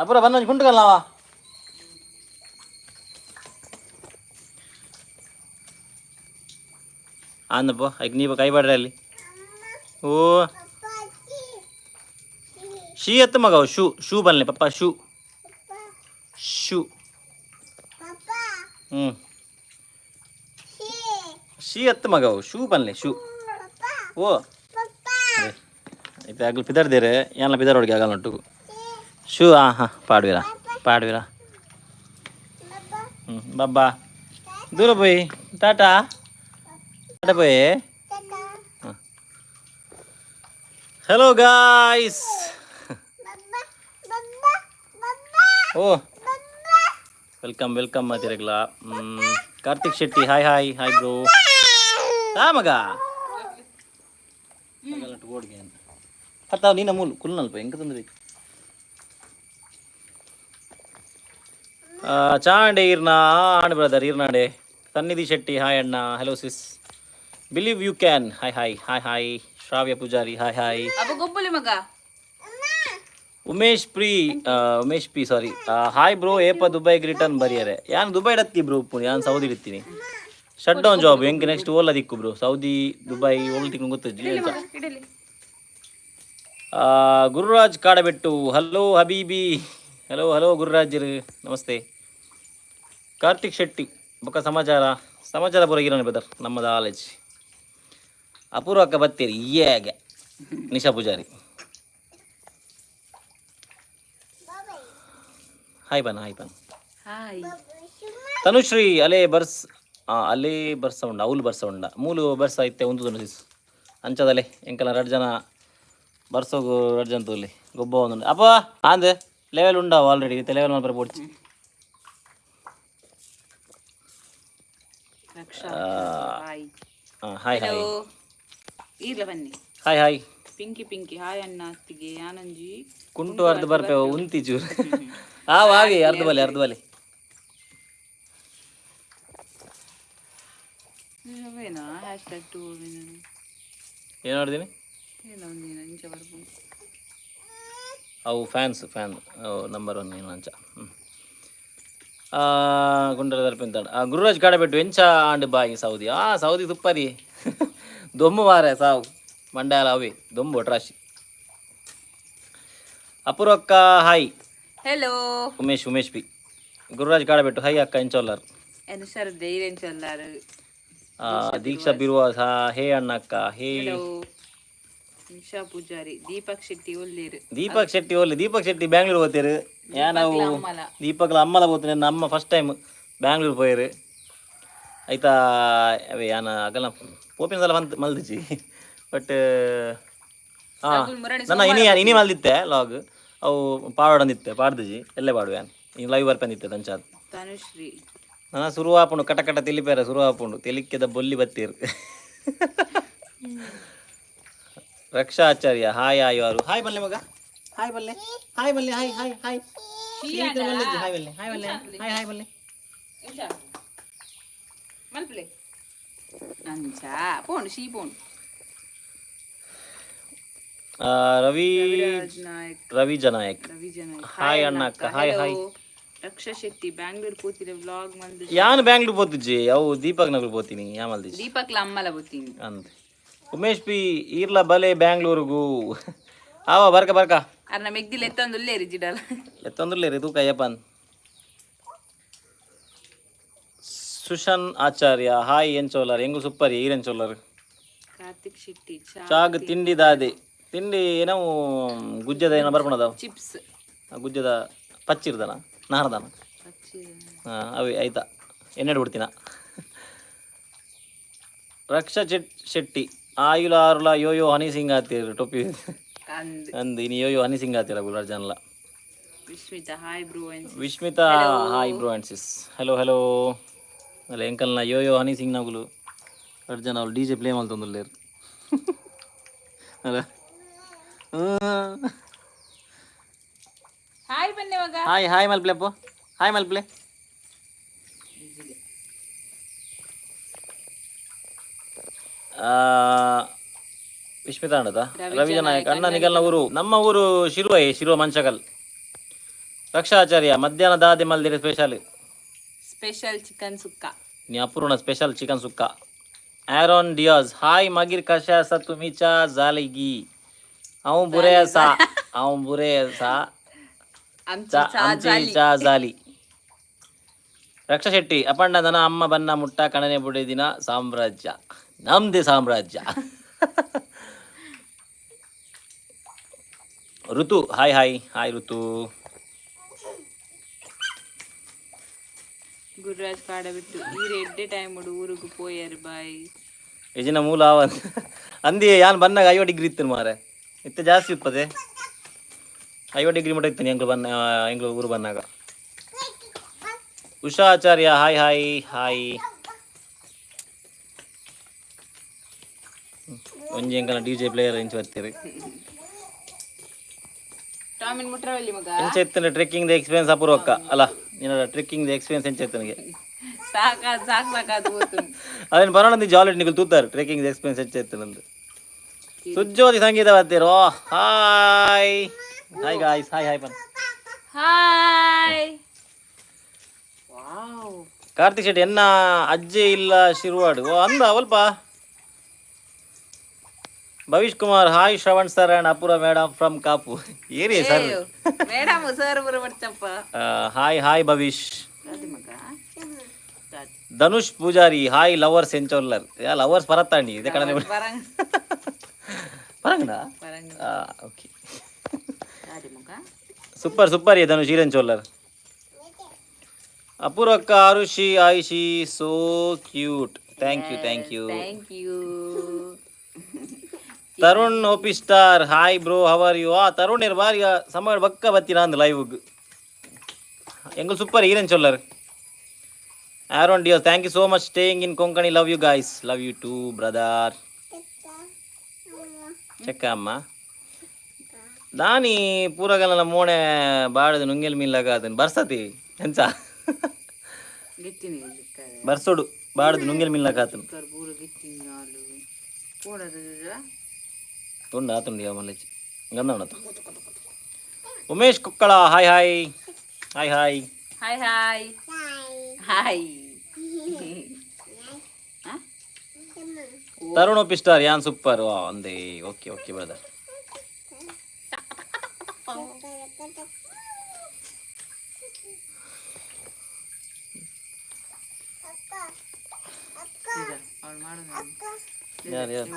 ಅಪುರ ಬನ್ನ ಕುಂಟುಕಲ್ಲಾವ ಆಂದಪ್ಪ ಐಕ್ ನೀ ಕೈ ಬಾಡ್ರೆ ಅಲ್ಲಿ ಓ ಶೀ ಎತ್ತು ಮಗ ಶೂ ಶೂ ಬನ್ನಿ ಪಪ್ಪ ಶೂ ಶೂ ಹ್ಞೂ ಶೀ ಎತ್ತು ಮಗ ಶೂ ಬನ್ನಿ ಶೂ ಓ ಇപ്പം ಆಗಲಿ ಪಿದರ್ದೇರೆ ಏನ ಪಿದರ್ ಹುಡುಗಿ ಆಗಲ್ಲ ನೊಟ್ಟು ಶೂ ಹಾಂ ಹಾಂ ಪಾಡ್ವೀರಾ ಪಾಡ್ವೀರಾ ಹ್ಞೂ ಬಬ್ಬಾ ದೂರ போய் ಟಾಟಾ ಟಾಟಾ போய் hello guys oh welcome welcome ಮಾತಿರಗ್ಲ Karthik Shetty hi hi hi bro ಮಗ ಓಡ್ಗೆ ಅಂತ ಹತ್ತಾವ ನೀನ ಮೂಲು ಕುಲ್ನಲ್ಪ ಹೆಂಗೆ ತಂದ್ರಿ ಚಾಂಡೆ ಈರ್ನಾ ಆಣ್ ಬ್ರದರ್ ಈರ್ನಾಡೆ ಸನ್ನಿಧಿ ಶೆಟ್ಟಿ ಹಾಯ್ ಅಣ್ಣ hello sis believe you can hi hi hi hi Shravya Poojary hi hi Umesh P sorry hi bro ಏಪ ದುಬೈಗೆ ರಿಟರ್ನ್ ಬರಿಯರೆ ಯಾನು ದುಬೈ ಇಡತ್ತಿ ಬ್ರೋ ಉಪ್ಪು ನಾನು ಸೌದಿ ಇಡ್ತೀನಿ ಶಟ್ ಡೌನ್ ಜಾಬ್ ಹೆಂಗೆ ನೆಕ್ಸ್ಟ್ ಓಲ್ಲ ದಿಕ್ಕು ಬ್ರೋ ಸೌದಿ ದುಬೈ ಓಲ್ ತಿಂಗಳು ಗೊತ್ತಿದ್ವಿ ಗುರುರಾಜ್ ಕಾಡಬೆಟ್ಟು ಹಲೋ ಹಬೀಬಿ ಹಲೋ ಹಲೋ ಗುರುರಾಜ್ ನಮಸ್ತೆ ಕಾರ್ತಿಕ್ ಶೆಟ್ಟಿ ಬೊಕ್ಕ ಸಮಾಚಾರ ಪೂರಗಿರೋಣ ಬ್ರದರ್ ನಮ್ಮದು ಕಾಲೇಜ್ ಅಪೂರ್ವಕ್ಕ ಬತ್ತೀರಿ ಏಗೆ ನಿಶಾ ಪೂಜಾರಿ ಹಾಯ್ ಬನ್ ತನುಶ್ರೀ ಅಲೆ ಬರ್ಸ ಉಂಡ ಅವ್ಲು ಬರ್ಸ ಉಂಡ ಮೂಲು ಬರ್ಸ ಐತೆ ಒಂದು ತನುಸಿಸ್ ಅಂಚದಲೆ ಎಂಕಲ 2 ಜನ ಬರ್ಸೋಗು 2 ಜನ ತೋಲಿ ಗೊಬ್ಬ ಒಂದು ಅಪ್ಪ ಆಂದೆ ಲೆವೆಲ್ ಉಂಡಾವ ಆಲ್ರೆಡಿ ಇತ್ತೆ ಲೆವೆಲ್ ಮಾತ್ರ ಪೋಡ್ಚಿ hi hi hi hi Pinky hi ಅಣ್ಣ ಅತ್ತಿಗೆ ಆನಂಜಿ ಕುಂಟು ಅರ್ಧ ಬರ್ಪೇವ ಉಂತಿ ಚೂರು ಹಾಗೆ ಅರ್ಧ ಬಲೆ ಏನು ನೋಡಿದೀನಿ ಅವು ಫ್ಯಾನ್ ನಂಬರ್ 1 ಏನು ಅಂಚ ಗುಂಡರ ತರ್ಪಿಂತಾಡ ಗುರುರಾಜ್ ಕಾಡಬೆಟ್ಟು ಎಂಚ ಆಂಡ್ ಬಾಯಿ ಸೌದಿ ತುಪ್ಪರಿ ದೊಮ್ಮು ಮಾರೆ ಸಾವು ಮಂಡ್ಯಾಲ ಅವೇ ದೊಂಬು ಟ್ರಾಶಿ ಅಪೂರ್ವಕ್ಕ hi hello Umesh P Gururaj Kadabettu hi ಅಕ್ಕ ಎಂಚೊಲ್ಲರ್ ದೀಕ್ಷಾ ಬಿರುವ ಹೇ ಅಣ್ಣಕ್ಕ ಹೇ ನಿಶಾ ಪೂಜಾರಿ ದೀಪಕ್ ಶೆಟ್ಟಿ ಬ್ಯಾಂಗ್ಳೂರ್ ಹೋಗ್ತೀರು ನಾವು ದೀಪಕ್ಲ ಅಮ್ಮಲ ಹೋಗ್ತೀನಿ ನಮ್ಮ ಫಸ್ಟ್ ಟೈಮ್ ಬ್ಯಾಂಗ್ಳೂರ್ ಪೋಯರು ಆಯ್ತಾ ಅವೇ ಯಾನ ಆಗಲ್ಲ ಪೋಪಿನ ಸಲ ಮಲ್ದಿಚ್ಚಿ ಬಟ್ ನನ್ನ ಇನಿ ಮಲ್ದಿತ್ತೆ ಲಾಗ್ ಅವು ಪಾಡಂದಿತ್ತೆ ಪಾಡ್ದಿಜಿ ಎಲ್ಲೇ ಪಾಡುವೆ ಇನ್ನು ಲೈವ್ ಬರ್ಪಂದಿತ್ತೆ ತಂಚಾದ ತನುಶ್ರೀ ನನ್ನ ಸುರುವಾಪುಂಡು ಕಟ ತೆಲಿಪೇರ ಸುರುವಾಪುಂಡು ತೆಲಿಕ್ಕೆದ ಬೊಲ್ಲಿ ಬತ್ತೀರು ರಕ್ಷಾ ಆಚಾರ್ಯ ಹಾಯ್ ಯಾರು ಹಾಯ್ ಬಲ್ಲೆ ಮಗ ಹಾಯ್ ಬಲ್ಲೆ ಹಾಯ್ ಬಲ್ಲೆ ಹಾಯ್ ಹಾಯ್ ಹಾಯ್ ಹಾಯ್ ಬಲ್ಲೆ ಹಾಯ್ ಬಲ್ಲೆ ಮಲ್ಪಲೆ ಅಂಚಾ ಪೋಂಡು ಶೀ ಪೋಂಡು Ravi ಜನಾಯಕ್ hi ಅಣ್ಣಕ್ಕ hi hi Raksha Shetty Bangalore ಪೋತಿರ vlog ಮಂದಿ ಯಾನು ಬ್ಯಾಂಗ್ಳೂರ್ ಪೋತಿಜ್ಜಿ ಅವು ದೀಪಕ್ ನಗರ್ ಪೋತೀನಿ ಯಾಮಲ್ದಿ ದೀಪಕ್ಲ ಅಮ್ಮಲ ಪೋತೀನಿ ಅಂತ ಉಮೇಶ್ ಪಿ ಈರ್ಲ ಬಲೆ ಬ್ಯಾಂಗ್ಳೂರ್ಗೂ ಆವ ಬರ್ಕ ಅರ್ನ ಮೆಗ್ದಿಲ್ ಎತ್ತೊಂದುಲ್ಲೇರಿ ಜಿಡಲ ಎತ್ತೊಂದುಲ್ಲೇರಿ ತೂಕ ಯಪ್ಪನ್ ಸುಶನ್ ಆಚಾರ್ಯ ಹಾಯ್ ಎಂಚೋಲರ್ ಹೆಂಗು ಸೂಪರ್ ಈರೆಂಚೋಲರ್ ಕಾರ್ತಿಕ್ ಶೆಟ್ಟಿ ಚಾಗ್ ತಿಂಡಿ ದಾದೆ ತಿಂಡಿ ನಾವು ಗುಜ್ಜದ ಏನೋ ಬರ್ಕೊಳದ ಚಿಪ್ಸ್ ಗುಜ್ಜದ ಪಚ್ಚಿರ್ದನ ನಾರದನ ಅವೇ ಆಯ್ತಾ ಎಣ್ಣೆಡು ಬಿಡ್ತೀನ ರಕ್ಷಾ ಶೆಟ್ಟಿ ಆಯುಲ ಆರುಲ ಯೋಯೋ ಹನಿ ಸಿಂಗ್ ಆತೀರ ಟೊಪ್ಪಿ ಅಂದು ಇನ್ನು ಯೋಯೋ ಹನಿ ಸಿಂಗ್ ಆತೀರ ಗುಲ್ಬರ್ಗ ಜನಲ Vishmitha hi bro and sis hello ಅಲ್ಲ ಎಂಕಲ್ನ ಯೋಯೋ ಹನಿ ಸಿಂಗ್ ನಗುಲು 2 ಜನ ಅವ್ರು DJ ಪ್ಲೇ ಮಾಡ್ತಂದುಲ್ಲೇರು ಅಲ್ಲ ಹಾಯ್ ಬನ್ನಿ ಮಗ ಹಾಯ್ ಮಲ್ಪ್ಲೆ ಅಪ್ಪ ಹಾಯ್ ಮಲ್ಪ್ಲೆ ವಿಸ್ಮಿತಾ ಅಣ್ಣದ ರವಿಜ ನಾಯಕ್ ಅಣ್ಣನಿಗೆಲ್ಲ ಊರು ನಮ್ಮ ಊರು ಶಿರುವ ಮಂಚಕಲ್. ರಕ್ಷಾಚಾರ್ಯ ಮಧ್ಯಾಹ್ನ ದಾದಿ ಮಲ್ದಿರ ಸ್ಪೆಷಲ್ ಚಿಕನ್ ಸುಕ್ಕ. ನೀ ಅಪೂರ್ಣ ಸ್ಪೆಷಲ್ ಚಿಕನ್ ಸುಕ್ಕ. ಆರೋನ್ ಡಿಯಾಸ್ ಹಾಯ್ ಮಗಿರ್ ಕಶಾಸ ತುಮಿಚಾ ಜಾಲಿಗಿ ಅವು ಬುರೇಸ आमची ಚಾ ಜಾಲಿ. ರಕ್ಷಾ ಶೆಟ್ಟಿ ಅಪಂಡದನ ಅಮ್ಮ ಬನ್ನ ಮುಟ್ಟ ಕಣನೆ ಬುಡೆ ದಿನ ಸಾಮ್ರಾಜ್ಯ ನಮ್ದೇ ಸಾಮ್ರಾಜ್ಯ. ಋತು ಹಾಯ್ ಹಾಯ್ ಹಾಯ್ ಋತು. ಗುರುರಾಜ್ ಕಾಡಬಿಟ್ಟು ಈ ರೆಡ್ಡೆ ಟೈಮ್ ಊರಿಗೆ ಪೋಯರ್ ಬಾಯ್ ಯಜಿನ ಮೂಲ ಅಂದಿ ಯಾನ್ ಬನ್ನಾಗ 50 ಡಿಗ್ರಿ ಇತ್ತು ಮಾರೆ ಇತ್ತು ಜಾಸ್ತಿ ಇಪ್ಪದೆ 50 ಡಿಗ್ರಿ ಮಟ್ಟ ಇತ್ತು ಎಂಗ್ಳು ಊರು ಬನ್ನಾಗ. ಉಷಾ ಆಚಾರ್ಯ ಹಾಯ್ ಹಾಯ್ ಹಾಯ್. ಒಂಜಿ ಎಂಕಲ್ನ DJ ಪ್ಲೇಯರ್ ಇಂಚ ಬರ್ತೀರಿ ಟಾಮಿನ್ ಮುಟ್ರವಲ್ಲಿ ಮಗ ಎಂಚ ಇತ್ತನೆ ಟ್ರೆಕ್ಕಿಂಗ್ ಎಕ್ಸ್ಪೀರಿಯನ್ಸ್ ಅಪೂರ್ವಕ್ಕ ಅಲ್ಲ ನಿನ್ನ ಟ್ರೆಕ್ಕಿಂಗ್ ಎಕ್ಸ್ಪೀರಿಯನ್ಸ್ ಎಂಚ ಇತ್ತನಿಗೆ ಸಾಕಾದು ಅದೇನು ಬರೋಣ ಜಾಲಿಟ್ ನಿಗಲ್ ತೂತಾರೆ ಟ್ರೆಕ್ಕಿಂಗ್ ಎಕ್ಸ್ಪೀರಿಯನ್ಸ್ ಎಂಚ ಇತ್ತು ನಂದು. ಸುಜ್ಯೋತಿ ಸಂಗೀತ ಬರ್ತೀರೋ hi hi guys hi hi ಬನ್ ಹಾಯ್. ವಾವ್ ಕಾರ್ತಿಕ್ ಶೆಟ್ಟಿ ಎನ್ನ ಅಜ್ಜೆ ಇಲ್ಲ ಶಿರುವಾಡು ಓ ಅಂದ ಅವಲ್ಪ. Bhavish Kumar hi Shravan sir and ಅಪೂರ madam from Kapu area sir madam sir ಬರಬರ್ತಪ್ಪ. Hi hi Bhavish. ಮಗ ಧನುಷ್ ಪೂಜಾರಿ ಹಾಯ್ ಲವರ್ಸ್ ಎಂಚೊಲ್ಲರ್ ಯಾ ಲವರ್ಸ್ ಪರತ್ತಾಂಡಿ ಇದೇ ಕಡೆ ಬರಂಗ ಪರಂಗಡ ಬರಂಗ ಓಕೆ ಮಗ ಸೂಪರ್ ಸೂಪರ್ ಧನುಷ್ ಈರೆಂಚೊಲ್ಲರ್. ಅಪೂರ್ವಕ್ಕ Arushi Ayushi so cute thank you thank you. Tarun OP star hi bro how are you Tarun ಇರ್ ಬಾರಿ ಸಮಯ ಬಕ್ಕ ಬತ್ತೀರಾ ಅಂದ್ ಲೈವ್ ಎಂಗಲ್ ಸೂಪರ್ ಈರೆನ್ ಚೊಲ್ಲರ್. ಆರೋನ್ ಡಿಯೋ thank you so much staying in Konkani love you guys love you too brother. ಚೆಕ್ಕ ಅಮ್ಮ ದಾನಿ ಪೂರಗಲ ಮೋಣೆ ಬಾಡದು ನುಂಗೆಲ್ ಮೀನ್ಲಾಗ ಅದನ್ನು ಬರ್ಸತಿ ಎಂಚ ಗಿಟ್ಟಿನಿ ಬರ್ಸೋಡು ಬಾಡದು ನುಂಗೆಲ್ ಮೀನ್ಲಾಗ ಆತನು ಕರ್ಬೂರ ಗಿಟ್ಟಿನಿ ನಾಲು ಪೋಡದ ತುಂಡು ಆತುಂಡಿ ಮಲ್ಲೆಚ್ಚಿ ಗಂಧವಣತ. Umesh Kukkala hi hi hi hi hi hi hi. Tarun OP star ಯಾನ್ ಸೂಪರ್ ವಾ ಒಂದೇ ಓಕೆ ಓಕೆ ಬ್ರದರ್. ಯಾರು ಯಾರು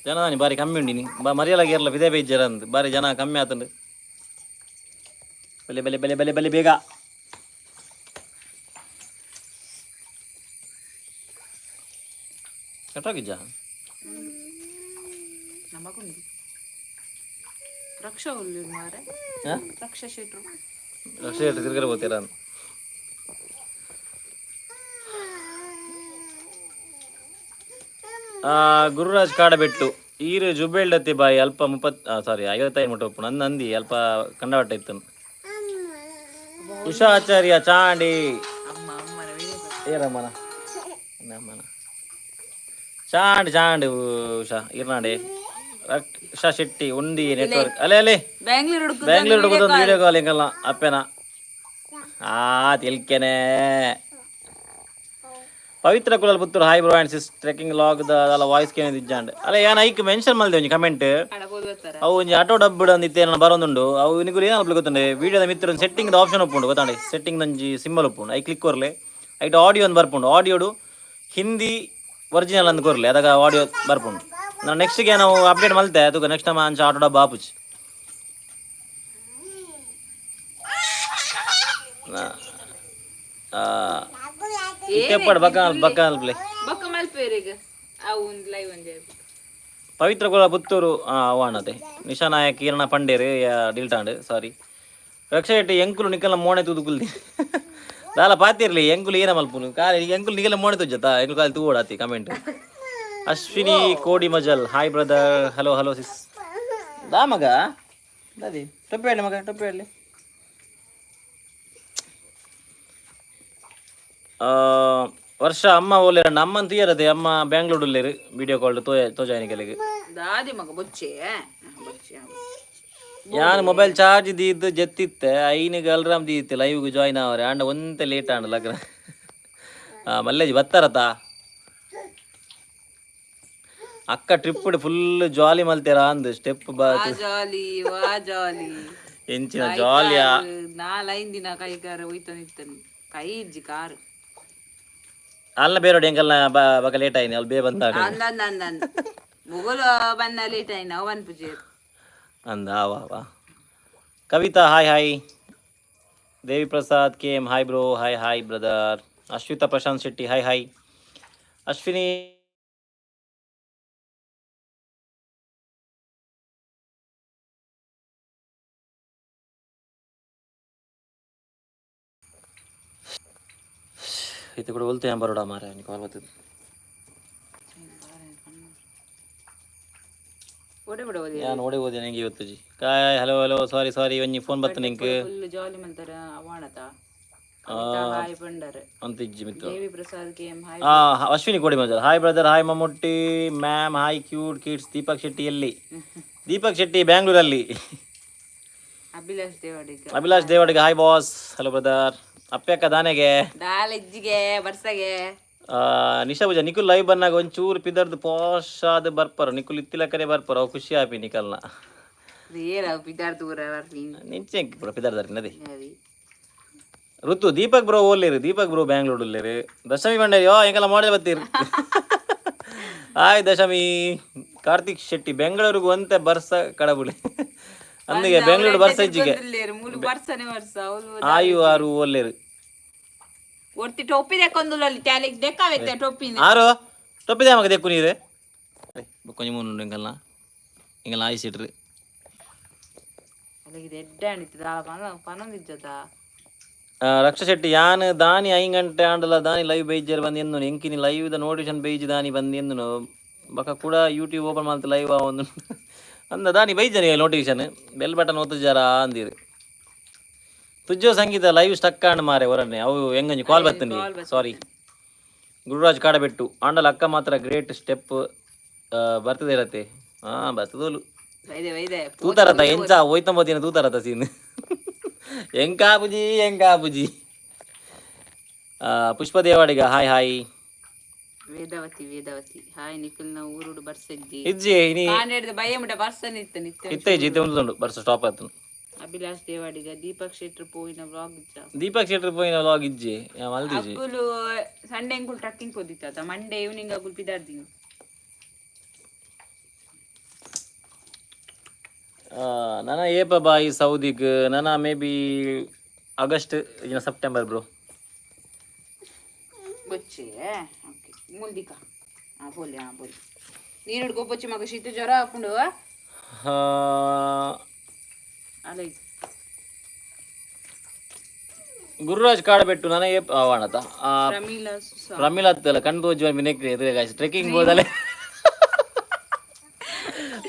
ಜನ ನೀ ಬಾರಿ ಕಮ್ಮಿ ಉಂಡಿ ನೀ ಮರಿಯಲಾಗಿ ಇರಲ್ಲ ವಿದೇ ಬೇಜಾರ ಅಂದ್ ಬಾರಿ ಜನ ಕಮ್ಮಿ ಆತಂಡು ಬೆಲೆ ಬೆಲೆ ಬೆಲೆ ಬೆಲೆ ಬೆಲೆ ಬೇಗ. ಕಟ್ಟೋಗಿಜ್ಜ ನಮಗುಂಡು ರಕ್ಷಾ ಉಳ್ಳಿ ಮಾರೆ ರಕ್ಷಾ ಶೆಟ್ರು ಲಕ್ಷ ಇಟ್ಟು ತಿರ್ಗರ ಹೋಗ್ತೀರ ಅಂದ್ ಗುರುರಾಜ್ ಕಾಡಬೆಟ್ಟು ಈರು ಜುಬೇಲ್ಡತಿ ಬಾಯಿ ಅಲ್ಪ 55 ಮುಟ್ಟ ಒಪ್ಪು ನನ್ನ ಅಂದಿ ಅಲ್ಪ ಕಂಡವಟ್ಟ ಇತ್ತನು. ಉಷಾ ಆಚಾರ್ಯ ಚಾಂಡಿ ಏರಮ್ಮನ ನಮ್ಮನ ಚಾಂಡ್ ಚಾಂಡ್ ಉಷಾ ಇರ್ನಾಡೆ. ರಕ್ಷಾ ಶೆಟ್ಟಿ ಉಂಡಿ ನೆಟ್ವರ್ಕ್ ಅಲೆ ಬ್ಯಾಂಗ್ಳೂರ್ ಹುಡುಗದೊಂದು ವಿಡಿಯೋ ಕಾಲ್ ಹಿಂಗಲ್ಲ ಅಪ್ಪೆನ ತಿಳ್ಕೆನೆ. Pavithra Kulal Puttur hi bro and sis trekking log ಅಲ್ಲ ವಾಯ್ಸ್ ಕೇಳಿದ ಇಜ್ಜಾಂಡ್ ಅಲ್ಲ ಯಾನ್ ಐಕ್ ಮೆನ್ಷನ್ ಮಾಡಿದೆ ಒಂಜಿ ಕಮೆಂಟ್ ಅವು ಒಂಜಿ ಆಟೋ ಡಬ್ಬಿಡ ಅಂದಿತ್ತೆ ನಾನು ಬರೋದುಂಡು ಅವು ನಿಗುಲು ಏನು ಅಪ್ಲಿ ಗೊತ್ತುಂಡೆ ವಿಡಿಯೋದ ಮಿತ್ರ ಸೆಟ್ಟಿಂಗ್ ಆಪ್ಷನ್ ಒಪ್ಪುಂಡು ಗೊತ್ತಾಂಡೆ ಸೆಟ್ಟಿಂಗ್ ಒಂಜಿ ಸಿಂಬಲ್ ಒಪ್ಪುಂಡು ಐ ಕ್ಲಿಕ್ ಕೊರ್ಲೆ ಐಟ್ ಆಡಿಯೋ ಒಂದು ಬರ್ಪುಂಡು ಆಡಿಯೋಡು ಹಿಂದಿ ಒರಿಜಿನಲ್ ಅಂದ್ ಕೊರ್ಲೆ ಅದಾಗ ಆಡಿಯೋ ಬರ್ಪುಂಡು. ನಾನು ನೆಕ್ಸ್ಟ್ಗೆ ನಾವು ಅಪ್ಡೇಟ್ ಮಲ್ತೆ ಅದಕ್ಕೆ ನೆಕ್ಸ್ಟ್ ನಮ್ಮ ಅಂಚ ಆಟೋ ಡಬ್ಬ ಆಪುಚ್ ಇತ್ತೆಪ್ಪಡು ಬಕ್ಕ ಪ್ಲೇ ಪವಿತ್ರ ಕುಲ ಪುತ್ತೂರು ಅವಾಣತೆ ನಿಶಾ ನಾಯಕ್ ಕಿರಣ ಪಂಡೇರು ಡಿಲ್ಟಾಂಡ್ ಸಾರಿ. ರಕ್ಷಾ ಶೆಟ್ಟಿ ಎಂಕುಲು ನಿಕಲ್ನ ಮೋಣೆ ತೂದುಕುಲ್ದಿ ದಾಲ ಪಾತಿರ್ಲಿ ಎಂಕುಲು ಏನ ಮಲ್ಪುನು ಕಾಲಿ ಎಂಕುಲು ನಿಕಲ್ನ ಮೋಣೆ ತುಜ್ಜತಾ ಎಂಕುಲು ಕಾಲಿ ತೂಡಾತಿ ಕಮೆಂಟ್. ಅಶ್ವಿನಿ ಕೋಡಿ ಮಜಲ್ ಹಾಯ್ ಬ್ರದರ್ ಹಲೋ ಹಲೋ ಸಿಸ್ ದಾ ಮಗ ದಾದಿ ಟೊಪ್ಪೆ ಹೇಳಿ ಮಗ ಟೊಪ್ಪೆ ಹೇಳಿ. ವರ್ಷ ಅಮ್ಮ ಓಲೇರಣ್ಣ ಅಮ್ಮನ ತೀಯರದೆ ಅಮ್ಮ ಬ್ಯಾಂಗ್ಳೂರ್ ಉಳ್ಳೇರು ವಿಡಿಯೋ ಕಾಲ್ ತೋಜಾನಿಕಲಿಗೆ ದಾದಿ ಮಗ ಬೊಚ್ಚೆ ಬೊಚ್ಚೆ ಯಾನ್ ಮೊಬೈಲ್ ಚಾರ್ಜ್ ದೀದ್ದು ಜತ್ತಿತ್ತೆ ಐನಿಗೆ ಅಲ್ರಾಮ್ ದೀತ್ತೆ ಲೈವ್ಗೆ ಜಾಯ್ನ್ ಆವ್ರೆ ಆಂಡ ಒಂತೆ ಲೇಟ್ ಆಂಡ ಲಗ್ನ ಮಲ್ಲೇಜ್ ಬತ್ತಾರತ ಅಕ್ಕ ಟ್ರಿಪ್ ಫುಲ್ ಜಾಲಿ ಮಲ್ತೇರ ಅಂದ್ ಸ್ಟೆಪ್ ಬಾತ್ ಜಾಲಿ ವಾ ಜಾಲಿ ಎಂಚಿನ ಜಾಲಿಯ ನಾಲೈನ್ ದಿನ ಕೈಗಾರ ಹೋಯ್ತು ನಿತ್ತನು ಕೈ ಇಜ್ಜಿ ಕಾರು ಅಲ್ಲ ಬೇರೋಡಿ ಹೆಂಗಲ್ಲ ಬಕ ಲೇಟ್ ಆಯ್ನಿ ಅಲ್ಲಿ ಬೇ ಬಂದಾಗ ಅಂದಂದಂದಂದ ಮುಗುಲು ಬನ್ನ ಲೇಟ್ ಆಯ್ನ ಅವನ್ ಪೂಜೆ ಅಂದ ವಾ Kavitha hi hi Devi Prasad K M hi bro hi hi brother Ashwitha Prashanth Shetty hi hi Ashwini ಇದು ಕೂಡ बोलते हैं बरोड़ा मारे निकाल बता ಓಡೆ ಬಿಡ ಓದಿ ಯಾನ್ ಓಡಿ ಹೋದೆ ನಂಗೆ ಇವತ್ತು ಜಿ ಕಾಯ್ ಹಲೋ ಸಾರಿ ಒಂಜಿ ಫೋನ್ ಬತ್ತ ನಿಂಗೆ ಫುಲ್ ಜಾಲಿ ಮಲ್ತಾರ ಅವಾಣತ ಹಾಯ್ ಬಂಡರ್ ಅಂತ ಇಜ್ಜಿ ಮಿತ್ರ Devi Prasad K M hi Ashwini Kodi ಮಜಾ hi brother hi Mammootty ma'am hi cute kids Deepak Shetty ಎಲ್ಲಿ ದೀಪಕ್ ಶೆಟ್ಟಿ ಬ್ಯಾಂಗ್ಳೂರಲ್ಲಿ ಅಭಿಲಾಷ್ ದೇವಾಡಿಗೆ ಹಾಯ್ ಬಾಸ್ ಹಲೋ ಬ್ರದರ್ ಅಪ್ಪ್ಯಕ್ಕ ದಾನೆಗೆ ಇಜ್ಜಿಗೆ ಬರ್ಸಗೆ ನಿಶಾ ಪೂಜಾ ನಿಖುಲ್ ಲೈವ್ ಬಂದಾಗ ಒಂಚೂರು ಪಿದರ್ದು ಪಾಶ್ ಆದ ಬರ್ಪರು ನಿಖುಲ್ ಇತ್ತಿಲ ಕಡೆ ಬರ್ಪರು ಅವು ಖುಷಿ ಆಪಿ ನಿಖಲ್ನ ನಿಂಚೆ ಪಿದರ್ದಾರಿ ನದಿ ಋತು ದೀಪಕ್ ಬ್ರೋ ಓಲ್ಲೇರು ದೀಪಕ್ ಬ್ರೋ ಬ್ಯಾಂಗ್ಳೂರ್ ಉಳ್ಳೇರು ದಶಮಿ ಬಂಡೇರಿ ಹೆಂಗೆಲ್ಲ ಮಾಡಲ್ ಬತ್ತೀರಿ ಹಾಯ್ ದಶಮಿ ಕಾರ್ತಿಕ್ ಶೆಟ್ಟಿ ಬೆಂಗಳೂರಿಗೆ ಒಂತೆ ಬರ್ಸ ಕಡಬುಳಿ ಅಂದಿಗೆ ಬೆಂಗಳೂರು ಬರ್ಸ ಇಜ್ಜಿಗೆ ಆಯು ಆರು ಓಲ್ಲೇರು ಒರ್ತಿ ಟೊಪ್ಪಿ ದೆಕ್ಕೊಂದುಲಲ್ಲಿ ಟ್ಯಾಲಿಗೆ ದೆಕ್ಕಾವೆತ್ತೆ ಟೊಪ್ಪಿನ ಆರು ಟೊಪ್ಪಿದೆ ಮಗ ದೆಕ್ಕು ನೀರು ಕೊಂಚ ಮೂನು ಹಿಂಗೆಲ್ಲ ಆಯಿಸಿಟ್ರಿ ಅಲ್ಲಿಗೆ ಎಡ್ಡ ಅಣಿತದ ಪನೊಂದಿದ್ದದ ರಕ್ಷ ಶೆಟ್ಟಿ ಯಾನ್ ದಾನಿ 5 ಗಂಟೆ ಆಂಡಲ ದಾನಿ ಲೈವ್ ಬೈಜರ್ ಬಂದು ಎಂದು ಎಂಕಿನಿ ಲೈವ್ ದ ನೋಟಿಫಿಕೇಶನ್ ಬೈಜ್ ದಾನಿ ಬಂದು ಎಂದು ಬಕ ಕೂಡ ಯೂಟ್ಯೂಬ್ ಓಪನ್ ಮಾಡ್ತ ಲೈವ್ ಒಂದು ಅಂದ ದಾನಿ ಬೈಜನಿ ನೋಟಿಫಿಕೇಶನ್ ಬೆಲ್ ಬಟನ್ ಒತ್ತುಜಾರ ಅಂದಿರು ತುಜ್ಜೋ ಸಂಗೀತ ಲೈವ್ ಸ್ಟಕ್ ಆಂಡ್ ಮಾರೆ ಹೊರನೆ ಅವು ಹೆಂಗಂಜಿ ಕಾಲ್ ಬರ್ತನಿ ಸಾರಿ ಗುರುರಾಜ್ ಕಾಡಬೆಟ್ಟು ಆಂಡಲ ಅಕ್ಕ ಮಾತ್ರ ಗ್ರೇಟ್ ಸ್ಟೆಪ್ ಬರ್ತದೆ ಇರತ್ತೆ ಬರ್ತದೋಲು ತೂತಾರತ ಎಂಚ ಹೋಯ್ತಂಬೋದಿನ ತೂತಾರತ ಸೀನ್ ಎಂಕಾಬುಜಿ Pushpa Devadiga hi hi Vedavathi hi Nikhil ನ ಊರುಡು ಬರ್ಸಜ್ಜಿ ಇಜ್ಜಿ ನೀ ಬಯ್ಯಮುಟ ಬರ್ಸನ್ ಇತ್ತೆ ಇಜ್ಜಿ ಉಂಟು ಬರ್ಸ ಸ್ಟಾಪ್ ಆಯ್ತು ಅಭಿಲಾಷ್ ದೇವಾಡಿಗ ದೀಪಕ್ ಶೆಟ್ರ್ ಪೋಯಿನ ವ್ಲಾಗ್ ಇಜ್ಜಿ ಮಲ್ದಿಜಿ ಅಕ್ಕುಲು ಸಂಡೆ ಎಂಕುಲ್ ಟ್ರಕ್ಕಿಂಗ್ ಪೋದಿತ್ತ ಮಂಡೇ ಈವ್ನಿಂಗ್ ಅಕ್ಕುಲ್ ಪಿದಾರ್ದಿನಿ ನನ್ನ ಏಪ ಬಾಯಿ ಸೌದಿಗ್ ನನ್ನ maybe August September bro ಬಚ್ಚೆ ಓಕೆ ಮುಲ್ದಿಕ ಬೋಲಿ ನೀರು ಹಿಡ್ಕೊಬಚ್ಚಿ ಮಗ ಶೀತ ಜ್ವರ ಹಾಕೊಂಡು ಅಲ್ಲ ಗುರುರಾಜ್ ಕಾಡಬೆಟ್ಟು ನನಗೆ ಅವಣತ ಪ್ರಮೀಲಾ ಅತ್ತಲ್ಲ ಕಣ್ ತೋಜುವ ಮಿನೆಕ್ರಿ ಎದುರುಗಾಯ್ತು ಟ್ರೆಕ್ಕಿಂಗ್ ಹೋದಲೆ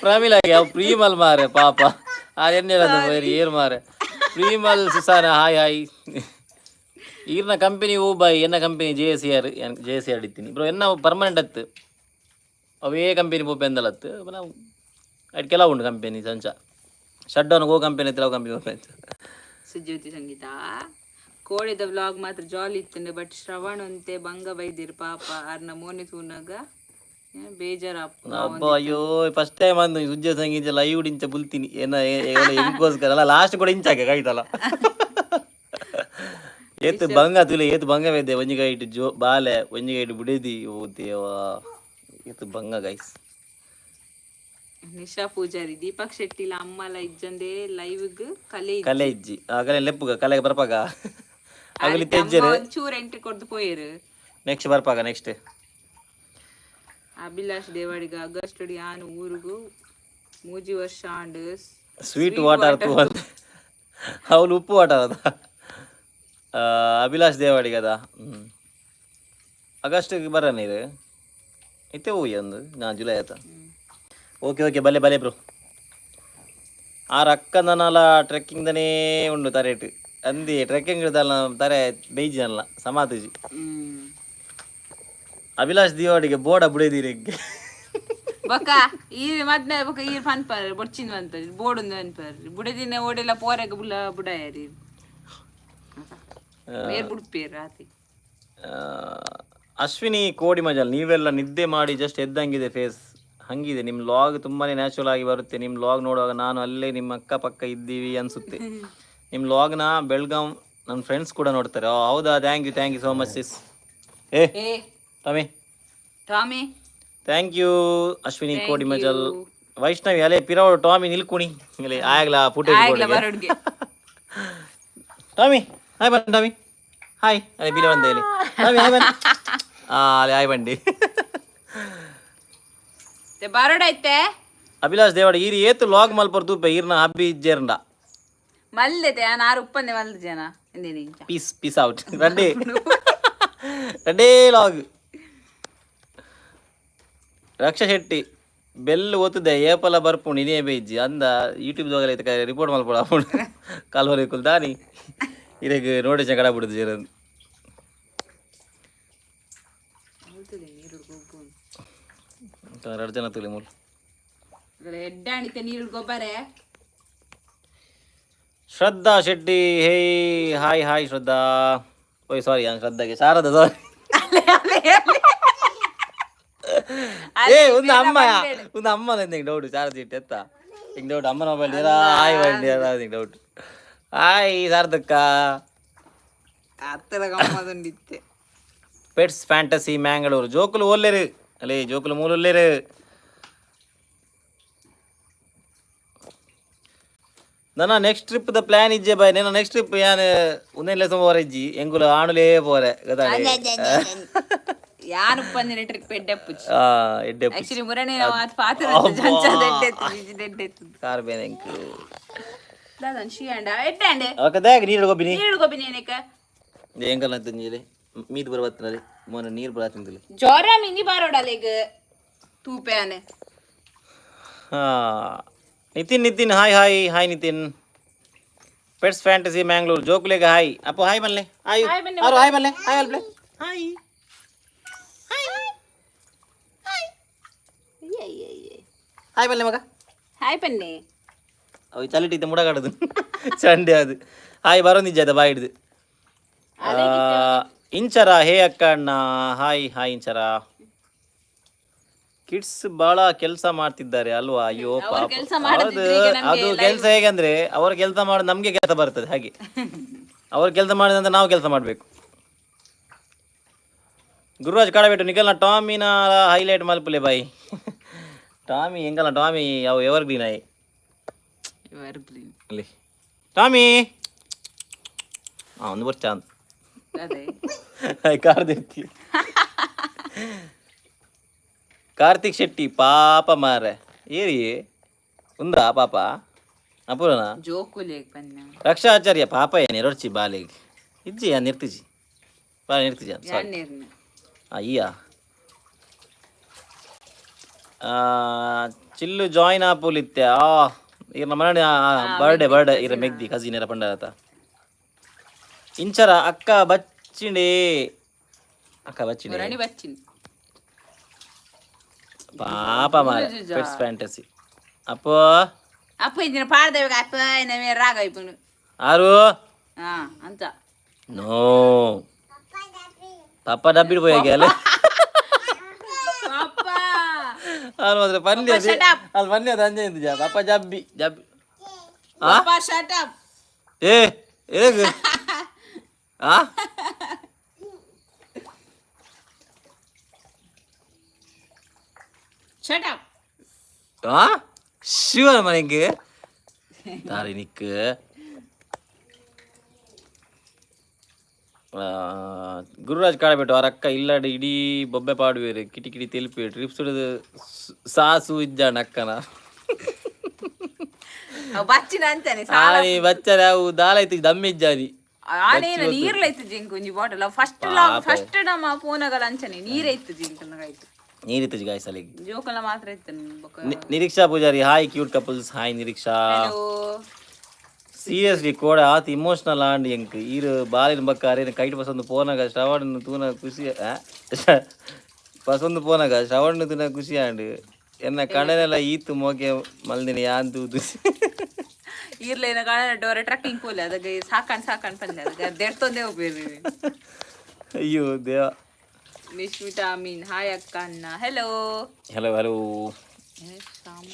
ಪ್ರಮೀಲಾಗೆ ಅವು ಪ್ರೀಮಲ್ ಮಾರೆ ಪಾಪ ಎಣ್ಣೆ ಏರ್ ಮಾರೆ ಪ್ರೀಮಲ್ ಸುಸಾನ ಹಾಯ್ ಹಾಯ್ ಈರ್ನ ಕಂಪನಿ ಹೂ ಬಾಯಿ ಎನ್ನ ಕಂಪನಿ JSR ಇತ್ತೀನಿ ಬ್ರೋ ಎನ್ನ ಪರ್ಮನೆಂಟ್ ಅತ್ತು ಅವೇ ಕಂಪನಿ ಪೋಪೆ ಎಂದಲತ್ತು ನಾವು ಅಡ್ ಕೆಲವು ಉಂಟು ಕಂಪನಿ ಸಂಚ ಶಟ್ ಡೌನ್ ಗೋ ಕಂಪನಿ ಹತ್ರ ಕಂಪನಿ ಹೋಗ್ತಾ ಸುಜ್ಯೋತಿ ಸಂಗೀತ ಕೋಳಿದ ವ್ಲಾಗ್ ಮಾತ್ರ ಜಾಲಿ ಇತ್ತು ಬಟ್ ಶ್ರವಣ್ ಅಂತೆ ಭಂಗ ಬೈದಿರು ಪಾಪ ಅರ್ನ ಮೋನಿ ತೂನಾಗ ಅಬ್ಬ ಅಯ್ಯೋ ಫಸ್ಟ್ ಟೈಮ್ ಅಂದು ಸುಜ್ಜ ಸಂಗೀತ ಲೈವ್ ಇಂಚ ಬುಲ್ತೀನಿ ಎಂಗೋಸ್ಕರ ಅಲ್ಲ ಲಾಸ್ಟ್ ಕೂಡ ಇಂಚಾಕೆ ಕಾಯ್ತಲ್ಲ ಏತು ಭಂಗ ತುಲೆ ಏತು ಭಂಗ ವೇದೆ ಒಂಜಿಗ ಇಟ್ಟು ಜೋ ಬಾಲೆ ಒಂಜಿಗ ಇಟ್ಟು ಬಿಡಿದಿ ಓ ದೇವಾ ಏತು ಭಂಗ ಗೈಸ್ ನಿಶಾ ಪೂಜಾರಿ ದೀಪಕ್ ಶೆಟ್ಟಿಲ ಅಮ್ಮಲ ಇಜ್ಜಂದೆ ಲೈವ್ಗ್ ಕಲೆ ಇಜ್ಜಿ ಆಗಲೇ ಲೆಪ್ಪುಗ ಕಲೆಗೆ ಬರ್ಪಾಗ ಆಗಲಿ ತೆಜ್ಜರು ಚೂರ್ ಎಂಟ್ರಿ ಕೊಡ್ದು ಪೋಯರು ನೆಕ್ಸ್ಟ್ ಬರ್ಪಾಗ ನೆಕ್ಸ್ಟ್ ಅಭಿಲಾಷ್ ದೇವಾಡಿಗ ಆಗಸ್ಟ್ ಆನು ಊರಿಗೂ ಮೂಜಿ ವರ್ಷ ಆಂಡ್ ಸ್ವೀಟ್ ವಾಟರ್ ತೂ ಅಂತ ಅವಳು ಉಪ್ಪು ವಾಟರ್ ಅದ ಅಭಿಲಾಷ್ ದೇವಾಡಿಗದ ಆಗಸ್ಟ್ಗೆ ಬರ ನೀರು ಇತ್ತೆ ಹೋಗಿ ಒಂದು ನಾ ಜುಲೈ ಆಯ್ತಾ ಓಕೆ ಬಲೆ ಬ್ರೋ ಆ ರಕ್ಕದನಲ ಟ್ರೆಕ್ಕಿಂಗ್ದನೇ ಉಂಡು ತರೇಟ್ ಅಂದಿ ಟ್ರೆಕ್ಕಿಂಗ್ ಇಡ್ದಲ್ಲ ತಾರೆ ಬೈಜಿನಲ್ಲ ಸಮಾತುಜಿ ಅಭಿಲಾಷ್ ದಿವಾಡಿಗೆ ಬೋಡ ಬುಡೇದಿರಿ ಬೊಕ್ಕ ಈ ಮದ್ನ ಬೊಕ್ಕ ಈ ಪನ್ಪರ್ ಬೊಡ್ಚಿನ ಪನ್ಪರ್ ಬೋಡುಂದು ಪನ್ಪರ್ ಬುಡದಿನ ಓಡೆಲ್ಲ ಪೋರೆಗ ಬುಡ ಬುಡಾಯರಿ ಬೇರ್ ಬುಡ್ಪೇರ್ ರಾತಿ. ಅಶ್ವಿನಿ ಕೋಡಿ ಮಜಲ್, ನೀವೆಲ್ಲ ನಿದ್ದೆ ಮಾಡಿ ಜಸ್ಟ್ ಎದ್ದಂಗಿದೆ ಫೇಸ್ ಹಂಗಿದೆ. ನಿಮ್ಮ ಲಾಗ್ ತುಂಬಾ ನ್ಯಾಚುರಲ್ ಆಗಿ ಬರುತ್ತೆ. ನಿಮ್ಮ ಲಾಗ್ ನೋಡುವಾಗ ನಾನು ಅಲ್ಲೇ ನಿಮ್ಮ ಅಕ್ಕಪಕ್ಕ ಇದ್ದೀವಿ ಅನಿಸುತ್ತೆ. ನಿಮ್ಮ ಲಾಗ್ನ ಬೆಳಗಾಂ ನನ್ನ ಫ್ರೆಂಡ್ಸ್ ಕೂಡ ನೋಡ್ತಾರೆ. ಹೌದಾ, thank you so much sis. Tommy Tommy thank you. Ashwini Kodi Majal, Vaishnavi ಅಲೆ ಪಿರವಳು ಟಾಮಿ ನಿಲ್ಕುಣಿ ಅಲೆ ಆಗ್ಲಾ ಪುಟೆ ಟಾಮಿ ಹಾಯ್ ಬನ್ನಿ ಟಾಮಿ ಹಾಯ್ ಅಲೆ ಬಿಲ ಬಂದೆ ಅಲೆ ಟಾಮಿ ಹಾಯ್ ಬನ್ನಿ ಅಲೆ ಹಾಯ್ ಬಂಡಿ ಬಾರೋಡೈತೆ ಅಭಿಲಾಷ್ ದೇವಾಡ ಈರಿ ಏತು ಲಾಗ್ ಮಲ್ಪರ್ ತೂಪೆ ಈರ್ನ ಹಬ್ಬಿ ಇಜ್ಜೇರ್ಂಡ ಮಲ್ಲೆತೆ ನಾನು ಉಪ್ಪಂದೆ ಮಲ್ದ ಜನ ಎಂದೇನಿ peace out ready ready log. Raksha Shetty ಬೆಲ್ಲು ಓತದೆ ಏಪಲ ಬರ್ಪುಂಡು ಇನೇ ಬೇಜ್ಜಿ ಅಂದ ಯೂಟ್ಯೂಬ್ ಹೋಗಲೈತೆ ರಿಪೋರ್ಟ್ ಮಲ್ಪಡ ಹಾಕೊಂಡು ಕಾಲ್ವರಿ ಕುಲ್ದಾನಿ ಇರಗೆ ನೋಡಿ ಕಡ ಬಿಡುದು ಜೀರನ್ ಎರಡು ಜನ ತುಲಿ ಮೂಲ ಎಡ್ಡಾಣಿತೆ ನೀರು ಗೊಬ್ಬರ. ಶ್ರದ್ಧಾ ಶೆಟ್ಟಿ ಹೇ ಹಾಯ್ ಶ್ರದ್ಧಾ. ಓಯ್ ಸಾರಿ ಶ್ರದ್ಧಾಗೆ ಶಾರದಾ ಸಾರಿ. ಒಂದು ಅಮ್ಮ ಹಿಂಗೆ ಡೌಟ್ ಶಾರದಾ ಶೆಟ್ಟಿ ಎತ್ತ ಹಿಂಗೆ ಡೌಟ್ ಅಮ್ಮನ ಮೊಬೈಲ್ ಹಾಯ್ ಬಂಡಿ doubt hi ಶಾರದಕ್ಕ. Pets fantasy Mangalore ಜೋಕುಲು ಒಲ್ಲೇರು ಅಲ್ಲೇ ಜೋಕುಲು ಮೂಲ ಒಲ್ಲೇರು. ನನ್ನ ನೆಕ್ಸ್ಟ್ ಟ್ರಿಪ್ ದ ಪ್ಲಾನ್ ಇಜ್ಜೆ ಬಾಯ್ ನನ್ನ ನೆಕ್ಸ್ಟ್ ಟ್ರಿಪ್ ಯಾನ್ ಉನ್ನೆಲ್ಲ ಸೋಮವಾರ ಇಜ್ಜಿ ಎಂಗುಲ ಆಣುಲೇ ಪೋರೆ ಗೊತ್ತಾಗ ಯಾನು ಪಂದಿನ ಟ್ರಿಪ್ ಎಡ್ಡೆಪ್ಪುಜಿ ಎಡ್ಡೆ ಆಕ್ಚುಲಿ ಮುರನೆ ನಾವು ಅದು ಪಾತ್ರ ಜಂಚದ ಎಡ್ಡೆತ್ತು ಕಾರ್ ಬೇನೆಂಕು ದಾದನ್ ಶಿಯಾಂಡ ಎಡ್ಡಂಡೆ ಅವಕದಾಗ ನೀರು ಗೊಬಿನಿ ಏನಕ ಎಂಕಲ್ ಅಂತ ನೀರೆ ಮೀದು ಬರವತ್ತನರೆ ಮೊನ ನೀರು ಬರತ್ತಿಂದಿಲ್ಲ ಜೋರ ಮಿನಿ ಬಾರೋಡಲೆಗ ತೂಪೆನೆ. Nitin hi Nitin. Pets fantasy Mangalore ಜೋಕುಲೆಗ ಹಾಯ್ ಅಪ್ಪ ಹಾಯ್ ಬನ್ಲೆ ಹಾಯ್ ಹಾಯ್ ಬನ್ಲೆ ಹಾಯ್ ಅಲ್ಪ್ಲೆ ಹಾಯ್ ಹಾಯ್ ಬನ್ಲೆ ಮಗ ಹಾಯ್ ಬನ್ನಿ ಅವು ಚಲಿಟ್ಟಿದ್ದೆ ಮುಡಗಾಡದು ಚಂಡೆ ಅದು ಹಾಯ್ ಬರೋ ನಿಜ ಅದ ಬಾಯಿ ಹಿಡ್ದು. ಇಂಚರ ಹೇ ಅಕ್ಕ ಅಣ್ಣ ಹಾಯ್ ಇಂಚರ. ಕಿಡ್ಸ್ ಬಹಳ ಕೆಲಸ ಮಾಡ್ತಿದ್ದಾರೆ ಅಲ್ವಾ? ಅಯ್ಯೋ ಪಾಪ ಅದು ಕೆಲಸ ಹೇಗಂದ್ರೆ ಅವ್ರ ಕೆಲಸ ಮಾಡೋದು ನಮ್ಗೆ ಕೆಲಸ ಬರ್ತದೆ ಹಾಗೆ ಅವ್ರ ಕೆಲಸ ಮಾಡಿದಂತ ನಾವು ಕೆಲಸ ಮಾಡ್ಬೇಕು. ಗುರುರಾಜ್ ಕಾಡಬೇಟು ನಿಖಲ್ನ ಟಾಮಿನ ಹೈಲೈಟ್ ಮಲ್ಪಲೆ ಬಾಯಿ ಟಾಮಿ ಹೆಂಗಲ್ಲ ಟಾಮಿ ಯಾವ ಎವರ್ ಗ್ರೀನ್ ಆಯ್ ಅಲ್ಲಿ ಟಾಮಿ ಒಂದು ವರ್ಷ ಅಂತ ಕಾರ್ತಿಕ್ ಶೆಟ್ಟಿ ಪಾಪ ಮಾರೆ ಏರಿ ಉಂದಾ ಪಾಪ ಅಪುರನ ರಕ್ಷಾ ಆಚಾರ್ಯ ಪಾಪ ಏನೇ ರೊಡ್ಚಿ ಬಾಲೆಗೆ ಇಜ್ಜಿ ನಿರ್ತಿಜಿ ಬಾಲೆ ನಿರ್ತಿಜಿ ಅಯ್ಯ ಚಿಲ್ಲು ಜಾಯಿನ್ ಆಪುಲಿತ್ಯ ಇರ ಮನೆ ಬರ್ಡೇ ಇರ ಮೆಗ್ದಿ ಕಜಿನರ ಪಂಡಾತ ಇಂಚರ ಅಕ್ಕ ಬಚ್ಚಿಂಡೆ ಪಾಪ ಮಾರ ಪೆಟ್ಸ್ ಫ್ಯಾಂಟಸಿ ಅಪ್ಪೋ ಅಪ್ಪ ಇದನ್ನ ಪಾಡ್ದೇವೆ ಅಪ್ಪ ನಮಗೆ ರಾಗ ಇಪ್ಪನು ಆರು ಅಂತ ನೋ ಪಪ್ಪ ಡಬ್ಬಿಡ್ ಹೋಗಿ ಅಲ್ಲ ಅವ್ನು ಮಾತ್ರ ಪನ್ನಿ ಅದು ಪನ್ನಿ ಅದು ಅಂಜೆ ಇಂದು ಪಪ್ಪ ಜಬ್ಬಿ ಏ ಹೇಗೆ ಶಿವನ ಮನೆಗೆ ದಾರಿ ನಿಕ್ಕ ಗುರುರಾಜ್ ಕಾಡಬೇಟು ಅವ್ರ ಅಕ್ಕ ಇಲ್ಲಾಡಿ ಇಡೀ ಬೊಬ್ಬೆ ಪಾಡುವೇರು ಕಿಟಿ ತೆಲಿಪಿ ಟ್ರಿಪ್ಸ್ ಹಿಡಿದು ಸಾಸು ಇಜ್ಜಾಣ ಅಕ್ಕನ ಬಚ್ಚರ ಅವು ದಾಲೈತಿ ದಮ್ಮಿಜ್ಜಾನಿ ನೀರ್ಲೈತು ಜಿಂಕ್ ಒಂಜಿ ಬಾಟಲ್ ಫಸ್ಟ್ ನಮ್ಮ ಫೋನಗಲ ಅಂಚನೆ ನೀರೈತು ಜಿಂಕ್ ನಗಾಯ್ತು ನೀರಿತ್ತು ಗಾಯ್ಸ್ ಅಲ್ಲಿಗೆ ಜೋಕಲ ಮಾತ್ರ ಇತ್ತು Niriksha Poojari hi cute couples hi Niriksha seriously ಕೋಡ ಆತ ಇಮೋಷನಲ್ ಆಂಡ್ ಎಂಕ್ ಈರು ಬಾಲಿನ ಬಕ್ಕಾರೆ ಕೈಟ್ ಬಸಂದು ಪೋನಾಗ ಶ್ರವಣ ತೂನ ಖುಷಿ ಪಸಂದು ಪೋನಾಗ ಶ್ರವಣ ದಿನ ಖುಷಿ ಆಂಡು ಎನ್ನ ಕಣನೆಲ್ಲ ಈತು ಮೋಕೆ ಮಲ್ದಿನಿ ಯಾಂತು ಇರ್ಲೇನ ಡೋರೆ ಟ್ರಕ್ಕಿಂಗ್ ಪೋಲೆ ಅದಕ್ಕೆ ಸಾಕಾಣ್ ಪಂದೆ ಅದಕ್ಕೆ ದೆಡ್ತೊಂದೇ ಹೋಗ್ಬೇರಿ ಅಯ್ಯೋ ದೇವ. ನಿಶ್ಮಿತಾ ಮೀನ್ ಹಾಯ್ ಅಕ್ಕ ಅಣ್ಣ hello hello hello.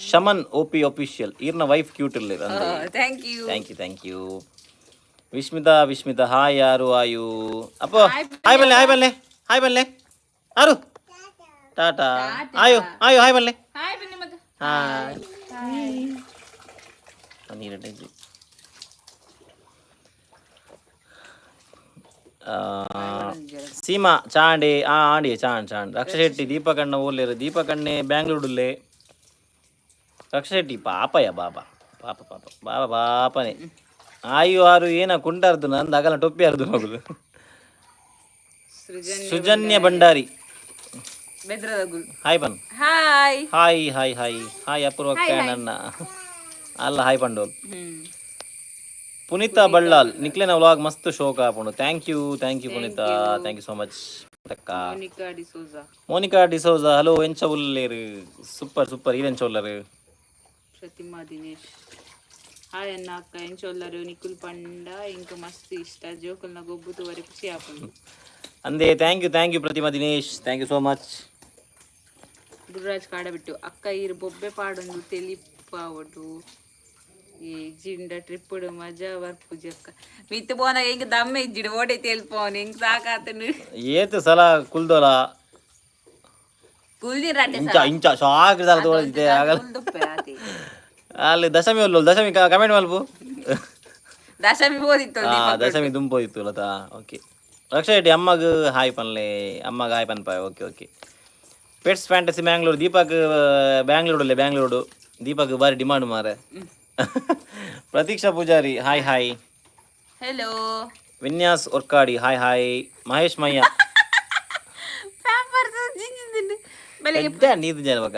Shaman OP official ಈರ್ನ ವೈಫ್ ಕ್ಯೂಟ್ ಇರ್ಲಿ thank you thank you. Vismitha hi ಯಾರು ಆಯು ಅಪ್ಪ ಹಾಯ್ ಬಲ್ಲೆ ಆರು ಟಾಟಾ ಆಯು ಹಾಯ್ ಬಲ್ಲೆ ಹಾಯ್ ಬನ್ನಿ ಮಗ ಹಾಯ್ ನೀರಡ್ಡಿ ಸೀಮಾ ಚಾಂಡೆ ಆಂಡಿ ಚಾಂಡ್ ರಕ್ಷ ಶೆಟ್ಟಿ ದೀಪಕಣ್ಣ ಓಲೇರು ದೀಪಕಣ್ಣೆ ಬ್ಯಾಂಗ್ಳೂರುಲ್ಲೇ ರಕ್ಷ ಶೆಟ್ಟಿ ಪಾಪಯ್ಯ ಪಾಪನೇ ಆಯು ಆರು ಏನ ಕುಂಟಾರ್ದು ನಂದು ಅಗಲ ಟೊಪ್ಪಿ ಅರ್ದು ಹೋಗುದು. ಸುಜನ್ಯ ಭಂಡಾರಿ ಹಾಯ್ ಬನ್ ಹಾಯ್ ಅಪೂರ್ವಕ್ಕ ನನ್ನ ಅಲ್ಲ ಹಾಯ್ ಪಂಡೋಲ್. ಪುನೀತಾ ಬಳ್ಳಾಲ್ ನಿಕ್ಲೆನ ವ್ಲಾಗ್ ಮಸ್ತ್ ಶೋಕ ಆಪುಂಡು. Thank you Punitha, thank you so much ಅಕ್ಕ. ಮೋನಿಕಾ ಡಿಸೋಜ ಹಲೋ ಎಂಚ ಉಲ್ಲೇರು ಸೂಪರ್ ಈರೆಂಚ ಉಲ್ಲರು. ಪ್ರತಿಮಾ ದಿನೇಶ್ ಹಾಯ್ ಅನ್ನ ಅಕ್ಕ ಎಂಚ ಉಲ್ಲರು ನಿಖುಲ್ ಪಂಡ ಇಂಕ ಮಸ್ತ್ ಇಷ್ಟ ಜೋಕಲ್ನ ಗೊಬ್ಬುತು ವರೆ ಖುಷಿ ಆಪುಂಡು ಅಂದೆ. Thank you Prathima Dinesh, thank you so much. Gururaj ಕಾಡಬಿಟ್ಟು ಅಕ್ಕ ಈರು ಬೊಬ್ಬೆ ಪಾಡೊಂದು ತೆಲಿಪಾವಡು ಈ ಜಿಂಡ ಟ್ರಿಪ್ಪುಡು ಮಜಾ ಬರ್ಪುಜಿ ಅಕ್ಕ ಮಿತ್ತು ಬೋನಾಗ ಹಿಂಗೆ ದಮ್ಮೆ ಇಜ್ಜಿಡು ಓಡೆ ತೇಲ್ಪೋನ್ ಹಿಂಗೆ ಸಾಕಾತನು ಏತು ಸಲ ಕುಲ್ದೋಲ ಕುಲ್ದಿರಾಟೆ ಇಂಚ ಸಾಕು ತೋಳಿದ್ದೆ ಅಲ್ಲಿ ದಶಮಿ ಕಮೆಂಟ್ ಮಲ್ಪು ದಶಮಿ ಓದಿತ್ತು ದಶಮಿ ದುಂಬೋದಿತ್ತು ಲತಾ. ಓಕೆ ರಕ್ಷಾ ಶೆಟ್ಟಿ ಅಮ್ಮಗ ಹಾಯ್ ಪನ್ಲೆ ಅಮ್ಮಗ ಹಾಯ್ ಪನ್ಪಾಯ್. Okay pets fantasy Bangalore Deepak Bangalore Deepak ಬಾರಿ ಡಿಮಾಂಡ್ ಮಾರೆ. Prathiksha Poojary hi hello. Vinyas Orkadi hi. Mahesh Mayya ನೀದು ಜನವಾಗ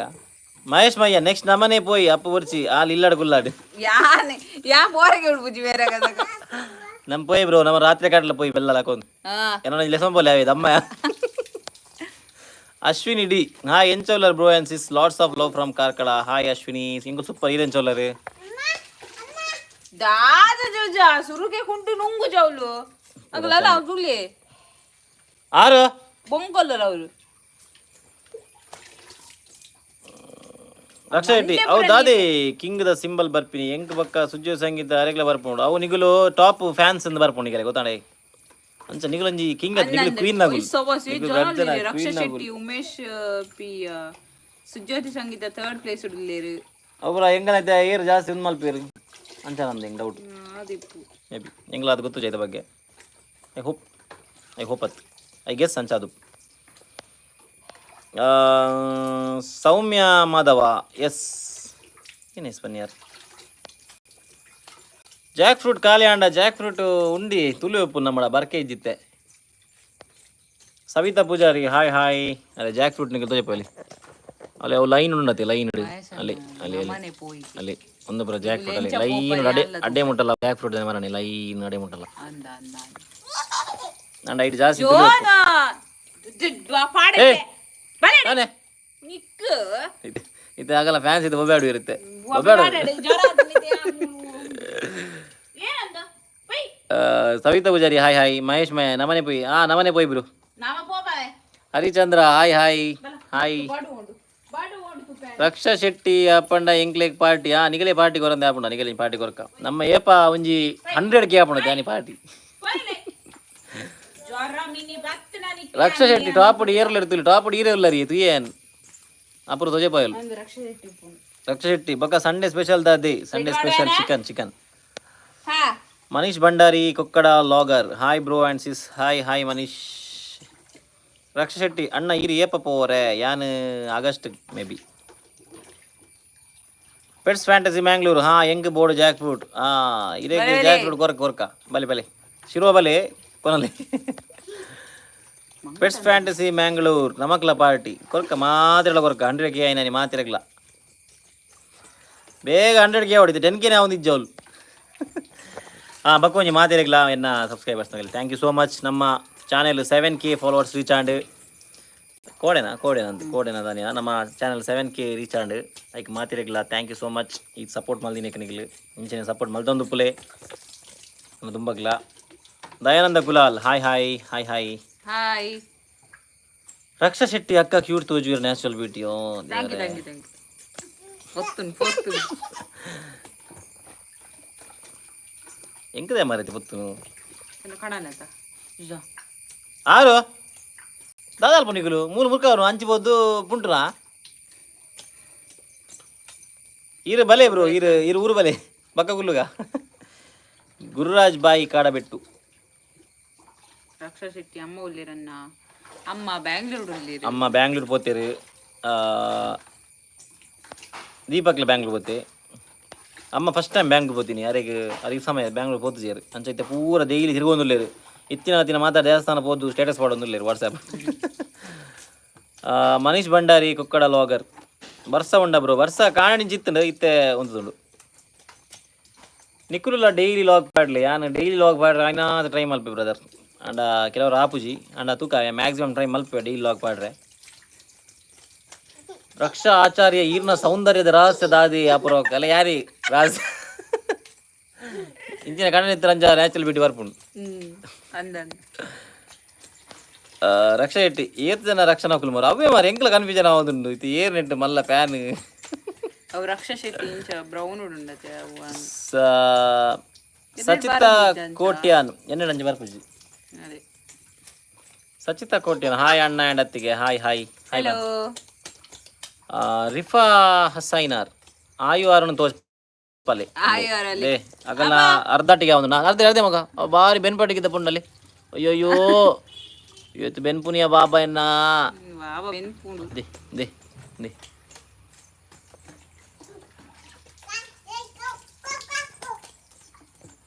ಮಹೇಶ್ ಮಯ್ಯ ನೆಕ್ಸ್ಟ್ ನಮ್ಮನೆ ಪೋಯಿ ಅಪ್ಪ ಬರ್ಚಿ ಆಲ್ ಇಲ್ಲಾಡು ಗುಲ್ಲಾಡು ಯಾ ಬೋರಗೆ ಉಡ್ಬುಜಿ ಬೇರೆ ನಮ್ ಪೋಯ್ ಬ್ರೋ ನಮ್ಮ ರಾತ್ರಿ ಕಾಟ್ಲ ಪೋಯಿ ಬೆಲ್ಲ ಹಾಕೊಂಡ್ ಏನೋ ಲೆಸನ್ ಬೋಲೆ ಆವೇದ ಅಮ್ಮ. ಅಶ್ವಿನಿ ಡಿ ಹಾಯ್ ಎಂಚೋಲರ್ bro and sis lots of love from Karkala. Hi Ashwini single super ಈರೆಂಚೋಲರ್ दादा जोजा सुरू के कुंटू नुंगु जाऊलो अगला लावुले आरो बंगल रावुल ರಕ್ಷಾ ಶೆಟ್ಟಿ ಅವು ದಾದೆ ಕಿಂಗ್ ದ ಸಿಂಬಲ್ ಬರ್ಪಿನಿ ಎಂಕ್ ಬಕ್ಕ ಸುಜ್ಜು ಸಂಗೀತ ಅರೆಗ್ಲ ಬರ್ಪುಂಡು ಅವು ನಿಗುಲು ಟಾಪ್ ಫ್ಯಾನ್ಸ್ ಎಂದು ಬರ್ಪುಂಡು ನಿಗಲೆ ಗೊತ್ತಾಂಡೆ ಅಂಚ ನಿಗುಲಂಜಿ ಕಿಂಗ್ ನಿಗುಲು ಕ್ವೀನ್ ನಗುಲು ರಕ್ಷಾ ಶೆಟ್ಟಿ ಉಮೇಶ್ ಪಿ ಸುಜ್ಯೋತಿ ಸಂಗೀತ ಥರ್ಡ್ ಪ್ಲೇಸ್ ಉಡ್ಲೇರು ಅವರ ಎಂಗನೈತೆ ಏರ್ ಜಾಸ್ತಿ ಒಂದು ಮಲ್ಪೇರು ಅಂಚ ನಂದು ಹೆಂಗೆ ಡೌಟ್ ಮೇ ಬಿ ಎಂಗ್ಲ ಅದು ಗೊತ್ತು ಚೈತ ಬಗ್ಗೆ ಐ ಹೋಪ್ ಐ ಗೆಸ್ ಅಂಚ ಅದು. ಸೌಮ್ಯ ಮಾಧವ ಎಸ್ ಏನು ಬನ್ನಿ ಯಾರು ಜಾಕ್ ಫ್ರೂಟ್ ಖಾಲಿ ಆಂಡ ಜಾಕ್ ಫ್ರೂಟ್ ಉಂಡಿ ತುಳು ಉಪ್ಪು ನಮ್ಮಡ ಬರ್ಕೆ ಇದ್ದಿತ್ತೆ. ಸವಿತಾ ಪೂಜಾರಿ ಹಾಯ್ ಅದೇ ಜಾಕ್ ಫ್ರೂಟ್ ನಿಮಗೆ ತೋಜಪ್ಪಲ್ಲಿ ಅಲ್ಲಿ ಅವು ಲೈನ್ ಉಂಡತಿ ಲೈನ್ ಇಡು ಅಲ್ಲಿ ಅಲ್ಲಿ ಅಲ್ಲಿ ಅಲ್ಲಿ ಒಂದು ಬರ ಜಾಕ್ ಫ್ರೂಟ್ ಅಲ್ಲಿ ಲೈನ್ ಅಡ್ಡೆ ಮುಟ್ಟಲ್ಲ ಜಾಕ್ ಫ್ರೂಟ್ ಮರಣಿ ಲೈನ್ ಅಡ್ಡೆ ಮುಟ್ಟಲ್ಲ ನಾನು ಐಟ್ ಜಾಸ್ತಿ ಇದು ಆಗಲ್ಲ ಫ್ಯಾನ್ಸ್ ಇದು ಒಬ್ಯಾಡು ಇರುತ್ತೆ ಸವಿತಾ ಪೂಜಾರಿ ಹಾಯ್ ಮಹೇಶ್ ಮಯ ನಮನೆ ಪೋಯಿ ನಮನೆ ಪೋಯಿ ಬಿರು ಹರಿಚಂದ್ರ ಹಾಯ್ ರಕ್ಷಾ ಶೆಟ್ಟಿ ಅಪ್ಪಂಡ ಎಂಕ್ಲೇಕ್ ಪಾರ್ಟಿ ನಿಗಲೆ ಪಾರ್ಟಿ ಕೊರಂದೆ ಆಪುಂಡ ನಿಗಲೆ ಪಾರ್ಟಿ ಕೊರಕ ನಮ್ಮ ಏಪ ಒಂಜಿ 100 ಕೆ ಆಪುಂಡ ದಾನಿ ಪಾರ್ಟಿ. ರಕ್ಷಾ ಶೆಟ್ಟಿ ಟಾಪ್ ಏರ್ಲ ಇರ್ತಿಲ್ಲ ಟಾಪ್ ಈರಲ್ಲ ರೀ ತುಯೇನ್ ಅಪುರ ತೋಜೆ ಪಾಯಲ್ ರಕ್ಷಾ ಶೆಟ್ಟಿ ಬಕ್ಕ ಸಂಡೇ ಸ್ಪೆಷಲ್ ದಾದೆ Sunday special chicken. Manish Bhandari Kokkada vlogger hi bro and sis hi Manish. Raksha Shetty ಅಣ್ಣ ಇರಿ ಏಪ ಪೋರೆ ಯಾನ್ August maybe. Pets fantasy Mangalore ಹೆಂಗ್ ಬೋರ್ಡ್ ಜಾಕ್ ಫ್ರೂಟ್ ಇರೇ ಜಾಕ್ ಫ್ರೂಟ್ ಕೊರಕ ಬಲೆ ಶಿರುವ ಬಲೆ ಕೊನಲೆ. ಪೆಟ್ಸ್ ಫ್ಯಾಂಟಸಿ ಮ್ಯಾಂಗ್ಳೂರ್ ನಮಕ್ಲ ಪಾರ್ಟಿ ಕೊರಕ ಮಾತಿರಲ್ಲ ಕೊರಕ 100 ಕೆ ಆಯ್ನಾನಿ ಮಾತಿರಗ್ಲ ಬೇಗ 100 ಕೆ ಹೊಡಿತು 10 ಕೆ ನಾವು ನಿಜ್ಜವಳು ಬಕ್ಕೊಂಜಿ ಮಾತಿರಗ್ಲ ಎನ್ನ ಸಬ್ಸ್ಕ್ರೈಬರ್ಸ್ ನಗಲಿ ಥ್ಯಾಂಕ್ ಯು ಸೋ ಮಚ್. ನಮ್ಮ ಚಾನೆಲ್ 7K ಫಾಲೋವರ್ಸ್ ರೀಚ್ ಆಂಡ್ ಕೋಡೆನಾ ಅಂತ ಕೋಡೆನಾ ದಾನಿಯ ನಮ್ಮ ಚಾನಲ್ 7K ರೀಚ್ ಆಂಡ್ ಐಕ್ ಮಾತಿರಗಿಲ್ಲ. ಥ್ಯಾಂಕ್ ಯು ಸೋ ಮಚ್ ಈ ಸಪೋರ್ಟ್ ಮಲ್ದಿನಿಕ್ನಿಗ್ಲು ಇಂಚಿನ ಸಪೋರ್ಟ್ ಮಲ್ದೊಂದು ಪುಲೆ ನಮ್ಮ ದುಂಬಗ್ಲ. Dayananda Kulal hi hi hi hi. Hi. Raksha Shetty ಅಕ್ಕ ಕ್ಯೂಟ್ ತೋಜು your natural beauty. Oh thank you thank you thank you. ಒತ್ತುನ್ ಎಂಕದೇ ಮಾರೈತಿ ಪೊತ್ತು ಕಣನತ ಆರು ದಾದಾಲ್ ಪುಣಿಗಳು ಮೂರು ಮುರ್ಕವನು ಹಂಚಿಬೋದು ಪುಂಟುನಾ ಈರು ಬಲೆ ಬ್ರೋ ಈರು ಊರು ಬಲೆ ಬಕ್ಕ ಗುಲ್ಲುಗ. ಗುರುರಾಜ್ ಬಾಯಿ ಕಾಡಬೆಟ್ಟು. ರಕ್ಷಾ ಶೆಟ್ಟಿ ಅಮ್ಮ ಉಳ್ಳೇರನ್ನ ಅಮ್ಮ ಬ್ಯಾಂಗ್ಳೂರು ಉಳ್ಳೇರು. ಅಮ್ಮ ಬ್ಯಾಂಗ್ಳೂರು ಪೋತೇರು. ದೀಪಕ್ಲ ಬ್ಯಾಂಗ್ಳೂರು ಪೋತೆ. ಅಮ್ಮ ಫಸ್ಟ್ ಟೈಮ್ ಬ್ಯಾಂಗ್ಳೂರು ಪೋತೀನಿ ಅರಿಗೆ ಸಮಯ ಬ್ಯಾಂಗ್ಳೂರು ಪೋತಿಜೇರು ಅಂಚೈತೆ ಪೂರ ಡೈಲಿ ತಿರುಗೊಂದುಲ್ಲೇರು. ಇತ್ತಿನ ಮಾತಾಡ ದೇವಸ್ಥಾನ ಹೋದು ಸ್ಟೇಟಸ್ ಮಾಡೋದಿಲ್ಲ ವಾಟ್ಸಾಪ್. ಮನೀಶ್ ಭಂಡಾರಿ ಕುಕ್ಕಡ ಲಾಗರ್ ಬರ್ಸ ಉಂಡ ಬ್ರೋ ಬರ್ಸ ಕಾಣಿಂಚಿತ್ತು ಇತ್ತೆ ಒಂದುಂಡು ನಿಕ್ಕುಲ್ಲ ಡೈಲಿ ಲಾಗ್ ಪಾಡ್ಲಿ ಯಾನು ಡೈಲಿ ಲಾಗ್ ಪಾಡ್ರೆ ಏನಾದ್ರು ಟ್ರೈ ಮಲ್ಪೆ ಬ್ರದರ್ ಅಂಡ ಕೆಲವರು ಆಪುಜಿ ಅಂಡ ತೂಕ ಮ್ಯಾಕ್ಸಿಮಮ್ ಟ್ರೈ ಮಲ್ಪೆ ಡೈಲಿ ಲಾಗ್ ಪಾಡ್ರೆ. ರಕ್ಷಾ ಆಚಾರ್ಯ ಈರ್ನ ಸೌಂದರ್ಯದ ರಹಸ್ಯ ದಾದಿ ಅಪುರಕ್ಕೆ ಅಲ್ಲ ಯಾರಿ ರಹಸ್ಯ ಇಂಚಿನ ಕಣ್ಣಿತ್ತರಂಜ ನ್ಯಾಚುರಲ್ ಬ್ಯೂಟಿ ಬರ್ಪುಂಡು. ರಕ್ಷಾ ಶೆಟ್ಟಿ ಏತ್ ಜನ ರಕ್ಷಣಾ ಕುಲ್ಮರ್ ಅವೇ ಮಾರ ಎಂಕ್ಲ ಕನ್ಫ್ಯೂಷನ್ ಆಗೋದುಂಡು ಇದು ಏರ್ ನೆಟ್ಟು ಮಲ್ಲ ಪ್ಯಾನ್ ಅವು ರಕ್ಷಾ ಶೆಟ್ಟಿ ಇಂಚ ಬ್ರೌನ್ ಉಂಡತೆ ಸಚಿತ ಕೋಟ್ಯಾನ್ ಎನ್ನಡಂಜಿ ಬರ್ಪುಜಿ ಅದೇ ಸಚಿತ ಕೋಟ್ಯಾನ್ ಹಾಯ್ ಅಣ್ಣ ಆ್ಯಂಡ್ ಅತ್ತಿಗೆ hi hi hi. Hello ರಿಫಾ Hassainar ಆಯು ಆರನ್ನು ತೋರ್ಪಲೆ ಆಯೋರಲ್ಲಿ ಅಗಲ ಅರ್ಧಟಿಗೆ ಅವನು ನಾ ಅರ್ಧ ಮಗ ಬಾರಿ ಬೆನ್ಪಟ್ಟಿಗಿದ್ದ ಪುಂಡಲ್ಲಿ ಅಯ್ಯೋಯ್ಯೋ ಇವತ್ತು ಬೆನ್ಪುನಿಯ ಬಾಬಾ ಎನ್ನ ಬಾಬಾ ಬೆನ್ಪುಂಡು ದೇ ದೇ ದೇ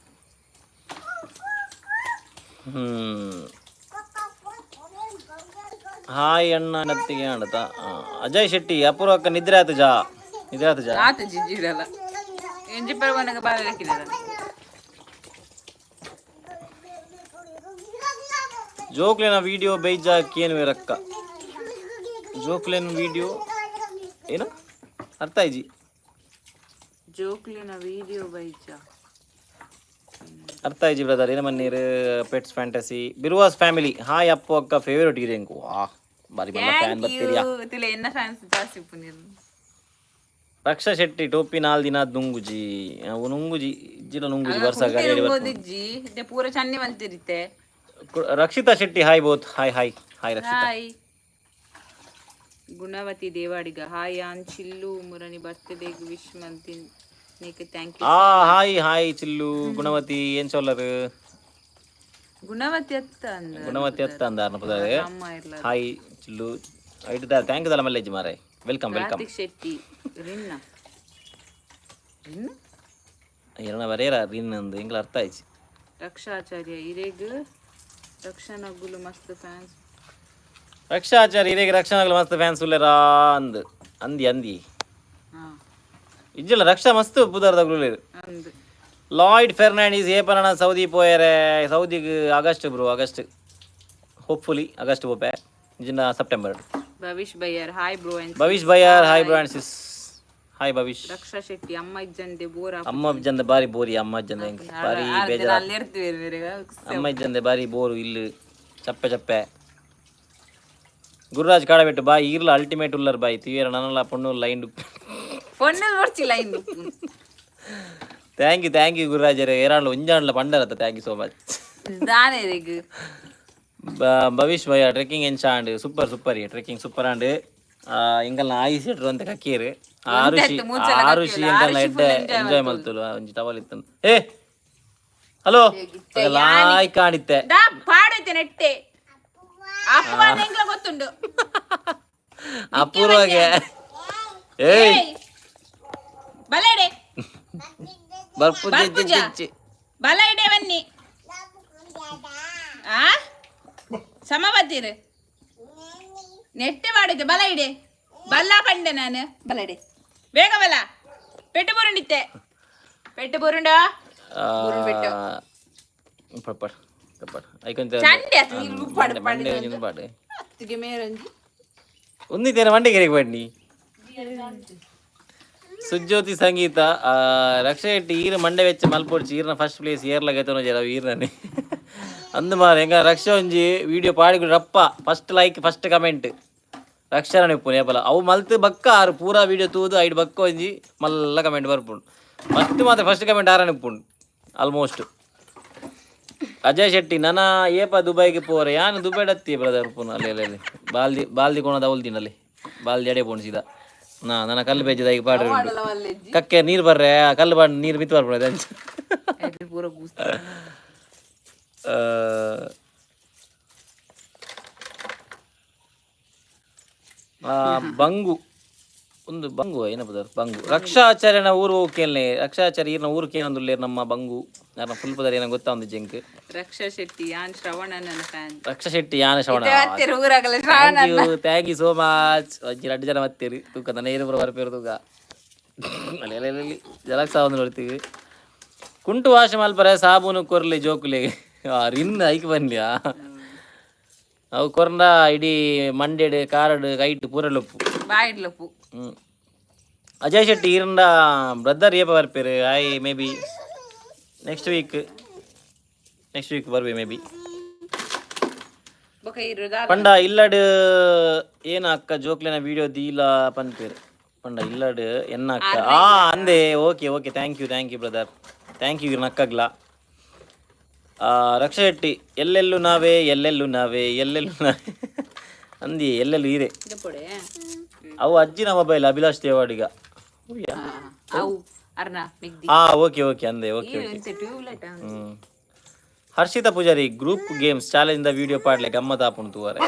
ಹಾಯ್ ಅಣ್ಣ ನತ್ತಿಗೆ ಆಡತ ಅಜಯ್ ಶೆಟ್ಟಿ ಅಪೂರ್ವಕ್ಕ ನಿದ್ರೆ ಆಯ್ತು ಜಾ ಆತ ಜಿಜಿರಲ್ಲ ಎಂಜಿ ಪರವನಗ ಬಾಗಲಿಕ್ಕಿಲ್ಲ. ಜೋಕ್ಲೇನ ವಿಡಿಯೋ ಬೈಜಾ ಕೇನುವೆ ರಕ್ಕ ಜೋಕ್ಲೇನ್ ವಿಡಿಯೋ ಏನು ಅರ್ಥ ಆಯ್ಜಿ ಜೋಕ್ಲಿನ ವಿಡಿಯೋ ಬೈಜಾ ಅರ್ಥ ಆಯ್ಜಿ ಬ್ರದರ್ ಏನ ಮನ್ನೀರು ಪೆಟ್ಸ್ ಫ್ಯಾಂಟಸಿ ಬಿರುವಾಸ್ ಫ್ಯಾಮಿಲಿ ಹಾಯ್ ಅಪ್ಪು ಅಕ್ಕ ಫೇವರೇಟ್ ಗಿರಿಂಕು ವಾ ಬಾರಿ ಬಲ್ಲ ಫ್ಯಾನ್ ಬರ್ತೀರಿಯಾ ತಿಲೆ ಎನ್ನ ಫ್ಯಾನ್ಸ್ ಜಾಸ್ತಿ ಪುನಿರ್. ರಕ್ಷಾ ಶೆಟ್ಟಿ ಟೋಪಿ ನಾಲ್ ದಿನ ನುಂಗುಜಿ ಅವು ನುಂಗುಜಿ ಇಜ್ಜಿಲ ನುಂಗುಜಿ ವರ್ಷ ಗಾಡಿ ಓದಿಜ್ಜಿ ಇದೆ ಪೂರ ಚನ್ನಿ ಬಂತಿರುತ್ತೆ. Rakshitha Shetty hi both hi hi hi Rakshitha. Hi Gunavathi Devadiga hi ಆನ್ ಚಿಲ್ಲು ಮುರನಿ ಬರ್ತ್ಡೇಗೆ ವಿಶ್ ಮಾಡ್ತೀನಿ ನೀಕೆ ಥ್ಯಾಂಕ್ ಯು. ಹಾಯ್ ಹಾಯ್ ಚಿಲ್ಲು ಗುಣವತಿ ಏನ್ ಸೋಲರ್ ಗುಣವತಿ ಅತ್ತ ಅಂದಾರ ಪದಾರೆ. ಹಾಯ್ ಚಿಲ್ಲು ಐಟದ ಥ್ಯಾಂಕ್ ಯು ದಲ ಮಲ್ಲೇಜ್ ಮಾರೆ ವೆಲ್ಕಮ್ ವೆಲ್ಕಮ್. ಕಾರ್ತಿಕ್ ಶೆಟ್ಟಿ ರಿನ್ನ ಎರಡ ಬರೇರ ರಿನ್ ಅಂದು ಎಂಗ್ಲ ಅರ್ಥ ಆಯ್ತು. ರಕ್ಷಾಚಾರ್ಯ ಇರೇಗ್ ರಕ್ಷಣಗುಲು ಮಸ್ತ್ ಫ್ಯಾನ್ಸ್ ರಕ್ಷಾಚಾರ್ಯ ಇರೇಗ್ ರಕ್ಷಣಗುಲು ಮಸ್ತ್ ಫ್ಯಾನ್ಸ್ ಉಲ್ಲೆರ ಅಂದ್ ಅಂದಿ ಅಂದಿ ಇಜ್ಜಿಲ್ಲ ರಕ್ಷಾ ಮಸ್ತ್ ಪುದರ್ದಾಗ್ಲು ಅಂದ್. ಲಾಯ್ಡ್ ಫೆರ್ನಾಂಡಿಸ್ ಏಪನ ಸೌದಿ ಪೋಯರೆ ಸೌದಿಗೆ August bro August hopefully August ಹೋಪೆ ಇಂಜಿನ ಸೆಪ್ಟೆಂಬರ್. ಭವಿಷ್ ಬಯ್ಯರ್ ಹಾಯ್ ಬ್ರೋ ಭವಿಷ್ ಬಯ್ಯರ್ hi bro and sis hi Bhavish. Raksha Shetty ಅಮ್ಮ ಇಜ್ಜಂದೆ ಬೋರ್ ಅಮ್ಮ ಇಜ್ಜಂದೆ ಬಾರಿ ಬೋರಿ ಅಮ್ಮ ಇಜ್ಜಂದೆ ಬಾರಿ ಬೇಜಾರ ಅಮ್ಮ ಇಜ್ಜಂದೆ ಬಾರಿ ಬೋರು ಇಲ್ಲಿ ಚಪ್ಪೆ ಚಪ್ಪೆ. ಗುರುರಾಜ್ ಕಾಡಬೆಟ್ಟು ಬಾಯಿ ಇರ್ಲ ಅಲ್ಟಿಮೇಟ್ ಉಲ್ಲರ್ ಬಾಯಿ ತೀರ ನನ್ನಲ್ಲ ಪೊಣ್ಣು ಲೈನ್ ಥ್ಯಾಂಕ್ ಯು ಗುರುರಾಜರೇ ಏರಾಣ್ಲ ಒಂಜಾಣ್ಲ ಪಂಡರತ್ತ thank you so much. Bhavish ಭಯ ಟ್ರೆಕ್ಕಿಂಗ್ ಎನ್ಚಾಂಡ್ ಸೂಪರ್ ಸೂಪರ್ ಟ್ರೆಕ್ಕಿಂಗ್ ಸೂಪರ್ ಆಂಡ್ ಎಂಗಲ್ನ ಆಯಿಸಿ ಇಟ್ರು ಅಂತ ಕಕ್ಕೀರು ಆರುಷಿ ಎಂಕಲ್ನ ಎಡ್ಡೆ ಎಂಜಾಯ್ ಮಲ್ತುಲು ಒಂಜಿ ಟವಲ್ ಇತ್ತು. ಏ ಹಲೋ ಲಾಯ್ ಕಾಣಿತ್ತೆ ಅಪೂರ್ವಗೆ ಏಯ್ ಬರ್ಪು ಬಲೈಡೆ ಬನ್ನಿ ಸಮಬತ್ತೀರು ನೆಟ್ಟೆ ಮಾಡಿದ್ದೆ ಬಲೈಡೆ ಬಲ್ಲ ಪಂಡೆ ನಾನು ಬಲೈಡೆ ಬೇಗ ಬಲ ಪೆಟ್ಟು ಬುರುಂಡಿತ್ತೆ ಪೆಟ್ಟು ಬುರುಂಡ ಪಡ್ ಐಕೊಂತ ಚಂಡೆ ಅತ್ತಿಗೆ ಮೇರಂಜಿ ಉಂದಿದ್ದೇನೆ ಮಂಡಿಗೆರೆಗೆ ಬನ್ನಿ. ಸುಜ್ಯೋತಿ ಸಂಗೀತ ರಕ್ಷ ಶೆಟ್ಟಿ ಈರ ಮಂಡೆ ವೆಚ್ಚ ಮಲ್ಪೊಡ್ಚಿ ಈರ್ನ ಫಸ್ಟ್ ಪ್ಲೇಸ್ ಏರ್ಲಾಗೈತೆ ನೋಜಿ ಅವು ಈರ್ನೇ ಅಂದು ಮಾರ ಹೆಂಗ ರಕ್ಷ ಒಂಜಿ ವಿಡಿಯೋ ಪಾಡಿಗಳು ರಪ್ಪ ಫಸ್ಟ್ ಲೈಕ್ ಫಸ್ಟ್ ಕಮೆಂಟ್ ರಕ್ಷಣ ನಿಪ್ಪು ನೇಪಲ ಅವು ಮಲ್ತು ಬಕ್ಕ ಆರು ಪೂರಾ ವಿಡಿಯೋ ತೂದು ಐದು ಬಕ್ಕ ಒಂಜಿ ಮಲ್ಲ ಕಮೆಂಟ್ ಬರ್ಪುಂಡು ಫಸ್ಟ್ ಕಮೆಂಟ್ ಆರ ನಿಪ್ಪುಂಡು ಆಲ್ಮೋಸ್ಟ್. ಅಜಯ್ ಶೆಟ್ಟಿ ನನ್ನ ಏಪ ದುಬೈಗೆ ಪೋರೆ ಯಾನು ದುಬೈ ಡತ್ತಿ ಬ್ರದರ್ ಪುನ ಅಲ್ಲಿ ಬಾಲ್ದಿ ಕೋಣದ ಅವಲ್ದಿನಲ್ಲಿ ಬಾಲ್ದಿ ಅಡೆ ಪೋಣಿಸಿದ ನನ್ನ ಕಲ್ಲು ಬೇಜದ ಈಗ ಪಾಡ್ರಿ ಕಕ್ಕೆ ನೀರು ಬರ್ರೆ ಕಲ್ಲು ಬಾಡ್ ನೀರು ಮಿತ್ತು ಬರ್ಬಿಡೋದು ಅಂಚ ಬಂಗು ಒಂದು ಬಂಗು ಏನಪ್ಪ ಬಂಗು ರಕ್ಷಾಚಾರ್ಯನ ಊರು ಹೋಗ್ಕೇನೆ ರಕ್ಷಾಚಾರ್ಯ ಈರ್ನ ಊರು ಕೇನೊಂದುಲ್ಲೇರು ನಮ್ಮ ಬಂಗು ನನ್ನ ಫುಲ್ ಪದರ್ ಏನೋ ಗೊತ್ತಾ ಒಂದು ಜಂಕ್ ರಕ್ಷಾ ಶೆಟ್ಟಿ ಯಾನ್ ಶ್ರವಣನ ಫ್ಯಾನ್ ರಕ್ಷಾ ಶೆಟ್ಟಿ ಯಾನ ಶ್ರವಣ ಥ್ಯಾಂಕ್ ಯು ಸೋ ಮಚ್ ಅಜ್ಜಿ 2 ಜನ ಮತ್ತೇರಿ ತೂಕ ನನ್ನ ಏರು ಬರ್ಪೇರು ತೂಕ ಅಲ್ಲಿ ಜಲಕ್ ಸಾವನ್ನ ನೋಡ್ತೀವಿ ಕುಂಟು ವಾಶ ಮಲ್ಪರೆ ಸಾಬೂನು ಕೊರ್ಲಿ ಜೋಕುಲೆ ರಿನ್ ಐಕ್ ಬನ್ಲಿಯಾ ಅವು ಕೊರ್ನ ಇಡೀ ಮಂಡ್ಯಡ್ ಕಾರಡ್ ಕೈಟ್ ಪೂರಲೊಪ್ಪು ಬಾಯಿಡ್ಲಪ್ಪು. ಅಜಯ್ ಶೆಟ್ಟಿ ಈರಂಡ ಬ್ರದರ್ ಏಪ ಬರ್ಪೇರು ಐ ಮೇ ಬಿ ನೆಕ್ಸ್ಟ್ ವೀಕ್ ಬರ್ಬೇ ಮೇ ಬಿ ಪಂಡ ಇಲ್ಲಡ್ ಏನ ಅಕ್ಕ ಜೋಕ್ಲೆನ ವಿಡಿಯೋ ದೀಲ ಪನ್ಪೇರು ಪಂಡ ಇಲ್ಲಡ್ ಎನ್ನ ಅಕ್ಕ ಅಂದೆ okay thank you brother thank you ಇರ್ನ ಅಕ್ಕಗ್ಲ. ರಕ್ಷಾ ಶೆಟ್ಟಿ ಎಲ್ಲೆಲ್ಲೂ ನಾವೇ ಅಂದಿ ಎಲ್ಲೆಲ್ಲೂ ಇದೆ ಅವು ಅಜ್ಜಿನ ಮೊಬೈಲ್ ಅಭಿಲಾಷ್ ದೇವಾಡಿಗ ಓಕೆ ಅಂದೆ okay Harshitha Poojary group games challenge ದ ವಿಡಿಯೋ ಪಾಡ್ಲೆ ಗಮ್ಮತ್ ಆಪುಣ್ ತೂವರೆ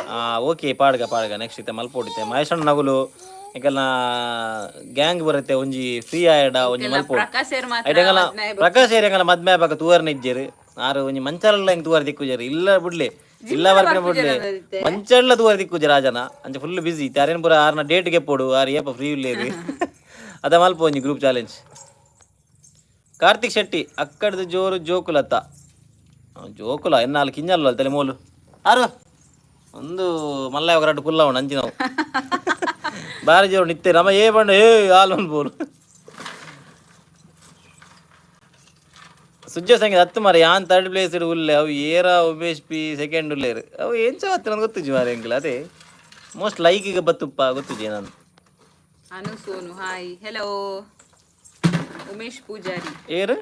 ಓಕೆ ಪಾಡ್ಗ ನೆಕ್ಸ್ಟ್ ಇತ್ತೆ ಮಲ್ಪೋಡಿತೆ ಮಹೇಶಣ್ಣ ನಗುಲು ಈಗೆಲ್ಲ ಗ್ಯಾಂಗ್ ಬರುತ್ತೆ ಒಂಜಿ ಫ್ರೀ ಆಯಡ ಒಂಜಿ ಮಲ್ಪೋಡು ಐಟಂಗಲ್ಲ ಪ್ರಕಾಶ್ ಏರಿಯಂಗಲ್ಲ ಮದ್ಮೆ ಆಗ ತೂವರ್ನ ಇಜ್ಜೇರು ಆರು ಒಂಜಿ ಮಂಚಾಲೆಲ್ಲ ಹೆಂಗೆ ತೂವರ್ ದಿಕ್ಕುಜೇರು ಇಲ್ಲ ಬಿಡ್ಲಿ ಇಲ್ಲ ಬರ್ಕನೆ ಬಿಡ್ಲಿ ಮಂಚೆಲ್ಲ ತೂವರ್ ದಿಕ್ಕುಜೆ ರಾಜನ ಅಂಚೆ ಫುಲ್ ಬಿಸಿ ತಾರೇನು ಪೂರ ಆರ್ನ ಡೇಟ್ಗೆ ಪೋಡು ಆರು ಏಪ ಫ್ರೀ ಇಲ್ಲೇರಿ ಅದ ಮಲ್ಪ ಒಂಜಿ ಗ್ರೂಪ್ ಚಾಲೆಂಜ್. ಕಾರ್ತಿಕ್ ಶೆಟ್ಟಿ ಅಕ್ಕಡ್ದು ಜೋರು ಜೋಕುಲತ್ತ ಜೋಕುಲ ಎನ್ನಾಲು ಕಿಂಜಲ್ಲ ತಲೆ ಮೋಲು ಆರು ಒಂದು ಮಲ್ಲ ರಡ್ಡು ಕುಲ್ಲ ಉಂಡು ಅಂಚಿ ನಾವು ಬಾರಿ ಜೋರು ನಿತ್ತೆ ನಮ್ಮ ಏ ಬಂಡ ಹಾಲು ಬೋಲು ಸುಜ್ಜ ಸಂಗೀತ ಹತ್ತು ಮಾರ ಯಾನ್ 3rd ಪ್ಲೇಸ್ ಇಡು ಉಲ್ಲೆ ಅವು ಏರ ಉಮೇಶ್ ಪಿ ಸೆಕೆಂಡ್ ಉಲ್ಲೇರು ಅವು ಏನ್ ಹತ್ತು ನನಗೆ ಗೊತ್ತಿಜ್ಜಿ ಮಾರ ಎಂಕ್ಲ ಅದೇ ಮೋಸ್ಟ್ ಲೈಕಿಗೆ ಬತ್ತುಪ್ಪ ಗೊತ್ತಿಜ್ಜಿ ನಾನು. ಅನು ಸೋನು ಹಾಯ್ ಹೆಲೋ ಉಮೇಶ್ ಪೂಜಾರಿ ಏರು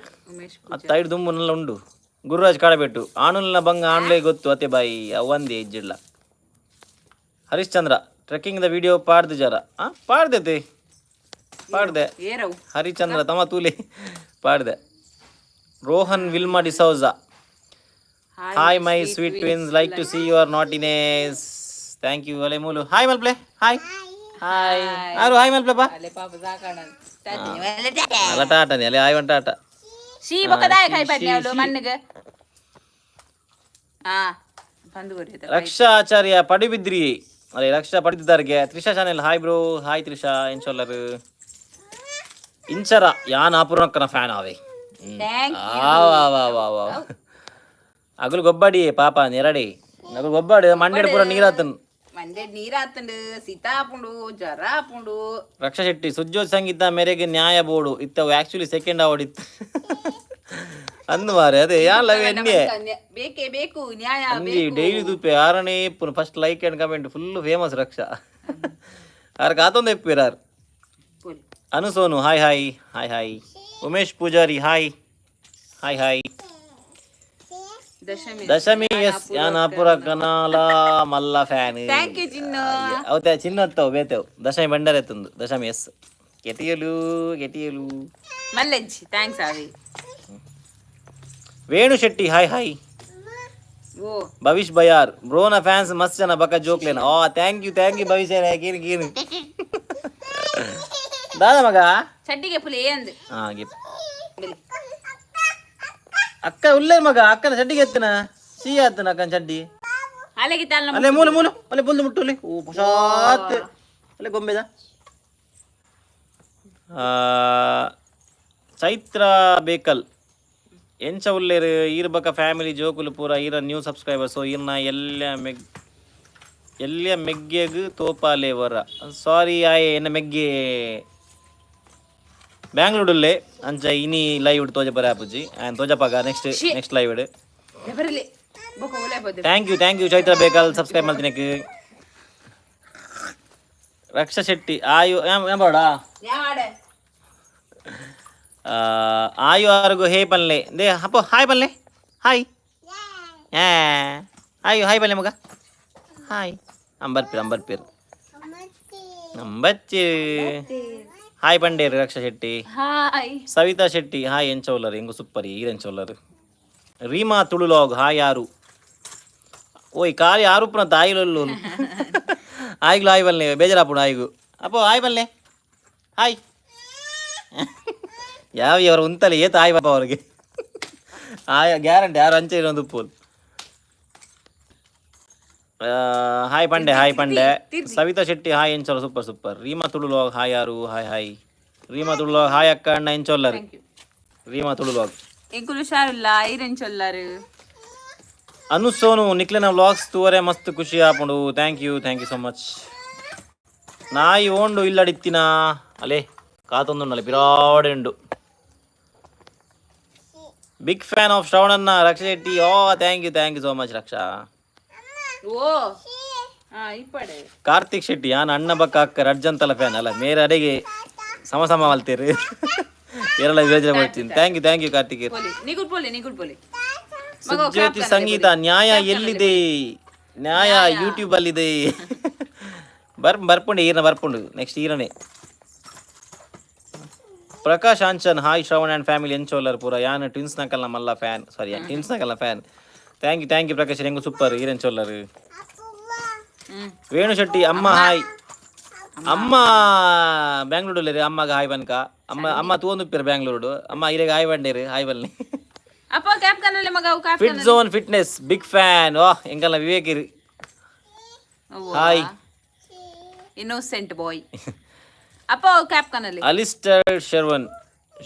ಅತ್ತ ಐದು ದುಂಬುನೆಲ್ಲ ಉಂಡು ಗುರುರಾಜ್ ಕಾಡಬೆಟ್ಟು ಆಣುಲ್ನ ಬಂಗ ಆಣ್ಲೆ ಗೊತ್ತು ಅತೆ ಬಾಯಿ ಅವಂದೇ ಇಜ್ಜಿಲ್ಲ. ಹರಿಶ್ಚಂದ್ರ ಟ್ರೆಕ್ಕಿಂಗ್ ದ ವಿಡಿಯೋ ಪಾಡ್ದು ಜರ ಪಾಡ್ದೆ ಹರಿಚಂದ್ರ ತಮ್ಮ ತೂಲೆ ಪಾಡ್ದೆ. Rohan Wilma D'Souza hi my sweet twins like to see your naughtiness thank you ಅಲೆ ಮೂಲು ಹಾಯ್ ಮಲ್ಪ್ಲೆ ಹಾಯ್ ಆರು ಹಾಯ್ ಮಲ್ಪ್ಲೆ ಬಾ ಅಲ್ಲ ಟಾಟನಿ ಅಲೆ ಹಾಯ್ ಟಾಟ ರಕ್ಷಾ ಆಚಾರ್ಯ ಪಡಿಬಿದ್ರಿ ಅದೇ ರಕ್ಷಾ ಪಡಿದಿದ್ದಾರಿಗೆ Trisha channel hi bro hi Trisha ಇನ್ಶಾಲ್ಲರ್ ಇಂಚರ ಯಾನ್ ಆಪುರಕ್ಕನ ಫ್ಯಾನ್ ಆವೆ ಅಗಲು ಗೊಬ್ಬಡಿ ಪಾಪ ನೆರಡಿ ಅಗಲು ಗೊಬ್ಬಡಿ ಮಂಡ್ಯದ ಪೂರ ನೀರಾತನ್ ರಕ್ಷಾ ಶೆಟ್ಟಿ ಸುಜ್ಜೋತ್ ಸಂಗೀತ ಮೇರೆಗೆ ನ್ಯಾಯ ಬೋರ್ಡು ಇತ್ತವು ಆಕ್ಚುಲಿ ಸೆಕೆಂಡ್ ಅವಾರ್ಡ್ ಇತ್ತು ಅಂದು ಮಾರೆ ಅದೇ ಯಾಲ ಎನ್ನೆ ಡೈಲಿ ದೂಪೆ ಆರನೇ first like and comment full famous Raksha ಆರ್ ಕಾತೊಂದು ಎಪ್ಪಿರಾರ್. Anu Sonu hi Umesh Poojary hi Dashami yes ಯಾನಾಪುರ ಕನಾಲ ಮಲ್ಲ ಫ್ಯಾನ್ ಅವತ್ತೆ ಚಿನ್ನತ್ತವು ಬೇತೇವು ದಶಮಿ ಬಂಡರೆ ಎತ್ತುಂದು ದಶಮಿ ಎಸ್ ಕೆಟಿಯಲು ಮಲ್ಲಜ್ಜಿ ಥ್ಯಾಂಕ್ಸ್ ಆವಿ. ವೇಣು ಶೆಟ್ಟಿ ಹಾಯ್ ಭವಿಷ್ ಬಯಾರ್ ಬ್ರೋನ ಫ್ಯಾನ್ಸ್ ಮಸ್ತ್ ಜನ ಬಕ ಜೋಕ್ಲೇನ ಥ್ಯಾಂಕ್ ಯು ಭವಿಷ್ ಕೀನು ದಾದ ಮಗ ಚಡ್ಡಿಗೆ ಫುಲ್ ಏಂದು ಅಕ್ಕ ಉಲ್ಲೇ ಮಗ ಅಕ್ಕನ ಚಡ್ಡಿಗೆ ಎತ್ತನ ಸಿಹಿ ಆತನ ಅಕ್ಕನ ಚಡ್ಡಿ ಅಲ್ಲೇ ಮೂಲೆ ಅಲ್ಲೇ ಬುಲ್ದು ಮುಟ್ಟುಲಿ ಪಶಾತ್ ಅಲ್ಲೇ ಗೊಂಬೆದ. ಚೈತ್ರ ಬೇಕಲ್ ಎಂಚ ಉಲ್ಲೇರು ಈರ್ಬಕ ಫ್ಯಾಮಿಲಿ ಜೋಕುಲು ಪೂರ ಈರ ನ್ಯೂ ಸಬ್ಸ್ಕ್ರೈಬರ್ ಸೊ ಈರ್ನ ಎಲ್ಲ ಎಲ್ಲಿಯ ಮೆಗ್ಗೆಗ್ ತೋಪಾಲೆವರ ಸಾರಿ ಆಯೆ ಎನ್ನ ಮೆಗ್ಗೆ ಬ್ಯಾಂಗ್ಳೂಡಲ್ಲೇ ಅಂಚ ಇನಿ ಲೈವ್ ತೋಜ ಬರ ಆಪುಜಿ ಆ್ಯಂಡ್ ತೋಜಪಾಗ ನೆಕ್ಸ್ಟ್ ಲೈವ್ ಬರಲಿ ಬೊಕ ಒಲೆ ಬದೆ thank you Chaitra Bekal subscribe ಮಾಡ್ತೀನಿ ರಕ್ಷಾ ಶೆಟ್ಟಿ ಆಯು ಎಂಬೋಡ ಯಾವಾಡೆ ಆಯು ಆರ್ಗು ಹೇ ಪಲ್ಲೆ ದೇ ಅಪ್ಪ ಹಾಯ್ ಪಲ್ಲೆ ಹಾಯ್ ಆಯು ಹಾಯ್ ಪಲ್ಲೆ ಮಗ ಹಾಯ್ ಅಂಬರ್ಪೇರು ಅಂಬಚ್ಚಿ ಹಾಯ್ ಪಂಡೇರು ರಕ್ಷಾ ಶೆಟ್ಟಿ ಹಾಯ್ ಸವಿತಾ ಶೆಟ್ಟಿ ಹಾಯ್ ಎಂಚೋಲ್ಲರು ಹೆಂಗು ಸೂಪರ್ ಈರೆಂಚೋಲ್ಲರು ರೀಮಾ ತುಳುಲಾಗ್ ಹಾಯ್ ಯಾರು ಓಯ್ ಕಾಲಿ ಯಾರು ಪುನಃ ಆಯ್ಲೊಲ್ಲು ಆಯ್ಗ್ಲು ಹಾಯ್ ಬಲ್ಲೆ ಬೇಜಾರಾಪುಣ ಆಯ್ಗು ಅಪ್ಪೋ ಹಾಯ್ ಬಲ್ಲೆ ಹಾಯ್ ಯಾವ ಉಂತಲೆ ಏತ ಹಾಯ್ ಪಾಪ ಅವ್ರಿಗೆ ಗ್ಯಾರಂಟಿ ಯಾರು ಅಂಚೆ ಇರೋದು ಪೋಲ್ ಹಾಯ್ ಪಂಡೆ ಸವಿತಾ ಶೆಟ್ಟಿ ಹಾಯ್ ಎಂಚೋಲ್ಲ ಸೂಪರ್ ರೀಮಾ ತುಳುಲಾಗ್ ಹಾಯ್ ಯಾರು ಹಾಯ್ ರೀಮಾ ತುಳುಲಾಗ್ ಹಾಯ್ ಅಕ್ಕ ಅಣ್ಣ ಎಂಚೋಲ್ಲರು ರೀಮಾ ತುಳುಲಾಗ್ ಎಂಕುಲು ಶಾರುಲ್ಲ ಐರನ್ ಚೊಲ್ಲಾರು ಅನುಸೋನು ನಿಕ್ಲೆನ ವ್ಲಾಗ್ಸ್ ತೂವರೆ ಮಸ್ತ್ ಖುಷಿ ಆಪುಂಡು ಥ್ಯಾಂಕ್ ಯು ಸೊ ಮಚ್ ನಾಯಿ ಓಂಡು ಇಲ್ಲಡಿತ್ತಿನ ಅಲೆ ಕಾತೊಂದುಂಡಲೆ ಪಿರಾಡೆ ಉಂಡು ಬಿಗ್ ಫ್ಯಾನ್ ಆಫ್ ಶ್ರವಣನ್ನ Raksha Shetty thank you so much Raksha oh ಇಪ್ಪಡೆ ಕಾರ್ತಿಕ್ ಶೆಟ್ಟಿ ಯಾನ್ ಅಣ್ಣ ಬಕ್ಕ ಅಕ್ಕ ರಡ್ಜಂತಲ ಫ್ಯಾನ್ ಅಲ್ಲ ಮೇರೆ ಅಡೆಗೆ ಸಮ ಮಲ್ತೀರಿ ಎರಡ ಯೋಜನೆ ಮಾಡ್ತೀನಿ ಥ್ಯಾಂಕ್ ಯು ಕಾರ್ತಿಕ್ ನಿಗುಲ್ ಪೋಲಿ ಸುಜ್ಯೋತಿ ಸಂಗೀತ ನ್ಯಾಯ ಎಲ್ಲಿದೆ ನ್ಯಾಯ ಯೂಟ್ಯೂಬ್ ಅಲ್ಲಿದೆ ಬರ್ಪುಂಡು ಈರನ ಬರ್ಪುಂಡು ನೆಕ್ಸ್ಟ್ ಈರನೇ Prakash Anchan hi Shravan and family ಎಂಚೋಲ್ಲರ್ ಪೂರ ಯಾನ್ ಟ್ವಿನ್ಸ್ ನಕಲ್ನ ಮಲ್ಲ fan fan thank you Prakash ಹೆಂಗು ಸೂಪರ್ ಈರೆಂಚೋಲ್ಲರು ವೇಣು ಶೆಟ್ಟಿ ಅಮ್ಮ ಹಾಯ್ ಅಮ್ಮ ಬ್ಯಾಂಗ್ಳೂರಲ್ಲಿ ಅಮ್ಮಗ ಹಾಯ್ ಬನ್ಕ ಅಮ್ಮ ತೂಂದುಪ್ಪಿರ ಬ್ಯಾಂಗ್ಳೂರು ಅಮ್ಮ ಇರೆಗೆ ಹಾಯ್ ಬಂಡೇರು ಹಾಯ್ ಬಲ್ನಿ ಅಪ್ಪ ಕ್ಯಾಪ್ ಕನಲೆ ಮಗ fit zone fitness big fan ಎಂಕಲ್ಲ ವಿವೇಕಿರಿ ಹಾಯ್ ಇನ್ನೋಸೆಂಟ್ ಬಾಯ್ ಅಪ್ಪ ಕ್ಯಾಪ್ ಕನಲೆ ಅಲಿಸ್ಟರ್ ಶರ್ವನ್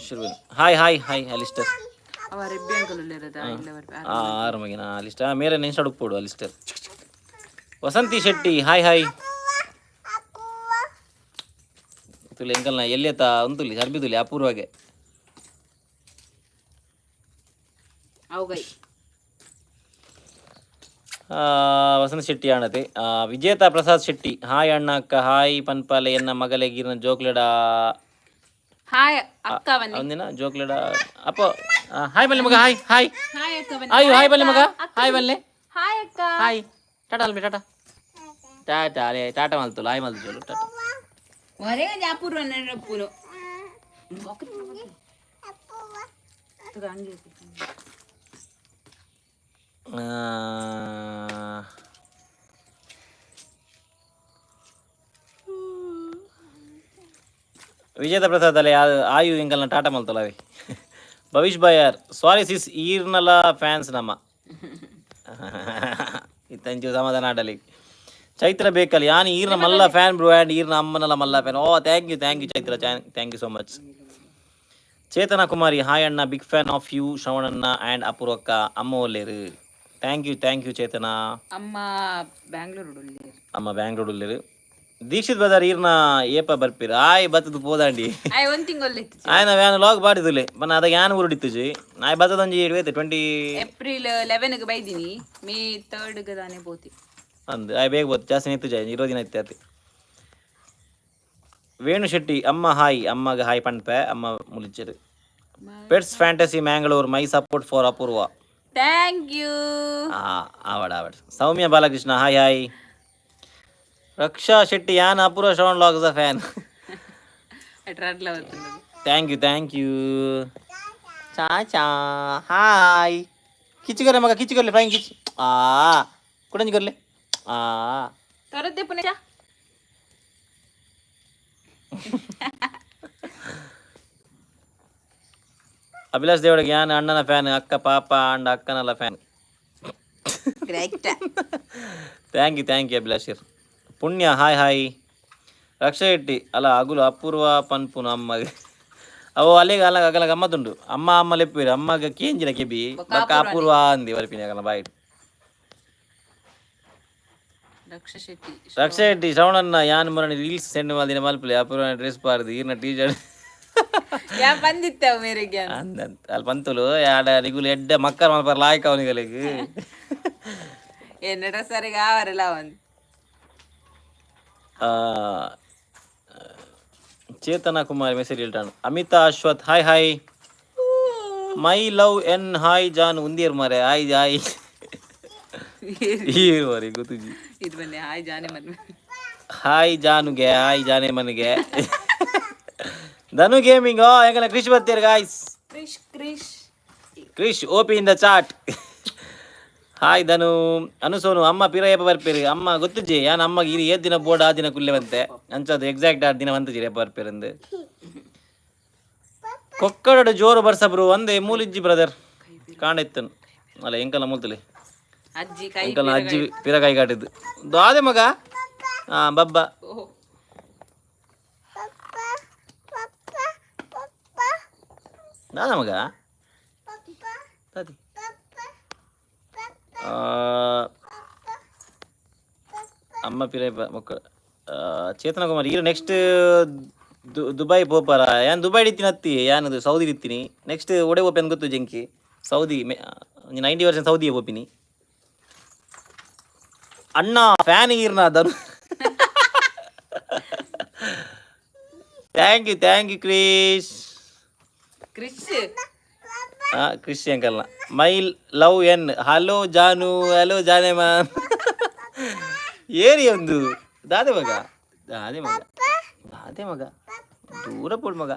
ಹಾಯ್ ಅಲಿಸ್ಟರ್ ಅವರ ಬ್ಯಾಂಕಲ್ಲಿರದ ಆರಮಗಿನ ಅಲಿಸ್ಟರ್ ಮೇರೆ ನೆನ್ಸ್ಟಾಡ್ ಉಪ್ಪೋಡು ಅಲಿಸ್ಟರ್ ವಸಂತಿ ಶೆಟ್ಟಿ ಹಾಯ್ ತುಲಿ ಎಂಕಲ್ನ ಎಲ್ಲಿಯತ್ತ ಒಂತುಲಿ ಹರ್ಬಿದುಲಿ ಅಪೂರ್ವಾಗೆ ಅವಗೈ ವಸಂತ ಶೆಟ್ಟಿ ಆಣತೆ ವಿಜೇತಾ ಪ್ರಸಾದ್ ಶೆಟ್ಟಿ ಹಾಯ್ ಅಣ್ಣ ಅಕ್ಕ ಹಾಯ್ ಪನ್ಪಾಲೆ ಎನ್ನ ಮಗಲೆ ಗಿರ್ನ ಜೋಕ್ಲೆಡ ಹಾಯ್ ಅಕ್ಕ ಬನ್ನಿ ಒಂದಿನ ಜೋಕ್ಲೆಡ ಅಪ್ಪ ಹಾಯ್ ಬಲ್ಲೆ ಮಗ ಹಾಯ್ ಅಕ್ಕ ಬನ್ನಿ ಹಾಯ್ ಬಲ್ಲೆ ಮಗ ಹಾಯ್ ಬಲ್ಲೆ ಹಾಯ್ ಅಕ್ಕ ಹಾಯ್ ಟಾಟಾ ಅಲ್ಮಿ ಟಾಟಾ ಅಲೆ ಟಾಟಾ ಮಲ್ತುಲು ಹಾಯ್ ಮಲ್ತು ಟಾಟಾ ಹೊರಗೆ ಜಾಪುರ ನೆರಪುರು ವಿಜೇತ ಪ್ರಸಾದ್ ಅಲೆ ಆಯು ಎಂಕಲ್ನ ಟಾಟಾ ಮಲ್ತಲವೆ ಭವಿಷ್ ಬಾಯರ್ ಸಾರಿ ಸಿಸ್ ಈರ್ನಲ ಫ್ಯಾನ್ಸ್ ನಮ್ಮ ಇತ್ತಂಚು ಸಮಾಧಾನ ಆಡಲಿ ಚೈತ್ರ ಬೇಕಲ್ ಯಾನ್ ಈರ್ನ ಮಲ್ಲ ಫ್ಯಾನ್ ಬ್ರೋ ಆ್ಯಂಡ್ ಈರ್ನ ಅಮ್ಮನಲ್ಲ ಮಲ್ಲ fan thank you Chaitra thank you so much Chetana Kumari hi ಅಣ್ಣ ಬಿಗ್ ಫ್ಯಾನ್ ಆಫ್ ಯು ಶ್ರವಣಣ್ಣ ಆ್ಯಂಡ್ ಅಪೂರ್ವಕ್ಕ ಅಮ್ಮ ಒಲ್ಲೇರು ಥ್ಯಾಂಕ್ ಯು ಚೇತನ ಅಮ್ಮ ಬ್ಯಾಂಗ್ಳೂರಲ್ಲಿ ದೀಕ್ಷಿತ್ ಬದಾರ್ ಈರ್ನ ಏಪ ಬರ್ಪೀರ ಆಯ್ ಬತ್ತದು ಪೋದಾಂಡಿ ಆಯ್ನ ವ್ಯಾನ್ ಲಾಗ್ ಬಾಡಿದುಲೆ ಬನ್ನ ಅದಾಗ ಯಾನ್ ಉರುಡಿತ್ತುಜಿ ಆಯ್ ಬತ್ತದೊಂಜಿ ಇಡ್ವೈತೆ ಏಪ್ರಿಲ್ 11 ಬೈದಿನಿ ಮೇ 3 ದಾನೆ ಬೋತಿ ಅಂದ್ ಆಯ್ ಬೇಗ ಬೋದು ಜಾಸ್ತಿ ನಿತ್ತು ಜಾಯ್ 20 ದಿನ ಇತ್ತೆ ಅತಿ ವೇಣು ಶೆಟ್ಟಿ ಅಮ್ಮ ಹಾಯ್ ಅಮ್ಮಗ ಹಾಯ್ ಪಣ್ಪೆ ಅಮ್ಮ ಮುಲಿಚರು pets fantasy Mangalore my support for Apoorva thank you ಆವಡ್ ಸೌಮ್ಯ ಬಾಲಕೃಷ್ಣ ಹಾಯ್ ರಕ್ಷಾ ಶೆಟ್ಟಿ ಯಾನ್ ಅಪೂರ್ವ ಶ್ರವಣ್ ಲಾಗ್ಸ್ ಅ ಫ್ಯಾನ್ ಥ್ಯಾಂಕ್ ಯು ಚಾ ಹಾಯ್ ಕಿಚ್ಚಿಗೊರ್ಲೆ ಮಗ ಕಿಚ್ಚಿಗೊರ್ಲೆ ಫ್ಲೈಂಗ್ ಕಿಚ್ ಕುಡಂಜಿಗೊರ್ಲೆ ತರದ್ದೆ ಪುನಃ ಅಭಿಲಾಷ್ ದೇವಡಿಗೆ ಯಾನ್ ಅಣ್ಣನ ಫ್ಯಾನ್ ಅಕ್ಕ ಪಾಪ ಅಂಡ್ ಅಕ್ಕನಲ್ಲ fan thank you Abhilash Punya hi Raksha Shetty ಅಲ್ಲ ಅಗುಲು ಅಪೂರ್ವ ಪನ್ಪುನು ಅಮ್ಮಗೆ ಅವು ಅಲ್ಲಿಗೆ ಅಲ್ಲ ಗಮ್ಮತ್ತುಂಡು ಅಮ್ಮ ಲೆಪ್ಪಿರಿ ಅಮ್ಮಗ ಕೇಂಜಿನ ಕೆಬಿ ಬಕ್ಕ ಅಪೂರ್ವ ಅಂದಿ ವರಪಿನ ಬಾಯಿ ರಕ್ಷಾ ಶೆಟ್ಟಿ ರಕ್ಷಾ ಶೆಟ್ಟಿ ಶ್ರವಣನ್ನ ಯಾನ್ ಮರಣಿ ರೀಲ್ಸ್ ಸೆಂಡ್ ಮಾಡಿನ ಮಲ್ಪಲೆ ಅಪೂರ್ವ ಡ್ರೆಸ್ ಪಾರ್ದು ಈರ್ನ ಟೀ ಶರ್ಟ್ ಯಾ ಬಂದಿತ್ತವ ಮೇರೆಗೆ ಅಂದಂತ ಅಲ್ಲಿ ಪಂತುಲು ಯಾಡ ನಿಗುಲು ಎಡ್ಡೆ ಮಕ್ಕಳ ಮಲ್ಪರ ಲಾಯ್ಕ ಅವನಿಗಳಿಗೆ ಎನ್ನಡ ಸರಿಗೆ ಆವರಲ್ಲ ಅವನ್ ಚೇತನ ಕುಮಾರ್ ಮೆಸೇಜ್ ಹೇಳ್ತಾನು Amitha Ashwath hi hi my love ಎನ್ ಹಾಯ್ ಜಾನ್ ಉಂದಿರ್ ಮಾರೆ ಹಾಯ್ ಹಾಯ್ ಈರ್ವರಿ ಗೊತ್ತುಜಿ ಇದು ಬನ್ನಿ ಹಾಯ್ ಜಾನೆ ಮನ್ ಹಾಯ್ ಜಾನುಗೆ ಹಾಯ್ ಜಾನೆ ಮನೆಗೆ ಧನು ಗೇಮಿಂಗ್ ಹೆಂಗಲ್ಲ ಕ್ರಿಶ್ ಬರ್ತೀರ guys Krish Krish Krish OP in the chat hi Dhanu ಅನುಸೋನು ಅಮ್ಮ ಪಿರಯಪ್ಪ ಬರ್ಪೇರಿ ಅಮ್ಮ ಗೊತ್ತುಜಿ ಯಾನ್ ಅಮ್ಮಗೆ ಇದು ಏದ್ ದಿನ ಬೋರ್ಡ್ ಆ ದಿನ ಕುಲ್ಲೆವಂತೆ ಅಂಚದು ಎಕ್ಸಾಕ್ಟ್ ಆ ದಿನ ಬಂತು ಜಿರಪ್ಪ ಬರ್ಪೇರಂದು ಕೊಕ್ಕಡ ಜೋರು ಬರ್ಸಬ್ರು ಒಂದೇ ಮೂಲಿಜ್ಜಿ ಬ್ರದರ್ ಕಾಣಿತ್ತನು ಅಲ್ಲ ಎಂಕಲ್ಲ ಮೂಲ್ತಲಿ ಅಜ್ಜಿ ಕೈ ಎಂಕಲ್ನ ಅಜ್ಜಿ ಪಿರಕಾಯಿ ಕಾಟಿದ್ದು ದಾದೆ ಮಗ ಬಬ್ಬ ಓಹೋ ದಾದ ಮಗ ದಾದಿ ಅಮ್ಮ ಪಿರೈ ಮಕ್ಕಳು ಚೇತನ ಕುಮಾರ್ ಈಗ ನೆಕ್ಸ್ಟ್ ದುಬೈ ಪೋಪಾರ ಯಾನ್ ದುಬೈ ಇಡ್ತೀನಿ ಹತ್ತಿ ಯಾನದು ಸೌದಿ ಇರ್ತೀನಿ ನೆಕ್ಸ್ಟ್ ಒಡೆ ಓಪನ್ ಗೊತ್ತು ಜಂಕಿ ಸೌದಿ 90% ಸೌದಿ ಓಪಿನಿ ಅಣ್ಣ ಫ್ಯಾನ್ ಈರ್ನ ಧನು ಥ್ಯಾಂಕ್ ಯು ಕ್ರಿಶ್ ಕ್ರಿಶ್ ಕ್ರಿಶ್ ಅಂಕಲ್ನ ಮೈ ಲವ್ ಎನ್ ಹಲೋ ಜಾನು ಹಲೋ ಜಾನೆ ಮ್ಯಾಮ್ ಏರಿ ಒಂದು ದಾದೆ ಮಗ ದೂರ ಪೋಡ್ ಮಗ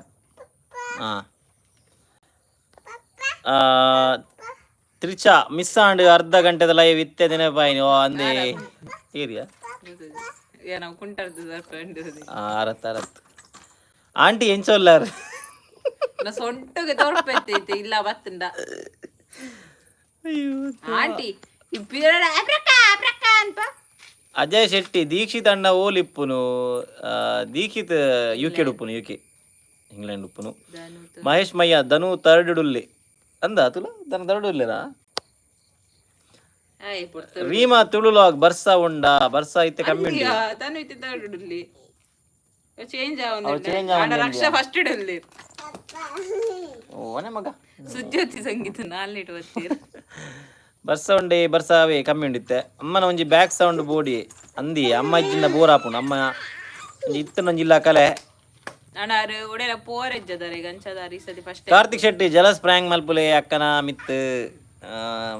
ತ್ರಿಚಾ ಮಿಸ್ ಆಂಡ್ ಅರ್ಧ ಗಂಟೆದ ಲೈವ್ ಇತ್ತೆ ದಿನಪಾಯಿನಿ ಓ ಅಂದೆ ಏರಿಯಾ ನಾವು ಕುಂಟಾಡ್ದು ಅರತ್ ಆಂಟಿ ಎಂಚೊಲ್ಲಾರ ನಾ ಸೊಂಟಗೆ ತೋರ್ಪೈತೈತೆ ಇಲ್ಲ ಬತ್ತಂಡ ಆಂಟಿ ಈ ಪೀರಿಯಡ್ ಆಬ್ರಕ ಅನ್ಪ ಅಜಯ್ ಶೆಟ್ಟಿ ದೀಕ್ಷಿತ್ ಅಣ್ಣ ಓಲಿಪ್ಪುನು ದೀಕ್ಷಿತ್ ಯುಕೆ ಉಪ್ಪುನು ಯುಕೆ ಇಂಗ್ಲೆಂಡ್ ಉಪ್ಪುನು ಮಹೇಶ್ ಮಯ್ಯ ಧನು ತರ್ಡುಲ್ಲೆ ಅಂದ ತುಲ ಧನು ತರ್ಡುಲ್ಲೆನಾ ರೀಮಾ ತುಳುಲಾಗ್ ಬರ್ಸ ಉಂಡ ಬರ್ಸ ಇತ್ತೆ ಕಮ್ಮಿ ತನು ಇತ್ತೆ ತರ್ಡುಲ್ಲಿ ಚೇಂಜ್ ಆವೊಂದು ರಕ್ಷಾ ಫಸ್ಟ್ ಇಡಲ್ಲಿ ಓನೆ ಮಗ ಸುಜ್ಯೋತಿ ಸಂಗೀತ ನಾಲ್ನಿಟ್ಟು ಬರ್ತೀರ ಬರ್ಸ ಉಂಡೆ ಬರ್ಸಾವೆ ಕಮ್ಮಿ ಉಂಡಿತ್ತೆ ಅಮ್ಮನ ಒಂಜಿ ಬ್ಯಾಕ್ ಸೌಂಡ್ ಬೋಡಿ ಅಂದಿ ಅಮ್ಮ ಇಜ್ಜಿಂದ ಬೋರ್ ಆಪುಂಡು ಅಮ್ಮ ಇತ್ತನೊಂಜಿಲ್ಲ ಕಲೆ ಅಣ್ಣಾರು ಒಡೆಲ ಪೋರೆಜ್ಜದಾರೆ ಗಂಚದಾರಿ ಸದಿ first Karthik Shetty jealous prank ಮಲ್ಪುಲೆ ಅಕ್ಕನ ಮಿತ್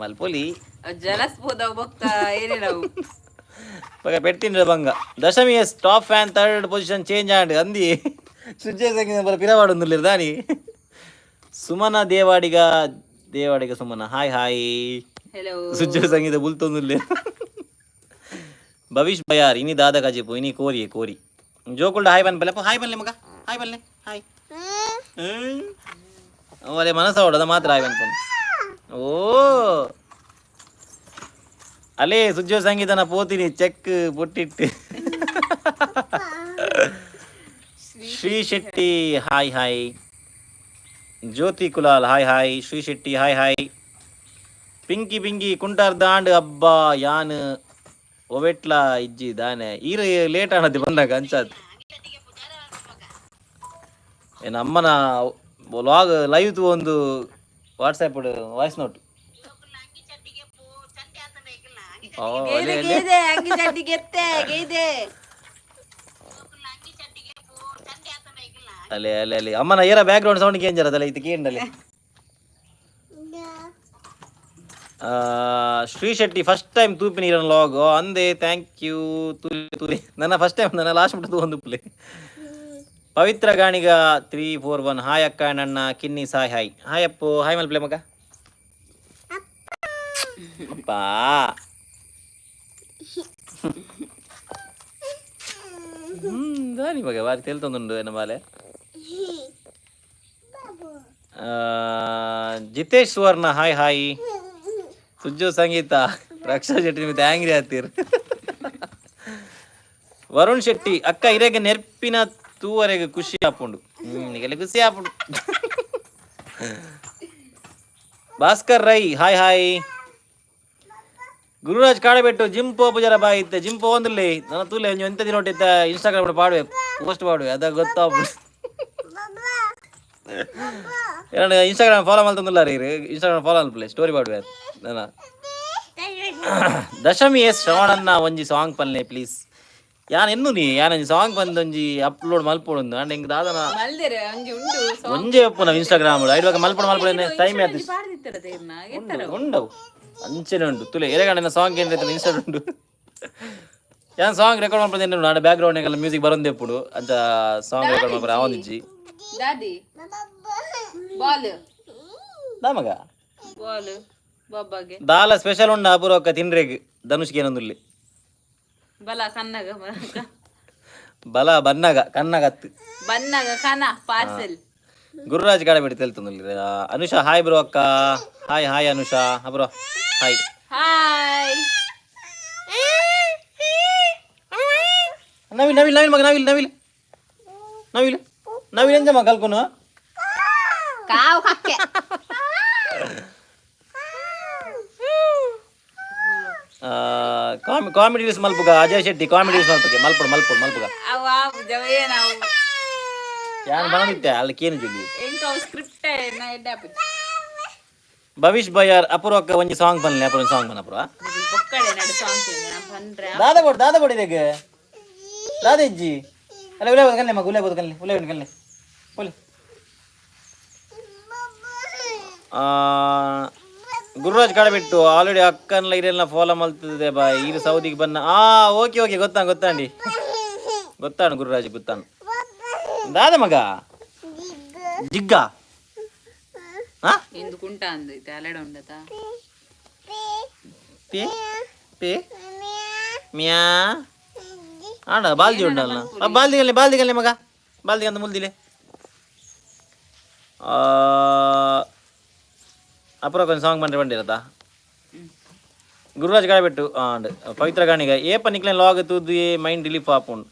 ಮಲ್ಪುಲಿ ಜಲಸ್ ಬೋದವ್ ಬೊಕ್ಕ ಏನೇ ನಾವು ಪೆಟ್ಟಿನ ಬಂಗ Dashami S top fan third position change and ಅಂದಿ ಸುಜ್ಜೆ ಸಂಗೀತ ಬರ ಪಿರವಾಡೊಂದುಲ್ಲಿರ್ ದಾನಿ ಸುಮನ ದೇವಾಡಿಗ ಸುಮನ ಹಾಯ್ ಹೆಲೋ ಸುಜ್ಜೆ ಸಂಗೀತ ಬುಲ್ತೊಂದುಲ್ಲೆ ಭವಿಷ್ ಬಯಾರ್ ಇನಿ ದಾದ ಕಜಿಪು ಇನಿ ಕೋರಿ ಜೋಕುಲ್ಡ ಹಾಯ್ ಬನ್ಲೆ ಮಗ ಹಾಯ್ ಬನ್ಲೆ ಹಾಯ್ ಅವಲೆ ಮನಸ್ಸ ಹೊಡದ ಮಾತ್ರ ಹಾಯ್ ಬನ್ಕೊಂಡು ಓ ಅಲೇ ಸುಜ್ಜೋ ಸಂಗೀತನ ಪೋತಿನಿ ಚೆಕ್ ಪೊಟ್ಟಿಟ್ಟು Shri Shetty hi Jyothi Kulal hi Shri Shetty hi Pinky ಕುಂಟಾರ್ದ ಆಂಡ್ ಹಬ್ಬ ಯಾನ್ ಒವೆಟ್ಲ ಇಜ್ಜಿ ದಾನೆ ಈರ ಲೇಟ್ ಆನದ್ದು ಬಂದಾಗ ಅಂಚಾದ್ ಏನ ಅಮ್ಮನ ವ್ಲಾಗ್ ಲೈವ್ ಒಂದು ವಾಟ್ಸ್ಆ್ಯಪ್ ವಾಯ್ಸ್ ನೋಟ್ ಅಲ್ಲೇ ಅಮ್ಮನ ಏರ ಬ್ಯಾಕ್ ಗ್ರೌಂಡ್ ಸೌಂಡ್ ಕೇಂಜರದಲ್ಲ ಇದು ಕೇಂಡಲೆ ಶ್ರೀ ಶೆಟ್ಟಿ ಫಸ್ಟ್ ಟೈಮ್ ತೂಪಿ ನೀರನ್ ಲಾಗ್ ಅಂದೆ ಥ್ಯಾಂಕ್ ಯು ತೂರಿ ನನ್ನ ಫಸ್ಟ್ ಟೈಮ್ ನನ್ನ ಲಾಸ್ಟ್ ಬಿಟ್ಟು ಒಂದು ಪ್ಲೇ ಪವಿತ್ರ ಗಾಣಿಗ 341 ಹಾಯ್ ಅಕ್ಕ ನನ್ನ ಕಿನ್ನಿ ಹಾಯ್ ಅಪ್ಪು ಹಾಯ್ ಮಲ್ ಪ್ಲೇ ಮಗ ಅಪ್ಪ ದಾನಿ ಮಗ ಬಾರಿ ತೆಲ್ತೊಂದುಂಡು ಎನ್ನ ಬಾಲೆ ಜಿತೇಶ್ ಸುವರ್ಣ ಹಾಯ್ ಸುಜ್ಜು ಸಂಗೀತ ರಕ್ಷಾ ಶೆಟ್ಟಿ ನಿಮಗೆ ಆಂಗ್ರಿ ಆತೀರ್ ವರುಣ್ ಶೆಟ್ಟಿ ಅಕ್ಕ ಇರೆಗೆ ನೆರ್ಪಿನ ತೂವರೆಗೆ ಖುಷಿ ಆಪುಂಡು ಈಗೆಲ್ಲ ಖುಷಿ ಆಪುಂಡು ಭಾಸ್ಕರ್ ರೈ ಹಾಯ್ ಗುರುರಾಜ್ ಕಾಡಬೆಟ್ಟು ಜಿಮ್ ಪೋಪು ಜರ ಬಾಯಿ ಇತ್ತೆ ಜಿಮ್ ಪೋಂದಿಲ್ಲ ನನ್ನ ತೂಲೆ ಒಂಜಿ ಎಂತ ದಿನ ಹೊಟ್ಟಿತ್ತ ಇನ್ಸ್ಟಾಗ್ರಾಮ್ ಪಾಡುವೆ ಪೋಸ್ಟ್ ಮಾಡುವೆ ಅದಾಗ ಗೊತ್ತಾಗ್ಬಿಡು ಎರಡು ಇನ್ಸ್ಟಾಗ್ರಾಮ್ ಫಾಲೋ ಮಾಡ್ತಂದಿಲ್ಲ ರೀ ಇನ್ಸ್ಟಾಗ್ರಾಮ್ ಫಾಲೋ ಅಲ್ಪಲೆ ಸ್ಟೋರಿ ಮಾಡುವೆ ನಾನು ದಶಮಿ ಎಸ್ ಶ್ರವಣನ್ನ ಒಂಜಿ ಸಾಂಗ್ ಪನ್ಲೆ ಪ್ಲೀಸ್ ಯಾನ್ ಎನ್ನು ನೀ ಯಾನ್ ಸಾಂಗ್ ಬಂದೊಂಜಿ ಅಪ್ಲೋಡ್ ಮಲ್ಪೊಡು ಅಂಡ್ ಹಿಂಗೆ ದಾದನ ಮಲ್ದೆರೆ ಒಂಜಿ ಉಂಡು ಒಂಜೇ ಒಪ್ಪು ನಾವು ಇನ್ಸ್ಟಾಗ್ರಾಮ್ ಐಡುವಾಗ ಮಲ್ಪೊಡು ಟೈಮ್ ಆಯ್ತು ಪಾಡ್ದಿತ್ತರದ ಇರ್ನ ಉಂಡವು ಅಂಚೆನೆ ಉಂಟು ತುಲೆ ಎರೆಗಣ್ಣ ಸಾಂಗ್ ಏನು ಇನ್ಸ್ಟಾ ಉಂಟು ಯಾನ್ ಸಾಂಗ್ ರೆಕಾರ್ಡ್ ಮಾಡ್ಬೋದು ನಾಳೆ ಬ್ಯಾಕ್ ಗ್ರೌಂಡ್ ಮ್ಯೂಸಿಕ್ ಬರೋದೇ ಎప్పుడు ಅಂತ ಸಾಂಗ್ ರೆಕಾರ್ಡ್ ಮಾಡ್ಬಾರ ಅವನಿಜ್ಜಿ ದಾದಿ ಬಾಲ್ ನಮಗ ಬಾಲ್ ಬಾಬಾಗೆ ದಾಲ ಸ್ಪೆಷಲ್ ಉಂಡ ಅಪೂರ್ವಕ್ಕ ತಿನ್ರೇಗ್ ಧನುಷ್ಗೆ ಏನೊಂದುಲ್ಲಿ ಬಲ ಕನ್ನಗ ಬಲ ಬನ್ನಗ ಕನ್ನಗತ್ತು ಬನ್ನಗ ಕನ ಪಾರ್ಸೆಲ್ ಗುರುರಾಜ್ ಕಾಡ ಬಿಟ್ಟು ತೆಲ್ತಂದಲ್ಲಿ ಅನುಷಾ ಹಾಯ್ ಬ್ರೋ ಅಕ್ಕ hi hi Anusha bro hi hi Navil Navil Navil ಮಗ ನವಿಲ್ ನವಿಲ್ ನವಿಲ್ ನವಿಲ್ ಎಂಜ ಮಗ ಕಲ್ಕೊನು ಕಾವು ಕಕ್ಕೆ ಕಾಮಿಡಿ ರೀಲ್ಸ್ ಮಲ್ಪುಗ ಅಜಯ್ ಶೆಟ್ಟಿ ಕಾಮಿಡಿ ರೀಲ್ಸ್ ಮಲ್ಪಗೆ ಮಲ್ಪಡು ಮಲ್ಪಡು ಮಲ್ಪುಗ ಅವ ಜವೇ ನಾವು ಯಾನ್ ಬನದಿತ್ತೆ ಅಲ್ಲಿ ಕೇನು ಜೊಲಿ ಎಂಕ ಸ್ಕ್ರಿಪ್ಟ್ ನಾ ಎಡ್ಡಾಪಿ ಭವಿಷ್ ಬಯ್ಯಾರ್ ಅಪೂರ್ವಕ್ಕ ಒಂಜಿ ಸಾಂಗ್ ಬನ್ನಿ ಅಪೂರ್ವ ಸಾಂಗ್ ಬನ್ನ ಅಪೂರ್ವ ಪೊಕ್ಕಡೆ ನಡು ಸಾಂಗ್ ಬಂದ್ರೆ ದಾದ ಕೊಡಿ ದೇಗೆ ದಾದ ಇಜ್ಜಿ ಅಲ್ಲ ಉಲೆ ಬೋದು ಕಲ್ಲೆ ಮಗ ಉಲೆ ಬೋದು ಕಲ್ಲೆ ಉಲೆ ಕಲ್ಲೆ ಉಲೆ ಗುರುರಾಜ್ ಕಾಡಬಿಟ್ಟು ಆಲ್ರೆಡಿ ಅಕ್ಕನ ಇದೆಲ್ಲ ಫಾಲೋ ಮಾಡ್ತಿದ್ದೆ ಬಾ ಈಗ ಸೌದಿಗೆ ಬನ್ನ ಓಕೆ ಗೊತ್ತಾಂಡಿ ಗೊತ್ತಾನು ಗುರುರಾಜ್ ಗೊತ್ತಾನು ದಾದ ಮಗ ಜಿಗ್ಗ ఎందుకుంటా అంది తేలడ ఉండదా పే పే మ్యా ఆడ బాల్ది ఉండాల బాల్ది కల్లి మగ బాల్ది అంత ముల్దిలే అప్పుడు కొంచెం సాంగ్ పండిరదా గురురాజ్ కాడబెట్టు అండ్ పవిత్ర గానిగా ఏ పనికిలేని లాగ్ తూదు మైండ్ రిలీఫ్ ఆపుండు